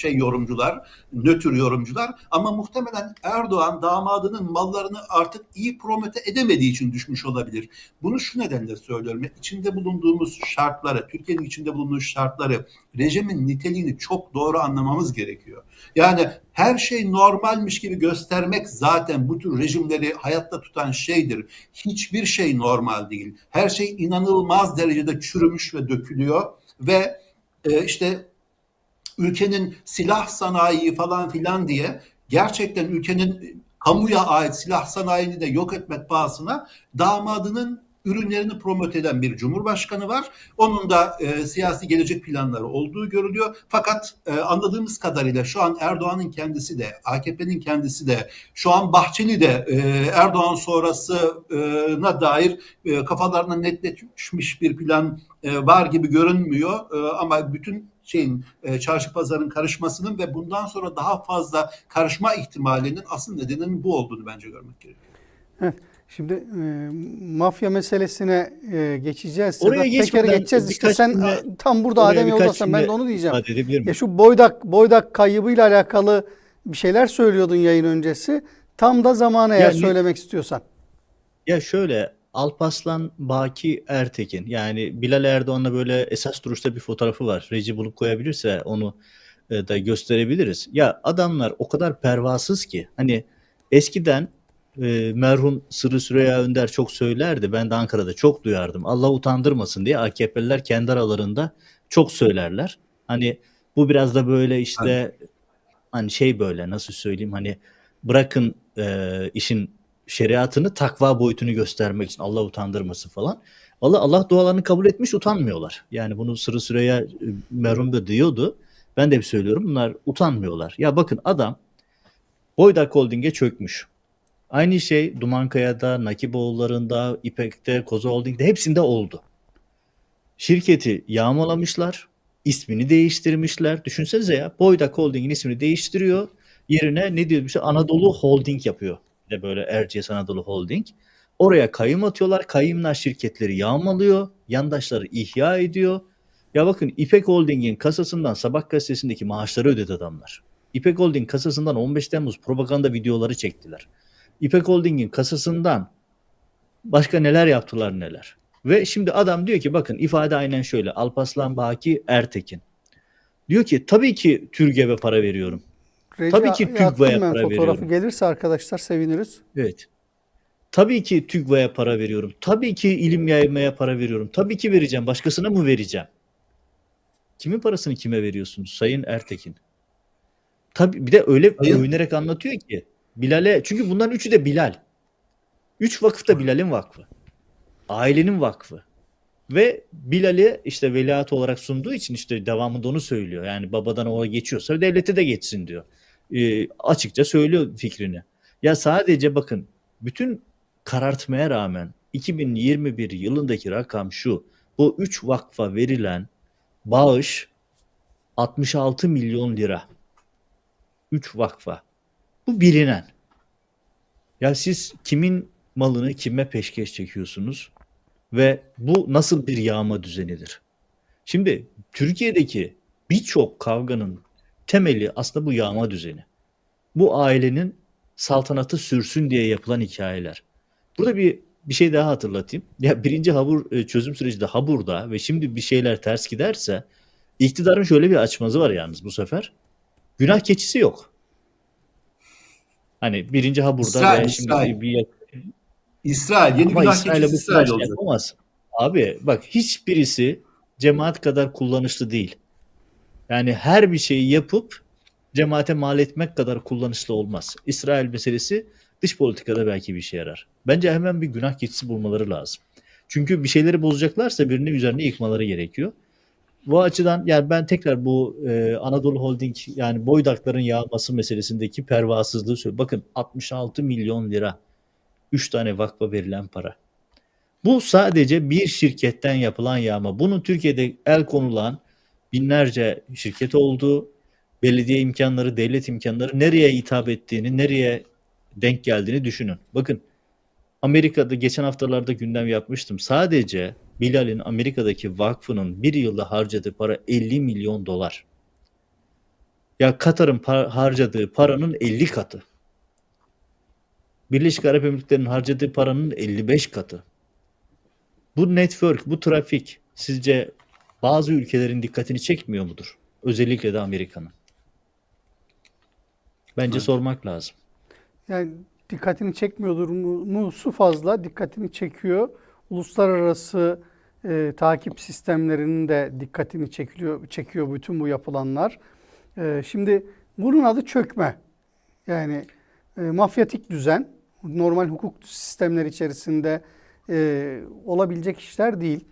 Yorumcular, nötr yorumcular, ama muhtemelen Erdoğan damadının mallarını artık iyi promote edemediği için düşmüş olabilir. Bunu şu nedenle söylüyorum. İçinde bulunduğumuz şartları, Türkiye'nin içinde bulunduğu şartları, rejimin niteliğini çok doğru anlamamız gerekiyor. Yani her şey normalmiş gibi göstermek zaten bu tür rejimleri hayatta tutan şeydir. Hiçbir şey normal değil. Her şey inanılmaz derecede çürümüş ve dökülüyor ve ülkenin silah sanayi falan filan diye gerçekten ülkenin kamuya ait silah sanayini de yok etmek pahasına damadının ürünlerini promote eden bir cumhurbaşkanı var. Onun da siyasi gelecek planları olduğu görülüyor. Fakat anladığımız kadarıyla şu an Erdoğan'ın kendisi de, AKP'nin kendisi de, şu an Bahçeli de Erdoğan sonrasına dair kafalarına netleşmiş bir plan var gibi görünmüyor. Ama bütün çarşı pazarın karışmasının ve bundan sonra daha fazla karışma ihtimalinin asıl nedeninin bu olduğunu bence görmek gerekiyor. Evet. Şimdi mafya meselesine geçeceğiz. Oraya Sedat Peker'e geçmeden geçeceğiz. İşte birkaç sen cümle tam burada oraya Adem birkaç Yoldaş'tan ben de cümle onu diyeceğim. ifade edebilir Ya miyim? şu Boydak kaybıyla alakalı bir şeyler söylüyordun yayın öncesi. Tam da zamanı eğer Ya ne- söylemek istiyorsan. Ya şöyle, Alparslan Baki Ertekin, yani Bilal Erdoğan'la böyle esas duruşta bir fotoğrafı var. Reci bulup koyabilirse onu da gösterebiliriz. Ya adamlar o kadar pervasız ki, hani eskiden merhum Sırrı Süreyya Önder çok söylerdi. Ben de Ankara'da çok duyardım. Allah utandırmasın diye AKP'liler kendi aralarında çok söylerler. Hani bu biraz da böyle Hani işte, hani şey, böyle nasıl söyleyeyim, hani bırakın işin şeriatını, takva boyutunu göstermek için Allah utandırmasın falan. Allah dualarını kabul etmiş, utanmıyorlar. Yani bunu Sırrı Süreyya merhum da diyordu. Ben de bir söylüyorum, bunlar utanmıyorlar. Ya bakın, adam Boydak Holding'e çökmüş. Aynı şey Dumankaya'da, Nakiboğulları'nda, İpek'te, Koza Holding'de hepsinde oldu. Şirketi yağmalamışlar, ismini değiştirmişler. Düşünsenize ya, Boydak Holding'in ismini değiştiriyor. Yerine ne diyor? İşte Anadolu Holding yapıyor. Bir de böyle Erciyes Anadolu Holding. Oraya kayyum atıyorlar. Kayyumlar şirketleri yağmalıyor. Yandaşları ihya ediyor. Ya bakın, İpek Holding'in kasasından Sabah gazetesindeki maaşları ödedi adamlar. İpek Holding kasasından 15 Temmuz propaganda videoları çektiler. İpek Holding'in kasasından başka neler yaptılar, neler. Ve şimdi adam diyor ki, bakın ifade aynen şöyle. Alparslan Baki Ertekin. Diyor ki tabii ki TÜRGEV'e para veriyorum. Tabii ki Attım TÜGVA'ya ben para fotoğrafı. veriyorum. Gelirse arkadaşlar seviniriz. Evet. Tabii ki TÜGVA'ya para veriyorum. Tabii ki ilim yaymaya para veriyorum. Tabii ki vereceğim. Başkasına mı vereceğim? Kimin parasını kime veriyorsunuz Sayın Ertekin? Tabii bir de öyle sayın övünerek anlatıyor ki Bilal'e, çünkü bunların üçü de Bilal. Üç vakıf da Bilal'in vakfı. Ailenin vakfı. Ve Bilal'i işte veliaht olarak sunduğu için işte devamında onu söylüyor. Yani babadan oğula geçiyorsa devlete de geçsin diyor. Açıkça söylüyor fikrini. Ya sadece bakın, bütün karartmaya rağmen 2021 yılındaki rakam şu. Bu 3 vakfa verilen bağış 66 milyon lira. 3 vakfa. Bu bilinen. Ya siz kimin malını kime peşkeş çekiyorsunuz? Ve bu nasıl bir yağma düzenidir? Şimdi Türkiye'deki birçok kavganın temeli aslında bu yağma düzeni. Bu ailenin saltanatı sürsün diye yapılan hikayeler. Burada bir şey daha hatırlatayım. Ya birinci Habur çözüm süreci de Habur'da ve şimdi bir şeyler ters giderse, iktidarın şöyle bir açmazı var yalnız bu sefer. Günah keçisi yok. Hani birinci Habur'da İsrail, veya İsrail. şimdi bir, İsrail. Yeni ama günah İsrail'e keçisi bu kadar İsrail şey olacak. yapamaz. Abi bak, hiçbirisi cemaat kadar kullanışlı değil. Yani her bir şeyi yapıp cemaate mal etmek kadar kullanışlı olmaz. İsrail meselesi dış politikada belki bir işe yarar. Bence hemen bir günah keçisi bulmaları lazım. Çünkü bir şeyleri bozacaklarsa birini üzerine yıkmaları gerekiyor. Bu açıdan yani ben tekrar bu Anadolu Holding, yani Boydakların yağması meselesindeki pervasızlığı söylüyorum. Bakın, 66 milyon lira 3 tane vakfa verilen para. Bu sadece bir şirketten yapılan yağma. Bunun Türkiye'de el konulan binlerce şirket olduğu, belediye imkanları, devlet imkanları nereye hitap ettiğini, nereye denk geldiğini düşünün. Bakın, Amerika'da geçen haftalarda gündem yapmıştım. Sadece Bilal'in Amerika'daki vakfının bir yılda harcadığı para 50 milyon dolar. Ya Katar'ın harcadığı paranın 50 katı. Birleşik Arap Emirlikleri'nin harcadığı paranın 55 katı. Bu network, bu trafik sizce bazı ülkelerin dikkatini çekmiyor mudur? Özellikle de Amerika'nın. Bence Evet. sormak lazım. Yani dikkatini çekmiyordur mu? Su fazla dikkatini çekiyor. Uluslararası takip sistemlerinin de dikkatini çekiyor bütün bu yapılanlar. Şimdi bunun adı çökme. Yani mafyatik düzen, normal hukuk sistemleri içerisinde olabilecek işler değil.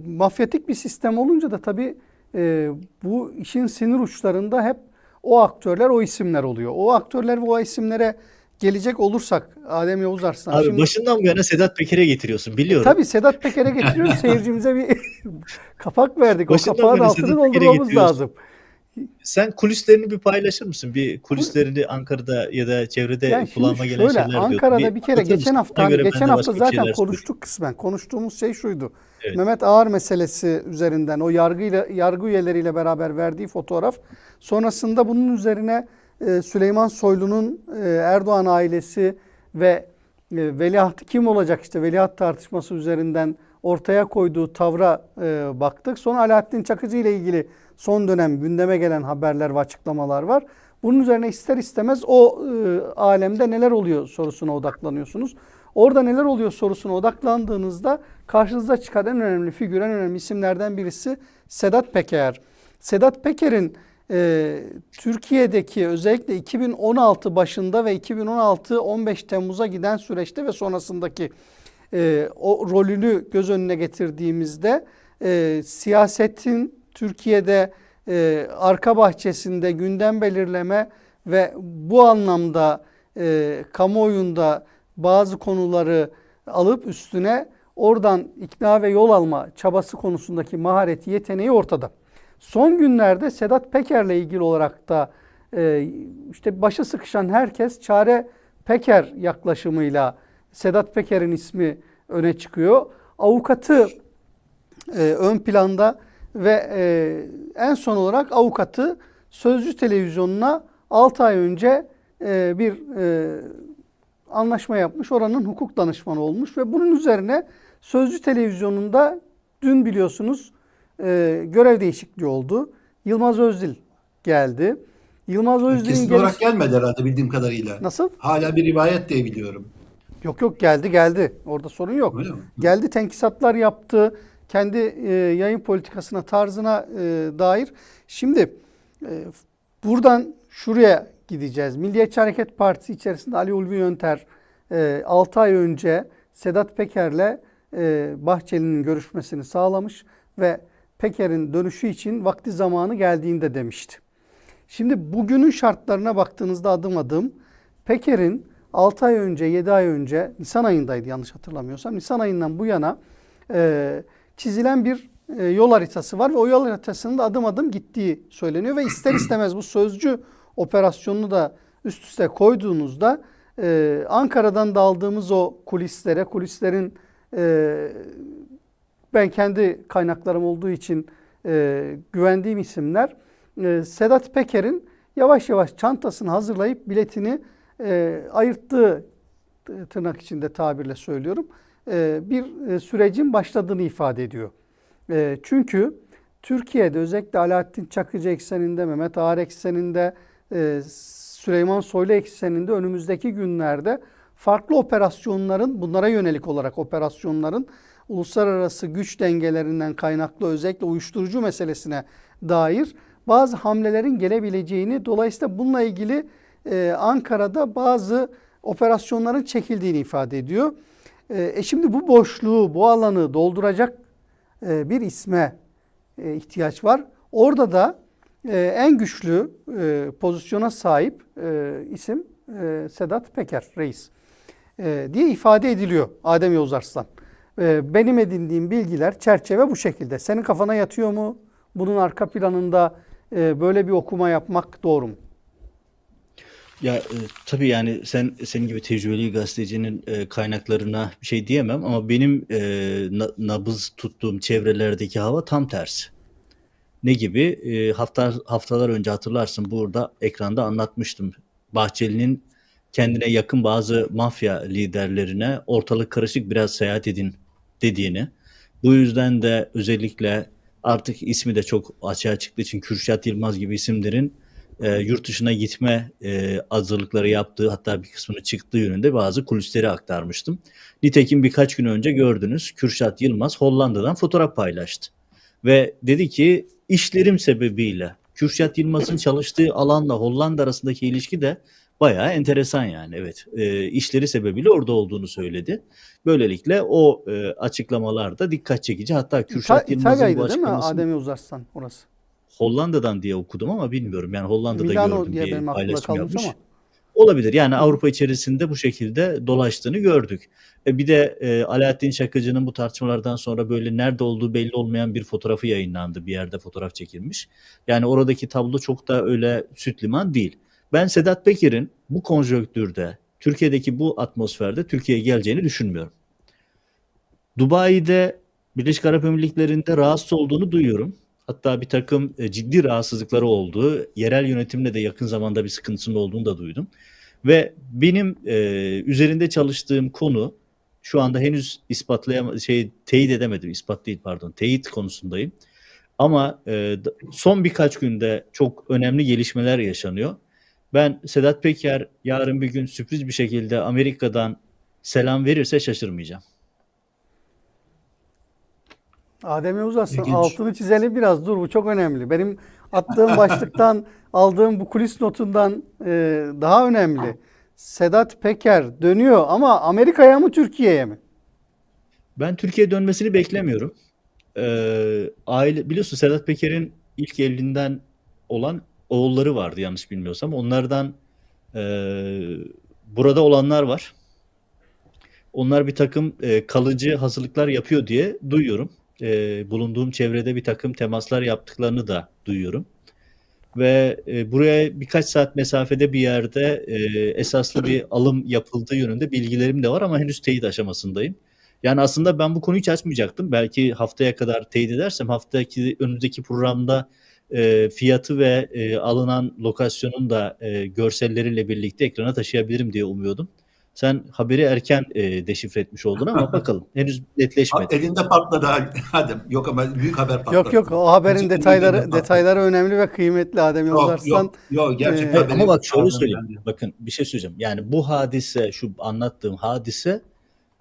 Mafyatik bir sistem olunca da tabii bu işin sinir uçlarında hep o aktörler, o isimler oluyor. O aktörler ve o isimlere gelecek olursak Adem Yavuz Arslan. Abi Şimdi, başından bu yana Sedat Peker'e getiriyorsun, biliyorum. tabii Sedat Peker'e getiriyoruz. Seyircimize bir kapak verdik. Başından O kapağın beri altını Sedat Peker'e doldurmamız getiriyorsun. lazım. Sen kulislerini bir paylaşır mısın? Bir kulislerini Ankara'da ya da çevrede Yani şimdi kulağıma gelen şöyle, şeyler diyordun. Ankara'da bir kere anlatır geçen mısın? hafta Ona hani göre ben geçen de hafta başka bir zaten şeyler söyleyeyim. konuştuk kısmen. Konuştuğumuz şey şuydu. Evet. Mehmet Ağar meselesi üzerinden o yargı üyeleriyle beraber verdiği fotoğraf. Sonrasında bunun üzerine Süleyman Soylu'nun Erdoğan ailesi ve veliahtı kim olacak, işte veliaht tartışması üzerinden ortaya koyduğu tavra baktık. Sonra Alaaddin Çakıcı ile ilgili son dönem gündeme gelen haberler ve açıklamalar var. Bunun üzerine ister istemez o alemde neler oluyor sorusuna odaklanıyorsunuz. Orada neler oluyor sorusuna odaklandığınızda karşınıza çıkan en önemli figür, en önemli isimlerden birisi Sedat Peker. Sedat Peker'in Türkiye'deki özellikle 2016 başında ve 2016-15 Temmuz'a giden süreçte ve sonrasındaki o rolünü göz önüne getirdiğimizde siyasetin Türkiye'de arka bahçesinde gündem belirleme ve bu anlamda kamuoyunda bazı konuları alıp üstüne oradan ikna ve yol alma çabası konusundaki mahareti, yeteneği ortada. Son günlerde Sedat Peker'le ilgili olarak da işte başı sıkışan herkes Çare Peker yaklaşımıyla Sedat Peker'in ismi öne çıkıyor. Avukatı ön planda ve en son olarak avukatı Sözcü Televizyonu'na 6 ay önce bir anlaşma yapmış. Oranın hukuk danışmanı olmuş ve bunun üzerine Sözcü Televizyonu'nda dün biliyorsunuz görev değişikliği oldu. Yılmaz Özdil geldi. Yılmaz Özdil'in Kesin olarak gelmedi herhalde bildiğim kadarıyla. Nasıl? Hala bir rivayet diye biliyorum. Yok geldi. Orada sorun yok. Öyle mi? Geldi, tenkisatlar yaptı. Kendi yayın politikasına, tarzına dair. Şimdi buradan şuraya gideceğiz. Milliyetçi Hareket Partisi içerisinde Ali Ulvi Yönter 6 ay önce Sedat Peker'le Bahçeli'nin görüşmesini sağlamış ve Peker'in dönüşü için vakti zamanı geldiğinde demişti. Şimdi bugünün şartlarına baktığınızda adım adım Peker'in 6 ay önce, 7 ay önce, Nisan ayındaydı yanlış hatırlamıyorsam, Nisan ayından bu yana çizilen bir yol haritası var ve o yol haritasının da adım adım gittiği söyleniyor ve ister istemez bu Sözcü operasyonunu da üst üste koyduğunuzda Ankara'dan da aldığımız o kulislerin ben kendi kaynaklarım olduğu için güvendiğim isimler, Sedat Peker'in yavaş yavaş çantasını hazırlayıp biletini ayırttığı, tırnak içinde tabirle söylüyorum, bir sürecin başladığını ifade ediyor. Çünkü Türkiye'de özellikle Alaaddin Çakıcı ekseninde, Mehmet Ağar ekseninde, Süleyman Soylu ekseninde önümüzdeki günlerde farklı operasyonların, bunlara yönelik olarak operasyonların uluslararası güç dengelerinden kaynaklı özellikle uyuşturucu meselesine dair bazı hamlelerin gelebileceğini, dolayısıyla bununla ilgili Ankara'da bazı operasyonların çekildiğini ifade ediyor. Şimdi bu boşluğu, bu alanı dolduracak bir isme ihtiyaç var. Orada da en güçlü pozisyona sahip isim Sedat Peker Reis diye ifade ediliyor Adem Yavuz Arslan. Benim edindiğim bilgiler, çerçeve bu şekilde. Senin kafana yatıyor mu? Bunun arka planında böyle bir okuma yapmak doğru mu? Ya tabii yani senin gibi tecrübeli gazetecinin kaynaklarına bir şey diyemem ama benim nabız tuttuğum çevrelerdeki hava tam tersi. Ne gibi? Haftalar önce hatırlarsın burada ekranda anlatmıştım. Bahçeli'nin kendine yakın bazı mafya liderlerine ortalık karışık biraz seyahat edin dediğini. Bu yüzden de özellikle artık ismi de çok açığa çıktığı için Kürşat Yılmaz gibi isimlerin yurt dışına gitme hazırlıkları yaptığı, hatta bir kısmını çıktığı yönünde bazı kulisleri aktarmıştım. Nitekim birkaç gün önce gördünüz, Kürşat Yılmaz Hollanda'dan fotoğraf paylaştı. Ve dedi ki işlerim sebebiyle Kürşat Yılmaz'ın çalıştığı alanla Hollanda arasındaki ilişki de bayağı enteresan yani. Evet, işleri sebebiyle orada olduğunu söyledi. Böylelikle o açıklamalar da dikkat çekici. Hatta Kürşat Yılmaz'ın bu İtalya'ydı değil mi açıklaması Adem Yavuz Arslan orası? Hollanda'dan diye okudum ama bilmiyorum. Yani Hollanda'da Milano gördüm diye diye benim aklımda paylaşım kalmış yapmış. ama. olabilir. Yani Avrupa içerisinde bu şekilde dolaştığını gördük. Bir de Alaaddin Çakıcı'nın bu tartışmalardan sonra böyle nerede olduğu belli olmayan bir fotoğrafı yayınlandı. Bir yerde fotoğraf çekilmiş. Yani oradaki tablo çok da öyle süt liman değil. Ben Sedat Peker'in bu konjonktürde, Türkiye'deki bu atmosferde Türkiye'ye geleceğini düşünmüyorum. Dubai'de, Birleşik Arap Emirlikleri'nde rahatsız olduğunu duyuyorum. Hatta bir takım ciddi rahatsızlıkları olduğu, yerel yönetimle de yakın zamanda bir sıkıntısının olduğunu da duydum. Ve benim üzerinde çalıştığım konu şu anda henüz teyit edemedim. İspat değil, pardon. Teyit konusundayım. Ama son birkaç günde çok önemli gelişmeler yaşanıyor. Ben Sedat Peker yarın bir gün sürpriz bir şekilde Amerika'dan selam verirse şaşırmayacağım. Adem Yavuz Arslan, İlginç. altını çizelim biraz. Dur, bu çok önemli. Benim attığım başlıktan aldığım bu kulis notundan daha önemli. Sedat Peker dönüyor ama Amerika'ya mı Türkiye'ye mi? Ben Türkiye'ye dönmesini beklemiyorum. Biliyorsun Sedat Peker'in ilk evliliğinden olan oğulları vardı yanlış bilmiyorsam. Onlardan e, burada olanlar var. Onlar bir takım kalıcı hazırlıklar yapıyor diye duyuyorum. Bulunduğum çevrede bir takım temaslar yaptıklarını da duyuyorum. Ve buraya birkaç saat mesafede bir yerde esaslı bir alım yapıldığı yönünde bilgilerim de var ama henüz teyit aşamasındayım. Yani aslında ben bu konuyu hiç açmayacaktım. Belki haftaya kadar teyit edersem önümüzdeki programda fiyatı ve alınan lokasyonun da görselleriyle birlikte ekrana taşıyabilirim diye umuyordum. Sen haberi erken deşifre etmiş oldun ama bakalım. Henüz netleşmedi. Elinde patladı Adem. Yok ama büyük haber patladı. Yok, o haberin Gerçekten elinde patladı. detayları önemli ve kıymetli Adem Yavuz Arslan. Yok, gerçekten Evet, haberi ama bak şöyle patladı. söyleyeyim. Bakın bir şey söyleyeceğim. Yani bu hadise, şu anlattığım hadise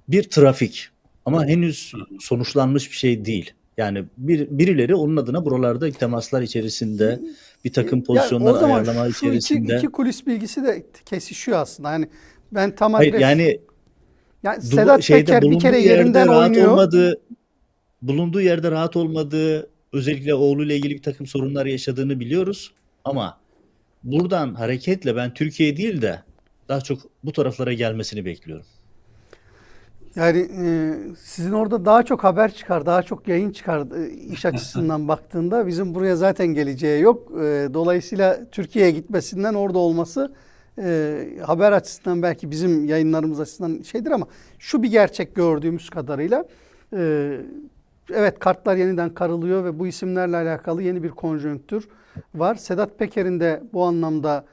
bir trafik. Ama henüz sonuçlanmış bir şey değil. Yani birileri onun adına buralarda temaslar içerisinde bir takım Ya pozisyonlar o zaman ayarlama şu içerisinde. iki kulis bilgisi de kesişiyor aslında. Yani ben tam Hayır adres... yani Sedat Peker bir kere yerinden oynuyor. bulunduğu yerde rahat olmadığı, özellikle oğluyla ilgili bir takım sorunlar yaşadığını biliyoruz. Ama buradan hareketle ben Türkiye değil de daha çok bu taraflara gelmesini bekliyorum. Yani sizin orada daha çok haber çıkar, daha çok yayın çıkar iş açısından baktığında. Bizim buraya zaten geleceği yok. Dolayısıyla Türkiye'ye gitmesinden orada olması haber açısından belki bizim yayınlarımız açısından şeydir ama şu bir gerçek gördüğümüz kadarıyla evet, kartlar yeniden karılıyor ve bu isimlerle alakalı yeni bir konjonktür var. Sedat Peker'in de bu anlamda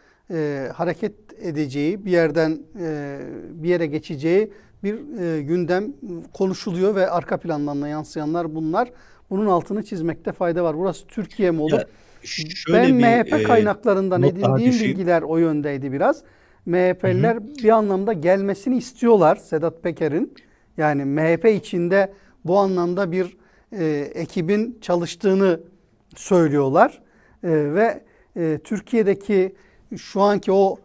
hareket edeceği, bir yerden bir yere geçeceği bir gündem konuşuluyor ve arka plandan da yansıyanlar bunlar. Bunun altını çizmekte fayda var. Burası Türkiye mi olur? Ben MHP kaynaklarından edindiğim bilgiler o yöndeydi biraz. MHP'liler bir anlamda gelmesini istiyorlar Sedat Peker'in. Yani MHP içinde bu anlamda bir ekibin çalıştığını söylüyorlar. Ve Türkiye'deki şu anki o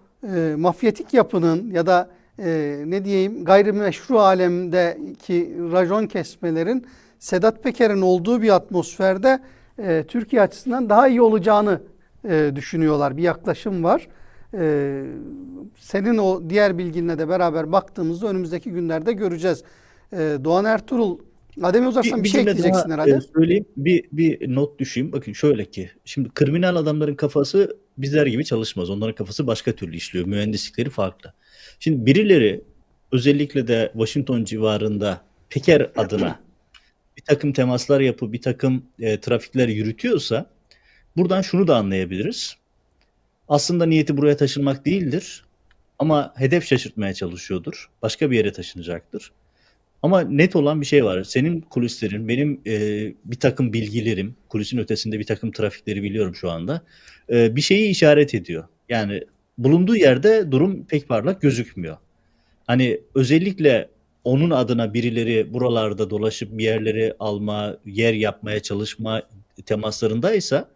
mafyatik yapının ya da ne diyeyim gayrimeşru alemdeki racon kesmelerin Sedat Peker'in olduğu bir atmosferde Türkiye açısından daha iyi olacağını düşünüyorlar. Bir yaklaşım var. Senin o diğer bilginle de beraber baktığımızda önümüzdeki günlerde göreceğiz. Doğan Ertuğrul, Adem Yavuz Arslan bir şey ekleyeceksin herhalde. Söyleyeyim, bir not düşeyim. Bakın şöyle ki, şimdi kriminal adamların kafası bizler gibi çalışmaz. Onların kafası başka türlü işliyor. Mühendislikleri farklı. Şimdi birileri özellikle de Washington civarında Peker adına bir takım temaslar yapıp bir takım trafikler yürütüyorsa buradan şunu da anlayabiliriz. Aslında niyeti buraya taşınmak değildir ama hedef şaşırtmaya çalışıyordur. Başka bir yere taşınacaktır. Ama net olan bir şey var. Senin kulislerin, benim bir takım bilgilerim, kulisin ötesinde bir takım trafikleri biliyorum şu anda. Bir şeyi işaret ediyor. Yani bulunduğu yerde durum pek parlak gözükmüyor. Hani özellikle onun adına birileri buralarda dolaşıp bir yerleri alma, yer yapmaya çalışma temaslarındaysa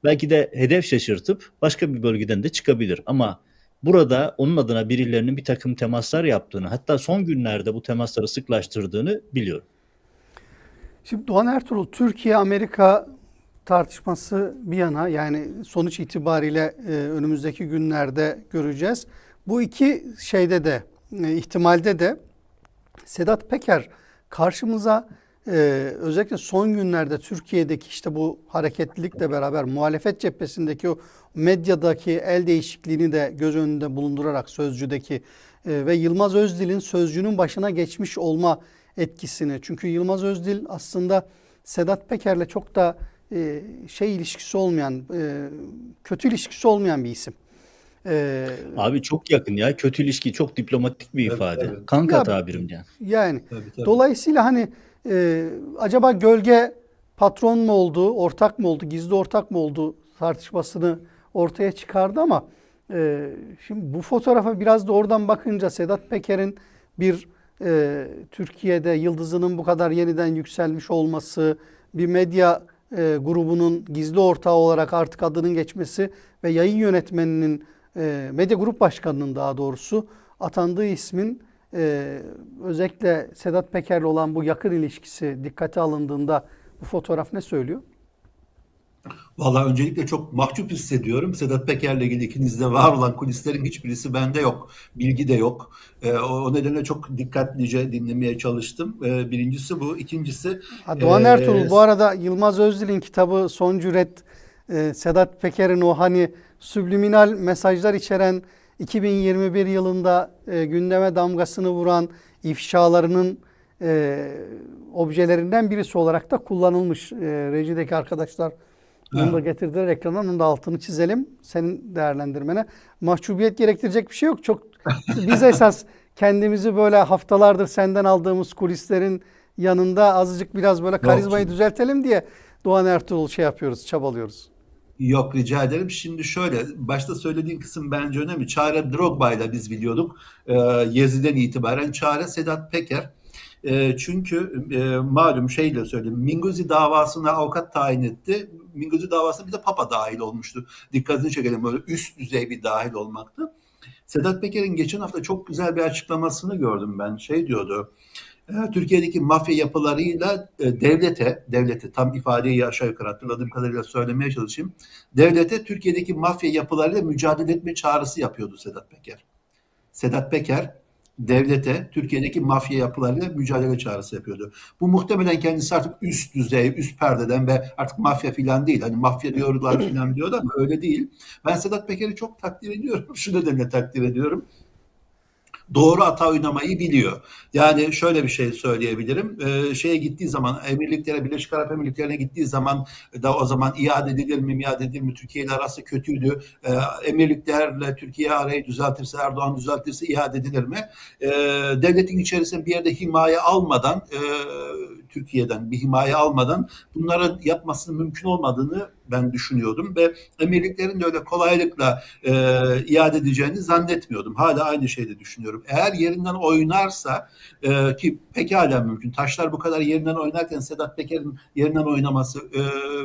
belki de hedef şaşırtıp başka bir bölgeden de çıkabilir. Ama burada onun adına birilerinin bir takım temaslar yaptığını, hatta son günlerde bu temasları sıklaştırdığını biliyorum. Şimdi Doğan Ertuğrul, Türkiye-Amerika tartışması bir yana, yani sonuç itibariyle önümüzdeki günlerde göreceğiz. Bu iki şeyde de ihtimalde de Sedat Peker karşımıza özellikle son günlerde Türkiye'deki işte bu hareketlilikle beraber muhalefet cephesindeki o medyadaki el değişikliğini de göz önünde bulundurarak Sözcü'deki ve Yılmaz Özdil'in Sözcü'nün başına geçmiş olma etkisini. Çünkü Yılmaz Özdil aslında Sedat Peker'le çok da ilişkisi olmayan, kötü ilişkisi olmayan bir isim. E, Abi çok yakın ya. Kötü ilişki çok diplomatik bir Evet, ifade. evet. Kanka Ya tabirim yani. Yani Tabii. dolayısıyla hani acaba gölge patron mu oldu, ortak mı oldu, gizli ortak mı oldu tartışmasını ortaya çıkardı ama şimdi bu fotoğrafa biraz da oradan bakınca Sedat Peker'in bir Türkiye'de yıldızının bu kadar yeniden yükselmiş olması, bir medya grubunun gizli ortağı olarak artık adının geçmesi ve yayın yönetmeninin, medya grup başkanının daha doğrusu atandığı ismin özellikle Sedat Peker'le olan bu yakın ilişkisi dikkate alındığında bu fotoğraf ne söylüyor? Vallahi öncelikle çok mahcup hissediyorum. Sedat Peker'le ilgili ikinizde var olan kulislerin hiçbirisi bende yok. Bilgi de yok. O nedenle çok dikkatlice dinlemeye çalıştım. Birincisi bu. İkincisi Doğan e, Ertuğrul bu arada Yılmaz Özdil'in kitabı Son Cüret, Sedat Peker'in o hani subliminal mesajlar içeren 2021 yılında gündeme damgasını vuran ifşalarının objelerinden birisi olarak da kullanılmış. Rejideki arkadaşlar bunu da evet. getirdiler ekrandan. Onun da altını çizelim. Senin değerlendirmene. Mahcubiyet gerektirecek bir şey yok. Çok biz esas kendimizi böyle haftalardır senden aldığımız kulislerin yanında azıcık biraz böyle Yok, karizmayı düzeltelim diye Doğan Ertuğrul yapıyoruz, çabalıyoruz. yok, rica ederim. Şimdi şöyle, başta söylediğin kısım bence önemli. Çare Drogba'yla biz biliyorduk. Yezi'den itibaren Çare Sedat Peker. Çünkü malum şeyle söyleyeyim. Minguzi davasına avukat tayin etti. Minguzi davasına bir de Papa dahil olmuştu. Dikkatini çekelim, böyle üst düzey bir dahil olmaktı. Sedat Peker'in geçen hafta çok güzel bir açıklamasını gördüm ben. Şey diyordu. Türkiye'deki mafya yapılarıyla devlete tam ifadeyi aşağı yukarı hatırladığım kadarıyla söylemeye çalışayım. Devlete Türkiye'deki mafya yapılarıyla mücadele etme çağrısı yapıyordu Sedat Peker. Sedat Peker devlete Türkiye'deki mafya yapılarıyla mücadele çağrısı yapıyordu. Bu muhtemelen kendisi artık üst düzey, üst perdeden ve artık mafya filan değil. Hani mafya diyorlar filan diyordu ama öyle değil. Ben Sedat Peker'i çok takdir ediyorum. Şu nedenle takdir ediyorum. Doğru ata oynamayı biliyor. Yani şöyle bir şey söyleyebilirim. Şeye gittiği zaman, emirliklere, Birleşik Arap Emirlikleri'ne gittiği zaman da o zaman iade edilir mi? Türkiye ile arası kötüydü. Emirliklerle Türkiye arayı düzeltirse, Erdoğan düzeltirse iade edilir mi? Devletin içerisinde bir yerde himaye almadan, Türkiye'den bir himaye almadan bunların yapmasının mümkün olmadığını ben düşünüyordum ve emirliklerin de öyle kolaylıkla iade edeceğini zannetmiyordum. Hala aynı şeyde düşünüyorum. Eğer yerinden oynarsa ki pekala mümkün. Taşlar bu kadar yerinden oynarken Sedat Peker'in yerinden oynaması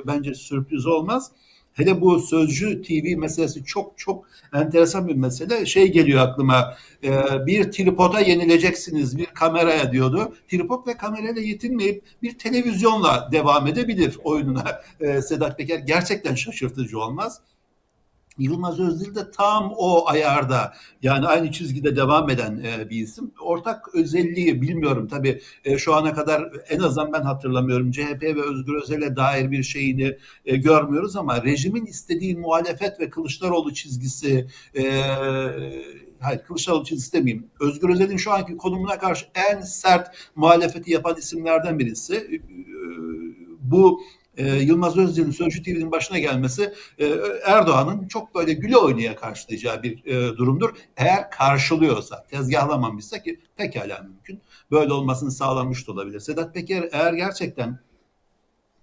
bence sürpriz olmaz. Hele bu Sözcü TV meselesi çok çok enteresan bir mesele. Şey geliyor aklıma, bir tripoda yenileceksiniz, bir kameraya diyordu. Tripod ve kamerayla yetinmeyip bir televizyonla devam edebilir oyununa. Sedat Peker gerçekten şaşırtıcı olmaz. Yılmaz Özdil de tam o ayarda, yani aynı çizgide devam eden bir isim. Ortak özelliği bilmiyorum tabii, şu ana kadar en azından ben hatırlamıyorum. CHP ve Özgür Özel'e dair bir şeyini görmüyoruz ama rejimin istediği muhalefet ve Kılıçdaroğlu çizgisi, hayır Kılıçdaroğlu çizgisi demeyeyim. Özgür Özel'in şu anki konumuna karşı en sert muhalefeti yapan isimlerden birisi. Bu Yılmaz Özdil'in Sözcü TV'nin başına gelmesi Erdoğan'ın çok böyle güle oynaya karşılayacağı bir durumdur. Eğer karşılıyorsa, tezgahlamamışsa ki pekala mümkün. Böyle olmasını sağlamış da olabilir. Sedat Peker eğer gerçekten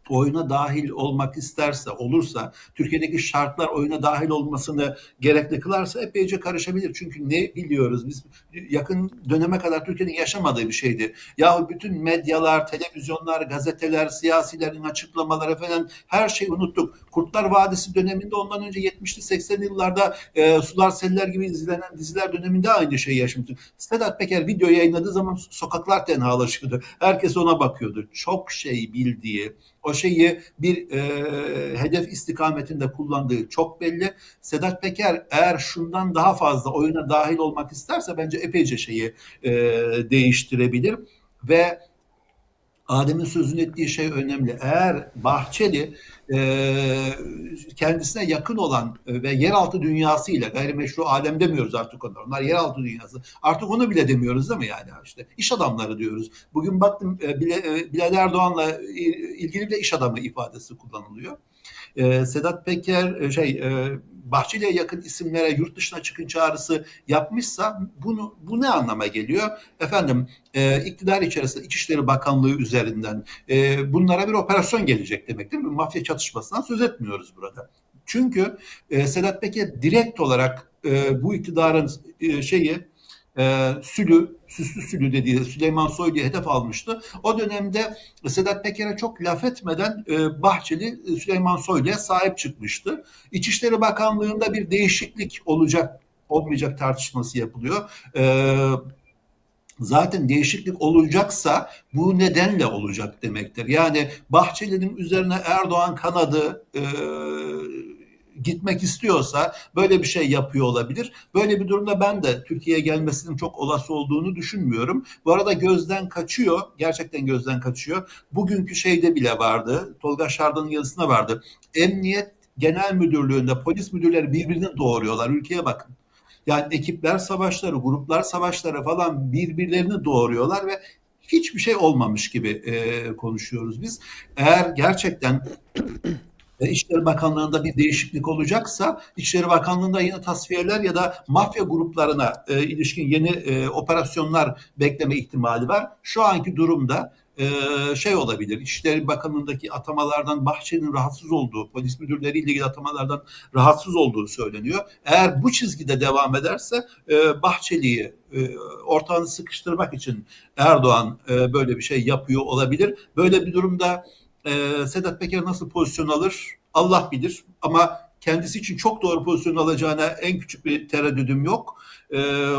oyuna dahil olmak isterse, olursa, Türkiye'deki şartlar oyuna dahil olmasını gerekli kılarsa epeyce karışabilir. Çünkü ne biliyoruz biz, yakın döneme kadar Türkiye'nin yaşamadığı bir şeydi. Yahu bütün medyalar, televizyonlar, gazeteler, siyasilerin açıklamaları falan her şeyi unuttuk. Kurtlar Vadisi döneminde, ondan önce 70'li 80'li yıllarda Sular Seller gibi izlenen diziler döneminde aynı şeyi yaşamıştık. Sedat Peker video yayınladığı zaman sokaklar tenhalaşıyordu. Herkes ona bakıyordu. Çok şey bildiği, o şeyi bir hedef istikametinde kullandığı çok belli. Sedat Peker eğer şundan daha fazla oyuna dahil olmak isterse bence epeyce şeyi değiştirebilir ve Adem'in sözünü ettiği şey önemli. Eğer Bahçeli kendisine yakın olan ve yeraltı dünyasıyla, gayrimeşru alem demiyoruz artık onlar yeraltı dünyası. Artık onu bile demiyoruz değil mi yani işte iş adamları diyoruz. Bugün baktım Bilal Erdoğan'la ilgili de iş adamı ifadesi kullanılıyor. Sedat Peker Bahçeli'ye yakın isimlere yurt dışına çıkın çağrısı yapmışsa bu ne anlama geliyor? Efendim iktidar içerisinde İçişleri Bakanlığı üzerinden bunlara bir operasyon gelecek demek değil mi? Mafya çatışmasından söz etmiyoruz burada. Çünkü Sedat Peker direkt olarak bu iktidarın süslü sülü dediği Süleyman Soylu'yu hedef almıştı. O dönemde Sedat Peker'e çok laf etmeden Bahçeli Süleyman Soylu'ya sahip çıkmıştı. İçişleri Bakanlığı'nda bir değişiklik olmayacak tartışması yapılıyor. Zaten değişiklik olacaksa bu nedenle olacak demektir. Yani Bahçeli'nin üzerine Erdoğan kanadı gitmek istiyorsa böyle bir şey yapıyor olabilir. Böyle bir durumda ben de Türkiye'ye gelmesinin çok olası olduğunu düşünmüyorum. Bu arada gözden kaçıyor. Gerçekten gözden kaçıyor. Bugünkü şeyde bile vardı. Tolga Şardan'ın yazısında vardı. Emniyet Genel Müdürlüğü'nde polis müdürleri birbirini doğuruyorlar. Ülkeye bakın. Yani ekipler savaşları, gruplar savaşları falan birbirlerini doğuruyorlar ve hiçbir şey olmamış gibi konuşuyoruz biz. Eğer gerçekten İçişleri Bakanlığı'nda bir değişiklik olacaksa İçişleri Bakanlığı'nda yeni tasfiyeler ya da mafya gruplarına ilişkin yeni operasyonlar bekleme ihtimali var. Şu anki durumda olabilir. İçişleri Bakanlığı'ndaki atamalardan Bahçeli'nin rahatsız olduğu, polis müdürleriyle ilgili atamalardan rahatsız olduğu söyleniyor. Eğer bu çizgide devam ederse Bahçeli'yi ortağını sıkıştırmak için Erdoğan böyle bir şey yapıyor olabilir. Böyle bir durumda Sedat Peker nasıl pozisyon alır Allah bilir ama kendisi için çok doğru pozisyon alacağına en küçük bir tereddüdüm yok.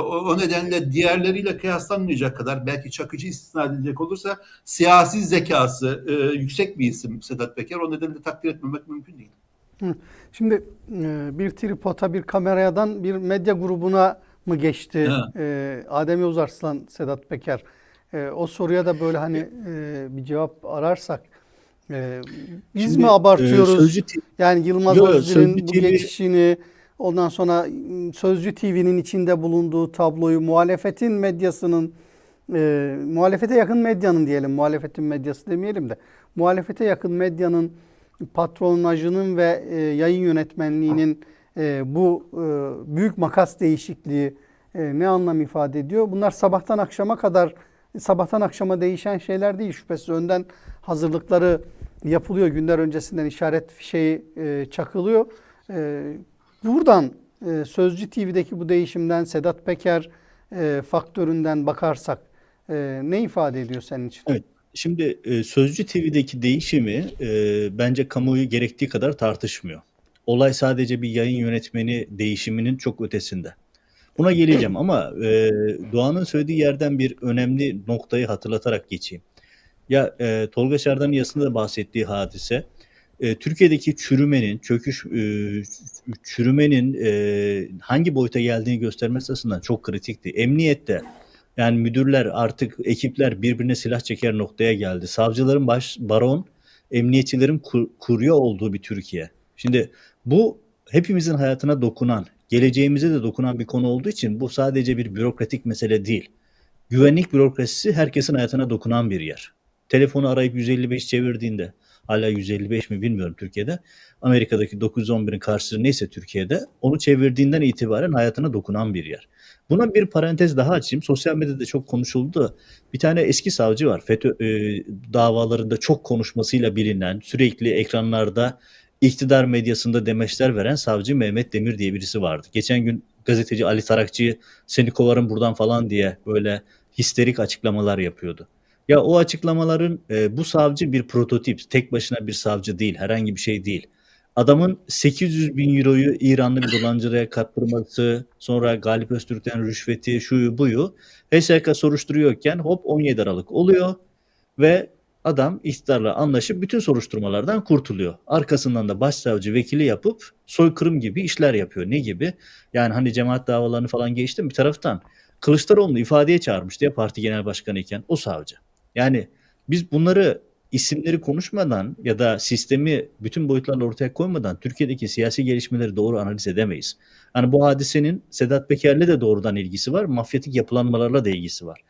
O nedenle diğerleriyle kıyaslanmayacak kadar belki Çakıcı istisna edilecek olursa siyasi zekası yüksek bir isim Sedat Peker. O nedenle takdir etmemek mümkün değil. Şimdi bir tripoda, bir kameradan bir medya grubuna mı geçti Adem Yavuz Arslan, Sedat Peker? O soruya da böyle hani bir cevap ararsak biz Şimdi mi abartıyoruz? Yani Yılmaz Yo, Özdil'in Sözcü bu TV geçişini, ondan sonra Sözcü TV'nin içinde bulunduğu tabloyu, muhalefetin medyasının, muhalefete yakın medyanın diyelim, muhalefetin medyası demeyelim de, muhalefete yakın medyanın patronajının ve yayın yönetmenliğinin bu büyük makas değişikliği ne anlam ifade ediyor? Bunlar sabahtan akşama değişen şeyler değil. Şüphesiz önden hazırlıkları yapılıyor. Günler öncesinden işaret fişeği çakılıyor. Buradan Sözcü TV'deki bu değişimden, Sedat Peker faktöründen bakarsak ne ifade ediyor senin için? Evet. Şimdi Sözcü TV'deki değişimi bence kamuoyu gerektiği kadar tartışmıyor. Olay sadece bir yayın yönetmeni değişiminin çok ötesinde. Buna geleceğim ama Doğan'ın söylediği yerden bir önemli noktayı hatırlatarak geçeyim. Ya Tolga Şardan'ın yazısında da bahsettiği hadise, Türkiye'deki çürümenin hangi boyuta geldiğini göstermesi açısından çok kritikti. Emniyette yani müdürler artık ekipler birbirine silah çeker noktaya geldi. Savcıların baron, emniyetçilerin kurye olduğu bir Türkiye. Şimdi bu hepimizin hayatına dokunan, geleceğimize de dokunan bir konu olduğu için bu sadece bir bürokratik mesele değil. Güvenlik bürokrasisi herkesin hayatına dokunan bir yer. Telefonu arayıp 155 çevirdiğinde, hala 155 mi bilmiyorum Türkiye'de, Amerika'daki 911'in karşılığı neyse Türkiye'de, onu çevirdiğinden itibaren hayatına dokunan bir yer. Buna bir parantez daha açayım. Sosyal medyada çok konuşuldu da bir tane eski savcı var. FETÖ davalarında çok konuşmasıyla bilinen, sürekli ekranlarda iktidar medyasında demeçler veren savcı Mehmet Demir diye birisi vardı. Geçen gün gazeteci Ali Tarakçı'yı seni kovarım buradan falan diye böyle histerik açıklamalar yapıyordu. Ya o açıklamaların bu savcı bir prototip, tek başına bir savcı değil, herhangi bir şey değil. Adamın 800 bin euroyu İranlı bir dolandırıcıya kaptırması, sonra Galip Öztürk'ten rüşveti, şuyu buyu, HSK soruşturuyorken hop 17 Aralık oluyor ve Adam iktidarla anlaşıp bütün soruşturmalardan kurtuluyor. Arkasından da başsavcı vekili yapıp soykırım gibi işler yapıyor. Ne gibi? Yani hani cemaat davalarını falan geçtim bir taraftan. Kılıçdaroğlu'nu ifadeye çağırmıştı ya parti genel başkanı iken o savcı. Yani biz bunları isimleri konuşmadan ya da sistemi bütün boyutlarla ortaya koymadan Türkiye'deki siyasi gelişmeleri doğru analiz edemeyiz. Hani bu hadisenin Sedat Peker'le de doğrudan ilgisi var, mafyatik yapılanmalarla da ilgisi var.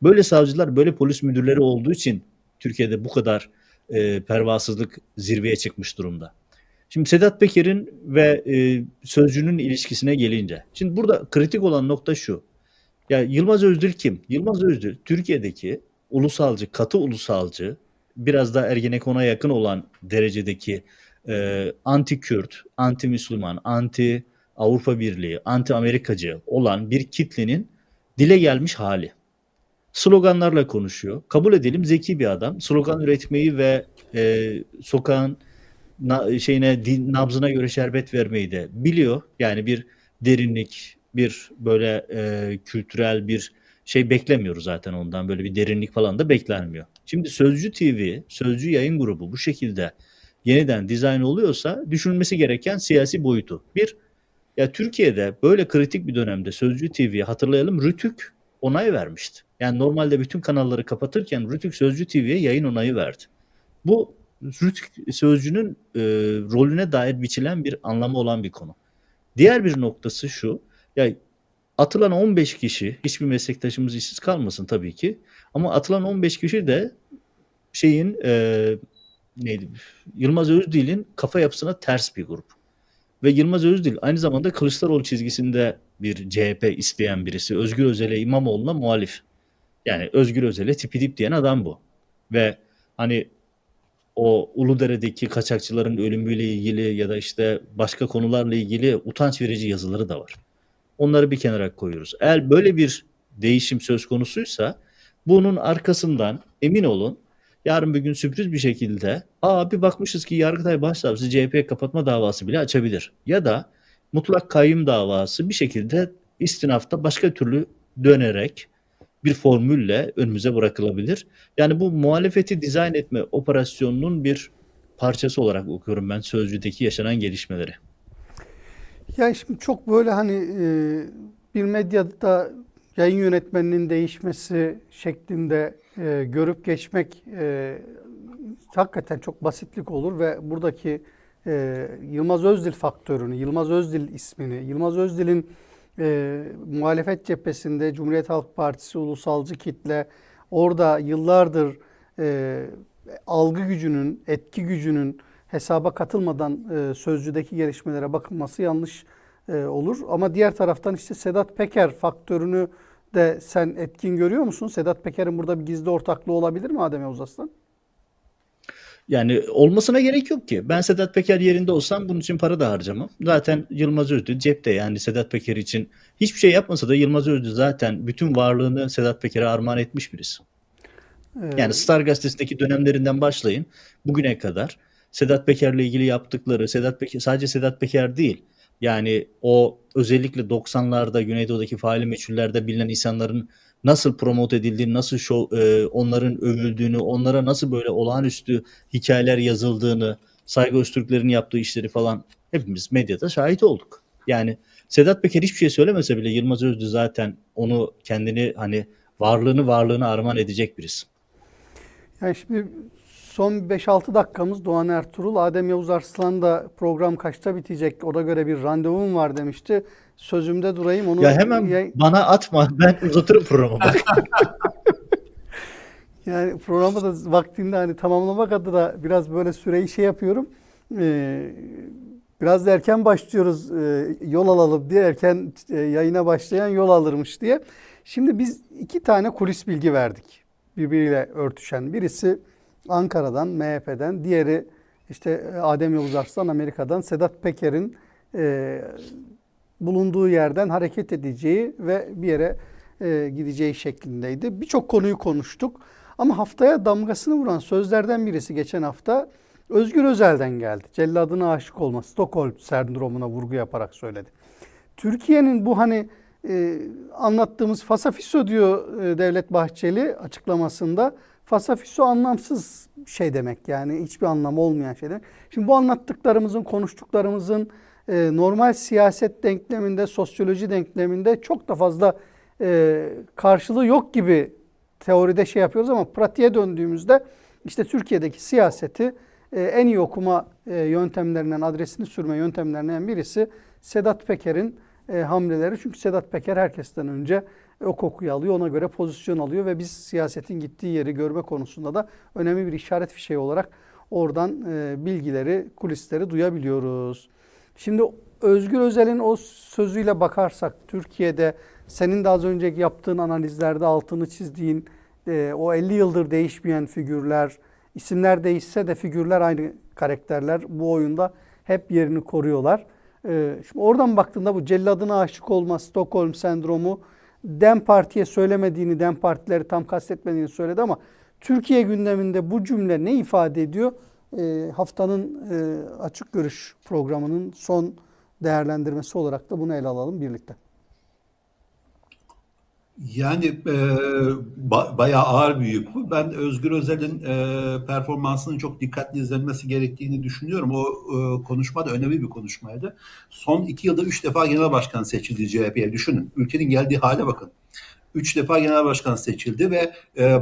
Böyle savcılar, böyle polis müdürleri olduğu için Türkiye'de bu kadar pervasızlık zirveye çıkmış durumda. Şimdi Sedat Peker'in ve Sözcü'nün ilişkisine gelince. Şimdi burada kritik olan nokta şu. Ya Yılmaz Özdil kim? Yılmaz Özdil Türkiye'deki ulusalcı, katı ulusalcı, biraz da Ergenekon'a yakın olan derecedeki anti-Kürt, anti-Müslüman, anti-Avrupa Birliği, anti-Amerikacı olan bir kitlenin dile gelmiş hali. Sloganlarla konuşuyor. Kabul edelim zeki bir adam. Slogan üretmeyi ve sokağın nabzına göre şerbet vermeyi de biliyor. Yani bir derinlik, bir böyle kültürel bir şey beklemiyoruz zaten ondan. Böyle bir derinlik falan da beklenmiyor. Şimdi Sözcü TV, Sözcü Yayın Grubu bu şekilde yeniden dizayn oluyorsa düşünülmesi gereken siyasi boyutu. Bir, ya Türkiye'de böyle kritik bir dönemde Sözcü TV'ye hatırlayalım Rütük onay vermişti. Yani normalde bütün kanalları kapatırken Rütük Sözcü TV'ye yayın onayı verdi. Bu Rütük Sözcü'nün rolüne dair biçilen bir anlamı olan bir konu. Diğer bir noktası şu, ya atılan 15 kişi, hiçbir meslektaşımız işsiz kalmasın tabii ki, ama atılan 15 kişi de şeyin neydi? Yılmaz Özdil'in kafa yapısına ters bir grup. Ve Yılmaz Özdil aynı zamanda Kılıçdaroğlu çizgisinde bir CHP isteyen birisi. Özgür Özel'e İmamoğlu'na muhalif. Yani Özgür Özel'e tipi dip diyen adam bu. Ve hani o Uludere'deki kaçakçıların ölümüyle ilgili ya da işte başka konularla ilgili utanç verici yazıları da var. Onları bir kenara koyuyoruz. Eğer böyle bir değişim söz konusuysa bunun arkasından emin olun yarın bir gün sürpriz bir şekilde bir bakmışız ki Yargıtay Başsavcısı CHP kapatma davası bile açabilir. Ya da mutlak kayyum davası bir şekilde istinafta başka türlü dönerek bir formülle önümüze bırakılabilir. Yani bu muhalefeti dizayn etme operasyonunun bir parçası olarak okuyorum ben Sözcü'deki yaşanan gelişmeleri. Yani şimdi çok böyle hani bir medyada yayın yönetmeninin değişmesi şeklinde görüp geçmek hakikaten çok basitlik olur ve buradaki Yılmaz Özdil faktörünü, Yılmaz Özdil ismini, Yılmaz Özdil'in muhalefet cephesinde Cumhuriyet Halk Partisi ulusalcı kitle orada yıllardır algı gücünün, etki gücünün hesaba katılmadan Sözcü'deki gelişmelere bakılması yanlış olur. Ama diğer taraftan işte Sedat Peker faktörünü de sen etkin görüyor musun? Sedat Peker'in burada bir gizli ortaklığı olabilir mi Adem Yavuz Arslan? Yani olmasına gerek yok ki. Ben Sedat Peker yerinde olsam bunun için para da harcamam. Zaten Yılmaz Özdil cepte, yani Sedat Peker için hiçbir şey yapmasa da Yılmaz Özdil zaten bütün varlığını Sedat Peker'e armağan etmiş birisi. Yani Star Gazetesi'ndeki dönemlerinden başlayın bugüne kadar Sedat Peker'le ilgili yaptıkları, Sedat Peker, sadece Sedat Peker değil. Yani o özellikle 90'larda Güneydoğu'daki faili meçhullerde bilinen insanların nasıl promote edildiğini, nasıl onların övüldüğünü, onlara nasıl böyle olağanüstü hikayeler yazıldığını, Saygı Öztürklerin yaptığı işleri falan hepimiz medyada şahit olduk. Yani Sedat Peker hiçbir şey söylemese bile Yılmaz Özdil zaten onu kendini hani varlığını armağan edecek birisi. Yani şimdi son 5-6 dakikamız Doğan Ertuğrul. Adem Yavuz Arslan da program kaçta bitecek ona göre bir randevum var demişti. Sözümde durayım. Onu Ya hemen bana atma, ben uzatırım programı. Yani programı da vaktinde hani tamamlamak adına biraz böyle süreyi şey yapıyorum. Biraz da erken başlıyoruz yol alalım diye, erken yayına başlayan yol alırmış diye. Şimdi biz 2 tane kulis bilgi verdik birbiriyle örtüşen. Birisi Ankara'dan, MHP'den, diğeri işte Adem Yavuz Arslan Amerika'dan, Sedat Peker'in bulunduğu yerden hareket edeceği ve bir yere gideceği şeklindeydi. Birçok konuyu konuştuk. Ama haftaya damgasını vuran sözlerden birisi geçen hafta Özgür Özel'den geldi. Celladına aşık olma, Stockholm sendromuna vurgu yaparak söyledi. Türkiye'nin bu hani anlattığımız fasafiso diyor Devlet Bahçeli açıklamasında. Fasafiso anlamsız şey demek, yani hiçbir anlamı olmayan şey demek. Şimdi bu anlattıklarımızın, konuştuklarımızın normal siyaset denkleminde, sosyoloji denkleminde çok da fazla karşılığı yok gibi teoride şey yapıyoruz ama pratiğe döndüğümüzde işte Türkiye'deki siyaseti en iyi okuma yöntemlerinden, adresini sürme yöntemlerinden birisi Sedat Peker'in hamleleri. Çünkü Sedat Peker herkesten önce o kokuyu alıyor, ona göre pozisyon alıyor ve biz siyasetin gittiği yeri görme konusunda da önemli bir işaret fişeği olarak oradan bilgileri, kulisleri duyabiliyoruz. Şimdi Özgür Özel'in o sözüyle bakarsak Türkiye'de senin de az önceki yaptığın analizlerde altını çizdiğin o 50 yıldır değişmeyen figürler, isimler değişse de figürler aynı karakterler bu oyunda hep yerini koruyorlar. Şimdi oradan baktığında bu celladına aşık olma, Stockholm sendromu DEM Parti'ye söylemediğini, DEM Partileri tam kastetmediğini söyledi ama Türkiye gündeminde bu cümle ne ifade ediyor? Haftanın Açık Görüş programının son değerlendirmesi olarak da bunu ele alalım birlikte. Yani bayağı ağır bir yük bu. Ben Özgür Özel'in performansının çok dikkatli izlenmesi gerektiğini düşünüyorum. O konuşma da önemli bir konuşmaydı. Son 2 yılda 3 defa genel başkan seçildi CHP'ye. Düşünün. Ülkenin geldiği hale bakın. 3 defa genel başkan seçildi ve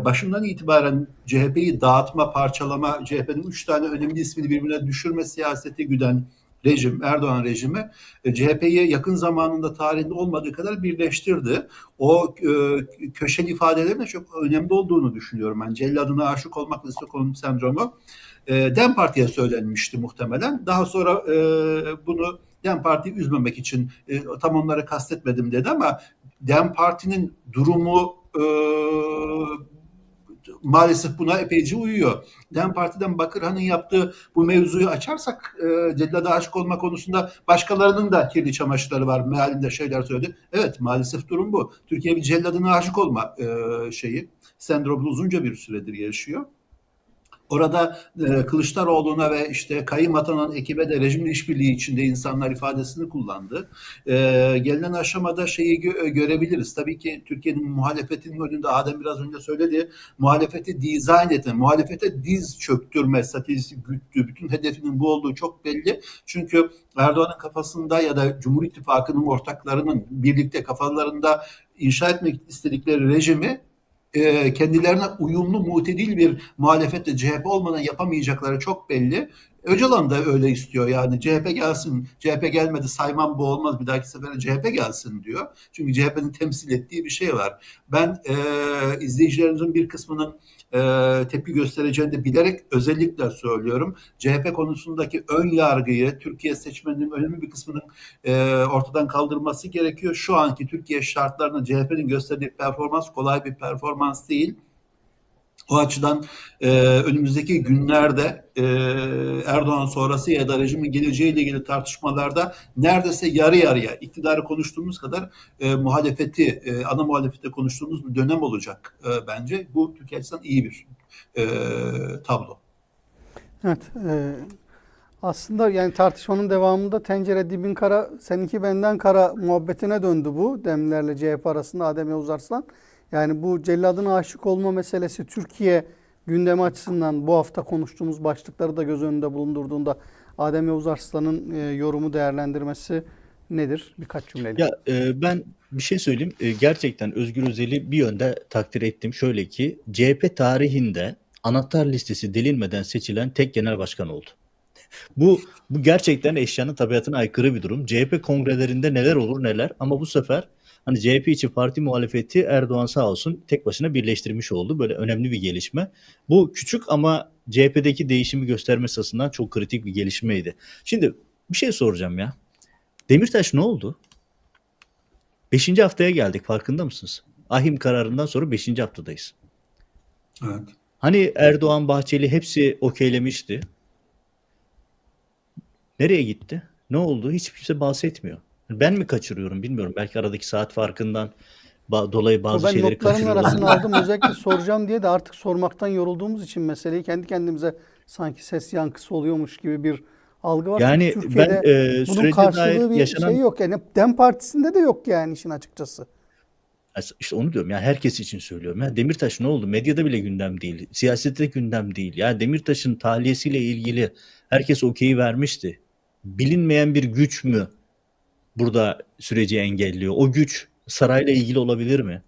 başından itibaren CHP'yi dağıtma, parçalama, CHP'nin 3 tane önemli ismini birbirine düşürme siyaseti güden rejim, Erdoğan rejimi CHP'yi yakın zamanında tarihinde olmadığı kadar birleştirdi. O köşeli ifadelerin de çok önemli olduğunu düşünüyorum. Ben celladına aşık olmak ve Stockholm sendromu DEM Parti'ye söylenmişti muhtemelen. Daha sonra bunu DEM Parti'yi üzmemek için tam onları kastetmedim dedi ama DEM Parti'nin durumu maalesef buna epeyce uyuyor. DEM Parti'den Bakırhan'ın yaptığı bu mevzuyu açarsak cellada aşık olma konusunda başkalarının da kirli çamaşırları var. Mealinde şeyler söyledi. Evet, maalesef durum bu. Türkiye bir celladına aşık olma sendromunu uzunca bir süredir yaşıyor. Orada Kılıçdaroğlu'na ve işte kayyım atanan ekibe de rejimle işbirliği içinde insanlar ifadesini kullandı. Gelinen aşamada şeyi görebiliriz. Tabii ki Türkiye'nin muhalefetinin önünde Adem biraz önce söyledi. Muhalefeti dizayn etme, muhalefete diz çöktürme stratejisi güttü. Bütün hedefinin bu olduğu çok belli. Çünkü Erdoğan'ın kafasında ya da Cumhur İttifakı'nın ortaklarının birlikte kafalarında inşa etmek istedikleri rejimi kendilerine uyumlu, mutedil bir muhalefetle CHP olmadan yapamayacakları çok belli. Öcalan da öyle istiyor, yani CHP gelsin, CHP gelmedi saymam bu olmaz, bir dahaki sefere CHP gelsin diyor. Çünkü CHP'nin temsil ettiği bir şey var. Ben izleyicilerimizin bir kısmının tepki göstereceğini de bilerek özellikle söylüyorum. CHP konusundaki ön yargıyı Türkiye seçmeninin önemli bir kısmının ortadan kaldırması gerekiyor. Şu anki Türkiye şartlarında CHP'nin gösterdiği performans kolay bir performans değil. O açıdan önümüzdeki günlerde Erdoğan sonrası ya da rejimin geleceğiyle ilgili tartışmalarda neredeyse yarı yarıya iktidarı konuştuğumuz kadar muhalefeti, ana muhalefete konuştuğumuz bir dönem olacak bence. Bu Türkiye açısından iyi bir tablo. Evet. Aslında yani tartışmanın devamında tencere dibin kara, seninki benden kara muhabbetine döndü bu. Demlerle CHP arasında Adem Yavuz Arslan. Yani bu celladına aşık olma meselesi Türkiye gündemi açısından bu hafta konuştuğumuz başlıkları da göz önünde bulundurduğunda Adem Yavuz Arslan'ın yorumu, değerlendirmesi nedir? Birkaç cümleyle. Ya ben bir şey söyleyeyim. Gerçekten Özgür Özel'i bir yönde takdir ettim. Şöyle ki CHP tarihinde anahtar listesi delinmeden seçilen tek genel başkan oldu. Bu gerçekten eşyanın tabiatına aykırı bir durum. CHP kongrelerinde neler olur neler ama bu sefer hani CHP içi parti muhalefeti Erdoğan sağ olsun tek başına birleştirmiş oldu. Böyle önemli bir gelişme. Bu küçük ama CHP'deki değişimi göstermesi açısından çok kritik bir gelişmeydi. Şimdi bir şey soracağım ya. Demirtaş ne oldu? 5. haftaya geldik, farkında mısınız? Ahim kararından sonra 5. haftadayız. Evet. Hani Erdoğan, Bahçeli hepsi okeylemişti. Nereye gitti? Ne oldu? Hiç kimse bahsetmiyor. Ben mi kaçırıyorum bilmiyorum. Belki aradaki saat farkından dolayı bazı Ben şeyleri notların kaçırıyorum. arasına aldım. Özellikle soracağım diye de artık sormaktan yorulduğumuz için meseleyi kendi kendimize sanki ses yankısı oluyormuş gibi bir algı var. Yani Çünkü Türkiye'de ben bunun sürece karşılığı dair bir yaşanan şey yok. Yani DEM Partisinde de yok yani işin açıkçası. İşte onu diyorum ya, herkes için söylüyorum. Ya Demirtaş ne oldu? Medyada bile gündem değil. Siyasette gündem değil. Ya Demirtaş'ın tahliyesiyle ilgili herkes okeyi vermişti. Bilinmeyen bir güç mü burada süreci engelliyor? O güç sarayla ilgili olabilir mi?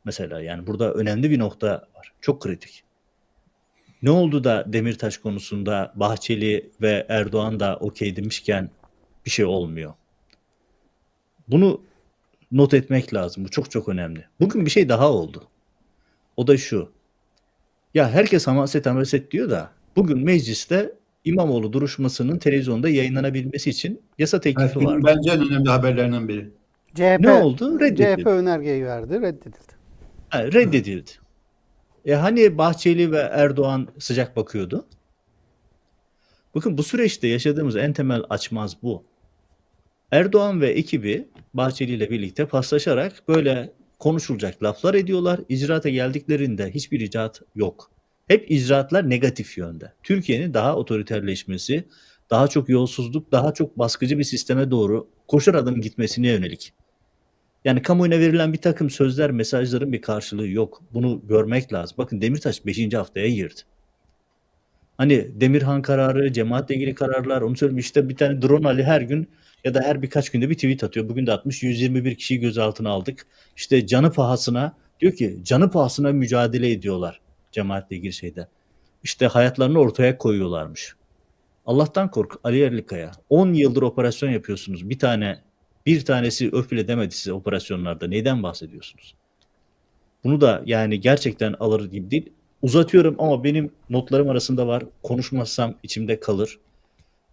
Mesela yani burada önemli bir nokta var. Çok kritik. Ne oldu da Demirtaş konusunda Bahçeli ve Erdoğan da okey demişken bir şey olmuyor? Bunu not etmek lazım. Bu çok çok önemli. Bugün bir şey daha oldu. O da şu. Ya herkes hamaset hamaset diyor da bugün mecliste İmamoğlu duruşmasının televizyonda yayınlanabilmesi için yasa Evet, teklifi günün vardı. bence en önemli haberlerinden biri. Ne CHP oldu? CHP Reddedildi. önergeyi verdi, reddedildi. Ha, reddedildi. Hani Bahçeli ve Erdoğan sıcak bakıyordu? Bakın bu süreçte yaşadığımız en temel açmaz bu. Erdoğan ve ekibi Bahçeli ile birlikte paslaşarak böyle konuşulacak laflar ediyorlar. İcraata geldiklerinde hiçbir icraat yok. Hep icraatlar negatif yönde. Türkiye'nin daha otoriterleşmesi, daha çok yolsuzluk, daha çok baskıcı bir sisteme doğru koşar adım gitmesine yönelik. Yani kamuoyuna verilen bir takım sözler, mesajların bir karşılığı yok. Bunu görmek lazım. Bakın Demirtaş 5. haftaya girdi. Hani Demirhan kararı, cemaatle ilgili kararlar, onu söyleyeyim işte bir tane Drone Ali her gün ya da her birkaç günde bir tweet atıyor. Bugün de atmış, 121 kişiyi gözaltına aldık. İşte canı pahasına, diyor ki canı pahasına mücadele ediyorlar cemaatle ilgili şeyde. İşte hayatlarını ortaya koyuyorlarmış. Allah'tan kork Ali Yerlikaya. 10 yıldır operasyon yapıyorsunuz. Bir tanesi öf bile demedi size operasyonlarda. Neyden bahsediyorsunuz? Bunu da yani gerçekten alır gibi değil. Uzatıyorum ama benim notlarım arasında var. Konuşmazsam içimde kalır.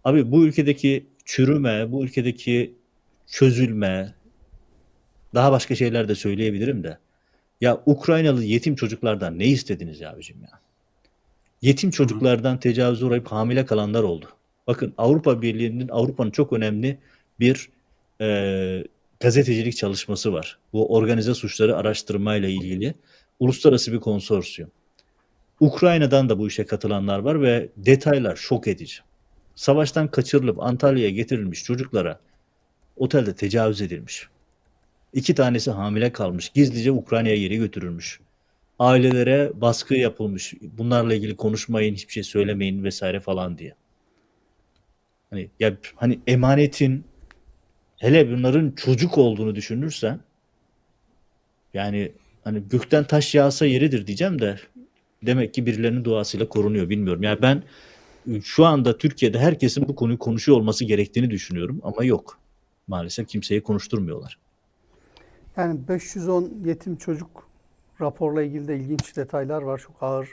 Abi bu ülkedeki çürüme, bu ülkedeki çözülme, daha başka şeyler de söyleyebilirim de. Ya Ukraynalı yetim çocuklardan ne istediniz ya abicim ya? Yetim Hı hı. çocuklardan tecavüze uğrayıp hamile kalanlar oldu. Bakın Avrupa Birliği'nin, Avrupa'nın çok önemli bir gazetecilik çalışması var. Bu organize suçları araştırmayla ilgili uluslararası bir konsorsiyum. Ukrayna'dan da bu işe katılanlar var ve detaylar şok edici. Savaştan kaçırılıp Antalya'ya getirilmiş çocuklara otelde tecavüz edilmiş. 2 tanesi hamile kalmış. Gizlice Ukrayna'ya geri götürülmüş. Ailelere baskı yapılmış. Bunlarla ilgili konuşmayın, hiçbir şey söylemeyin vesaire falan diye. Hani emanetin, hele bunların çocuk olduğunu düşünürsen, yani hani gökten taş yağsa yeridir diyeceğim de demek ki birilerinin duasıyla korunuyor, bilmiyorum. Yani ben şu anda Türkiye'de herkesin bu konuyu konuşuyor olması gerektiğini düşünüyorum ama yok. Maalesef kimseyi konuşturmuyorlar. Yani 510 yetim çocuk raporla ilgili de ilginç detaylar var. Çok ağır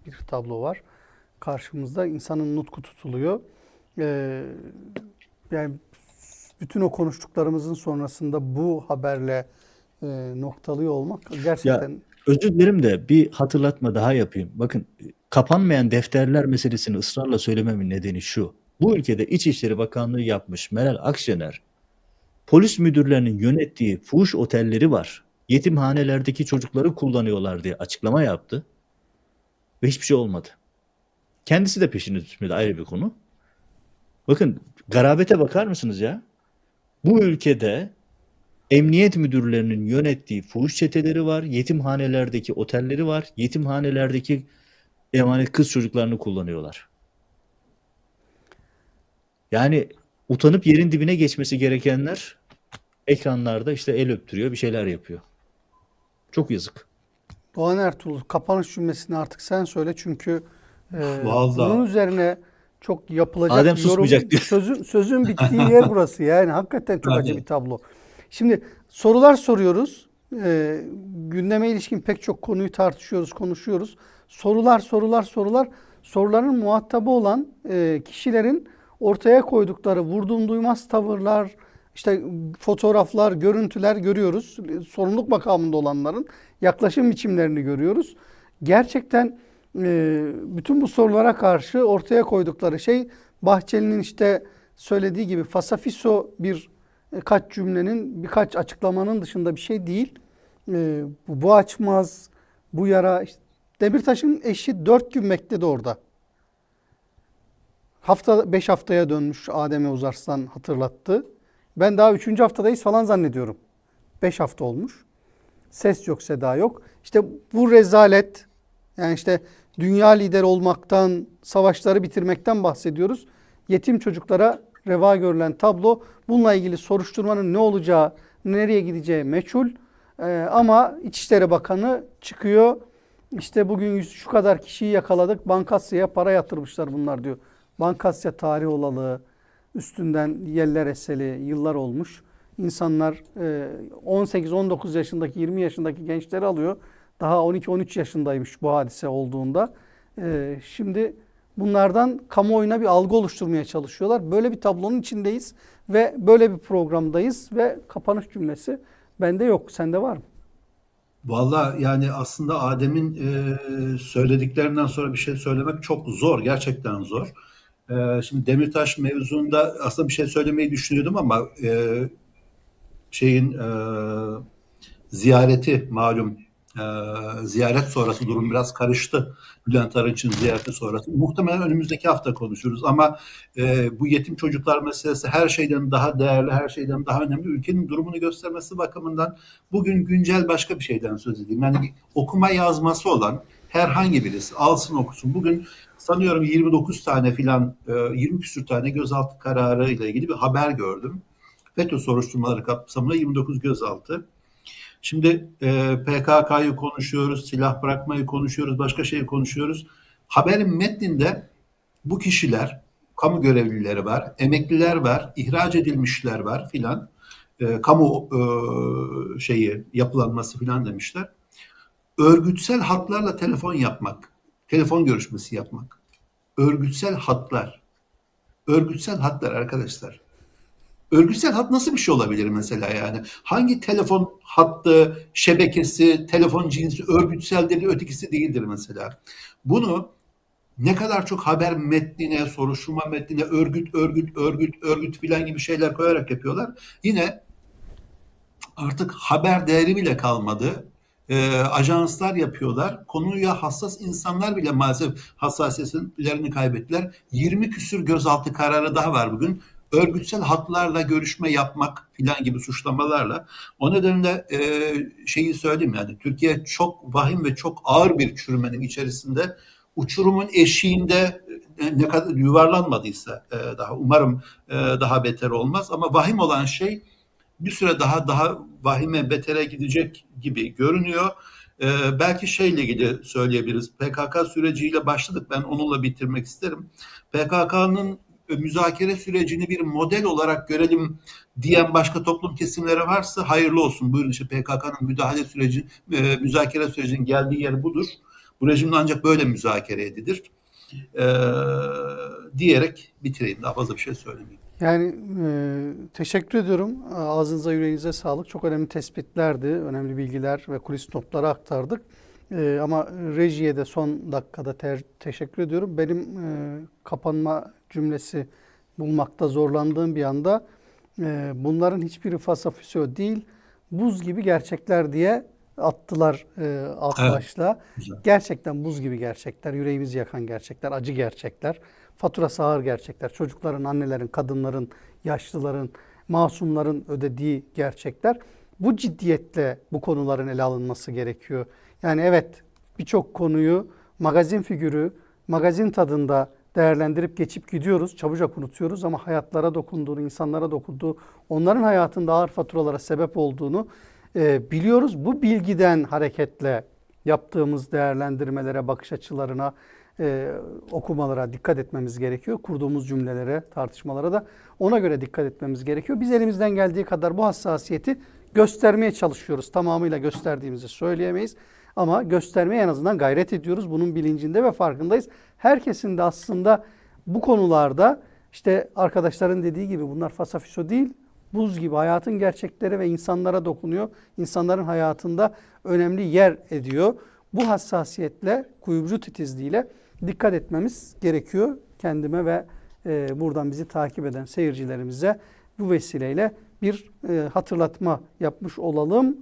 bir tablo var. Karşımızda insanın nutku tutuluyor. Yani bütün o konuştuklarımızın sonrasında bu haberle noktalıyor olmak Ya gerçekten özür dilerim de bir hatırlatma daha yapayım. Bakın, kapanmayan defterler meselesini ısrarla söylememin nedeni şu. Bu ülkede İçişleri Bakanlığı yapmış Meral Akşener, polis müdürlerinin yönettiği fuhuş otelleri var. Yetimhanelerdeki çocukları kullanıyorlar diye açıklama yaptı ve hiçbir şey olmadı. Kendisi de peşini düşmedi, ayrı bir konu. Bakın garabete bakar mısınız ya? Bu ülkede emniyet müdürlerinin yönettiği fuhuş çeteleri var, yetimhanelerdeki otelleri var, yetimhanelerdeki emanet kız çocuklarını kullanıyorlar. Yani utanıp yerin dibine geçmesi gerekenler ekranlarda işte el öptürüyor, bir şeyler yapıyor. Çok yazık. Doğan Ertuğrul, kapanış cümlesini artık sen söyle çünkü bunun Vallahi üzerine çok yapılacak Adem bir yorum. susmayacak diyor. Sözün bittiği yer burası. Yani hakikaten çok acı hadi. bir tablo. Şimdi sorular soruyoruz. Gündeme ilişkin pek çok konuyu tartışıyoruz, konuşuyoruz. Sorular. Soruların muhatabı olan kişilerin ortaya koydukları vurdum duymaz tavırlar, işte fotoğraflar, görüntüler görüyoruz. Sorumluluk makamında olanların yaklaşım biçimlerini görüyoruz. Gerçekten bütün bu sorulara karşı ortaya koydukları şey Bahçeli'nin işte söylediği gibi fasafiso birkaç cümlenin, birkaç açıklamanın dışında bir şey değil. Bu açmaz, bu yara. İşte Demirtaş'ın eşi 4 gün bekledi orada. 5 haftaya dönmüş Adem Uzarslan hatırlattı. Ben daha 3. haftadayız falan zannediyorum. 5 hafta olmuş. Ses yok, seda yok. İşte bu rezalet, yani işte dünya lideri olmaktan, savaşları bitirmekten bahsediyoruz. Yetim çocuklara reva görülen tablo, bununla ilgili soruşturmanın ne olacağı, nereye gideceği meçhul. Ama İçişleri Bakanı çıkıyor. İşte bugün şu kadar kişiyi yakaladık. Bankasya'ya para yatırmışlar bunlar diyor. Bankasya tarih olalı, üstünden yeller eseli yıllar olmuş. İnsanlar 18-19 yaşındaki, 20 yaşındaki gençleri alıyor. Daha 12-13 yaşındaymış bu hadise olduğunda. Şimdi bunlardan kamuoyuna bir algı oluşturmaya çalışıyorlar. Böyle bir tablonun içindeyiz ve böyle bir programdayız ve kapanış cümlesi bende yok. Sende var mı? Valla yani aslında Adem'in söylediklerinden sonra bir şey söylemek çok zor. Gerçekten zor. Şimdi Demirtaş mevzunda aslında bir şey söylemeyi düşünüyordum ama şeyin ziyareti malum, ziyaret sonrası durum biraz karıştı. Bülent Arınç'ın ziyareti sonrası. Muhtemelen önümüzdeki hafta konuşuruz ama bu yetim çocuklar meselesi her şeyden daha değerli, her şeyden daha önemli. Ülkenin durumunu göstermesi bakımından bugün güncel başka bir şeyden söz edeyim. Yani okuma yazması olan herhangi birisi alsın okusun. Bugün sanıyorum 29 tane filan 20 küsur tane gözaltı kararı ile ilgili bir haber gördüm. FETÖ soruşturmaları kapsamında 29 gözaltı. Şimdi PKK'yı konuşuyoruz, silah bırakmayı konuşuyoruz, başka şeyi konuşuyoruz. Haberin metninde bu kişiler, kamu görevlileri var, emekliler var, ihraç edilmişler var filan. Kamu şeyi yapılanması filan demişler. Örgütsel hatlarla telefon yapmak, telefon görüşmesi yapmak. Örgütsel hatlar. Örgütsel hatlar arkadaşlar. Örgütsel hat nasıl bir şey olabilir mesela yani? Hangi telefon hattı, şebekesi, telefon cinsi örgütseldir, ötekisi değildir mesela? Bunu ne kadar çok haber metnine, soruşturma metnine örgüt filan gibi şeyler koyarak yapıyorlar. Yine artık haber değeri bile kalmadı. Ajanslar yapıyorlar. Konuya hassas insanlar bile maalesef hassasiyetlerini kaybettiler. 20 küsür gözaltı kararı daha var bugün. Örgütsel hatlarla görüşme yapmak filan gibi suçlamalarla. O nedenle şeyi söyleyeyim yani Türkiye çok vahim ve çok ağır bir çürümenin içerisinde. Uçurumun eşiğinde ne kadar yuvarlanmadıysa daha umarım daha beter olmaz ama vahim olan şey bir süre daha vahime betere gidecek gibi görünüyor. Belki şeyle ilgili söyleyebiliriz. PKK süreciyle başladık. Ben onunla bitirmek isterim. PKK'nın müzakere sürecini bir model olarak görelim diyen başka toplum kesimleri varsa hayırlı olsun. Buyurun işte PKK'nın müzakere sürecinin geldiği yer budur. Bu rejimle ancak böyle müzakere edilir. Diyerek bitireyim. Daha fazla bir şey söylemeyeyim. Yani teşekkür ediyorum. Ağzınıza yüreğinize sağlık. Çok önemli tespitlerdi, önemli bilgiler ve kulis notları aktardık. Ama rejiye de son dakikada teşekkür ediyorum. Benim kapanma cümlesi bulmakta zorlandığım bir anda bunların hiçbiri fasafiso değil, buz gibi gerçekler diye attılar alt başla. Güzel. Gerçekten buz gibi gerçekler, yüreğimizi yakan gerçekler, acı gerçekler. Faturası ağır gerçekler. Çocukların, annelerin, kadınların, yaşlıların, masumların ödediği gerçekler. Bu ciddiyetle bu konuların ele alınması gerekiyor. Yani evet, birçok konuyu magazin figürü, magazin tadında değerlendirip geçip gidiyoruz. Çabucak unutuyoruz ama hayatlara dokunduğunu, insanlara dokunduğu, onların hayatında ağır faturalara sebep olduğunu biliyoruz. Bu bilgiden hareketle yaptığımız değerlendirmelere, bakış açılarına, okumalara dikkat etmemiz gerekiyor. Kurduğumuz cümlelere, tartışmalara da ona göre dikkat etmemiz gerekiyor. Biz elimizden geldiği kadar bu hassasiyeti göstermeye çalışıyoruz. Tamamıyla gösterdiğimizi söyleyemeyiz. Ama göstermeye en azından gayret ediyoruz. Bunun bilincinde ve farkındayız. Herkesin de aslında bu konularda işte arkadaşların dediği gibi bunlar fasafiso değil, buz gibi hayatın gerçekleri ve insanlara dokunuyor. İnsanların hayatında önemli yer ediyor. Bu hassasiyetle, kuyumcu titizliğiyle dikkat etmemiz gerekiyor. Kendime ve buradan bizi takip eden seyircilerimize bu vesileyle bir hatırlatma yapmış olalım.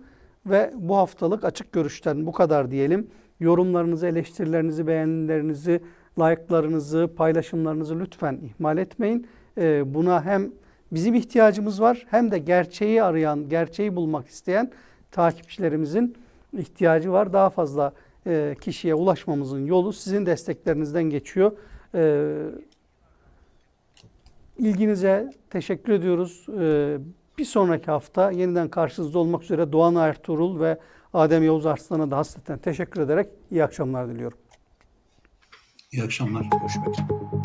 Ve bu haftalık Açık Görüş'ten bu kadar diyelim. Yorumlarınızı, eleştirilerinizi, beğenilerinizi, like'larınızı, paylaşımlarınızı lütfen ihmal etmeyin. Buna hem bizim ihtiyacımız var hem de gerçeği arayan, gerçeği bulmak isteyen takipçilerimizin ihtiyacı var. Daha fazla kişiye ulaşmamızın yolu sizin desteklerinizden geçiyor. İlginize teşekkür ediyoruz. Bir sonraki hafta yeniden karşınızda olmak üzere Doğan Ertuğrul ve Adem Yavuz Arslan'a da hasreten teşekkür ederek iyi akşamlar diliyorum. İyi akşamlar. Görüşmek üzere.